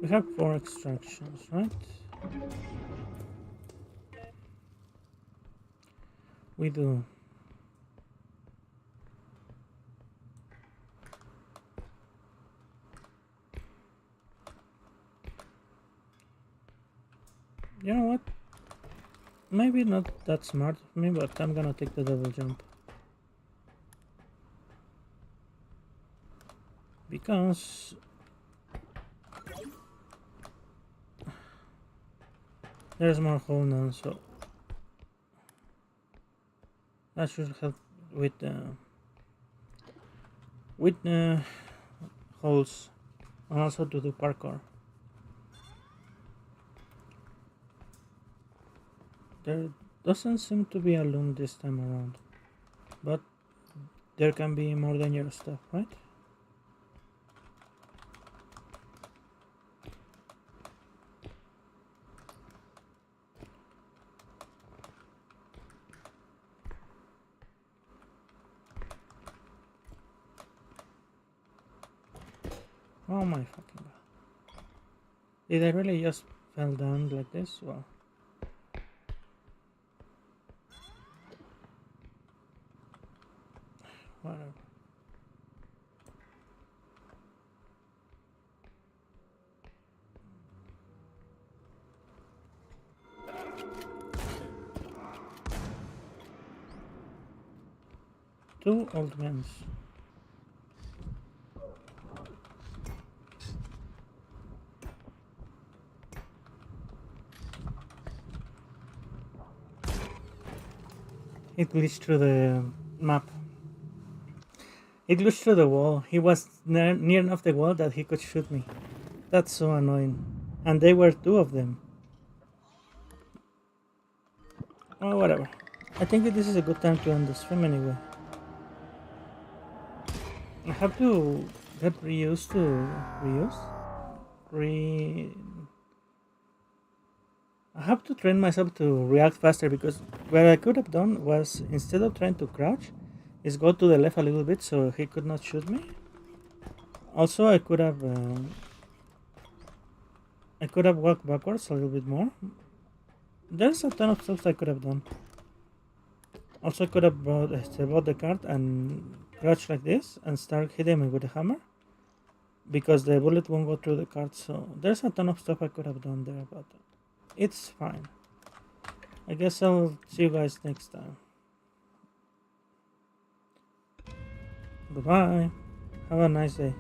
We have 4 extractions, right? We do. You know what? Maybe not that smart of me, but I'm gonna take the double jump. Because there's more hole now, so that should help with holes and also to do parkour. There doesn't seem to be a loom this time around, but there can be more dangerous stuff, right? Oh my fucking god. Did I really just fell down like this? Wow. Whatever. Two old men. It glitched through the map. It glitched through the wall. He was near enough the wall that he could shoot me. That's so annoying. And they were 2 of them. Oh, whatever. I think that this is a good time to end the stream anyway. I have to get reused to I have to train myself to react faster, because what I could have done was, instead of trying to crouch, is go to the left a little bit so he could not shoot me. Also, I could have walked backwards a little bit more. There's a ton of stuff I could have done. Also, I could have bought the card and crouch like this and start hitting me with a hammer, because the bullet won't go through the card. So there's a ton of stuff I could have done there, but it's fine. I guess I'll see you guys next time. Goodbye. Have a nice day.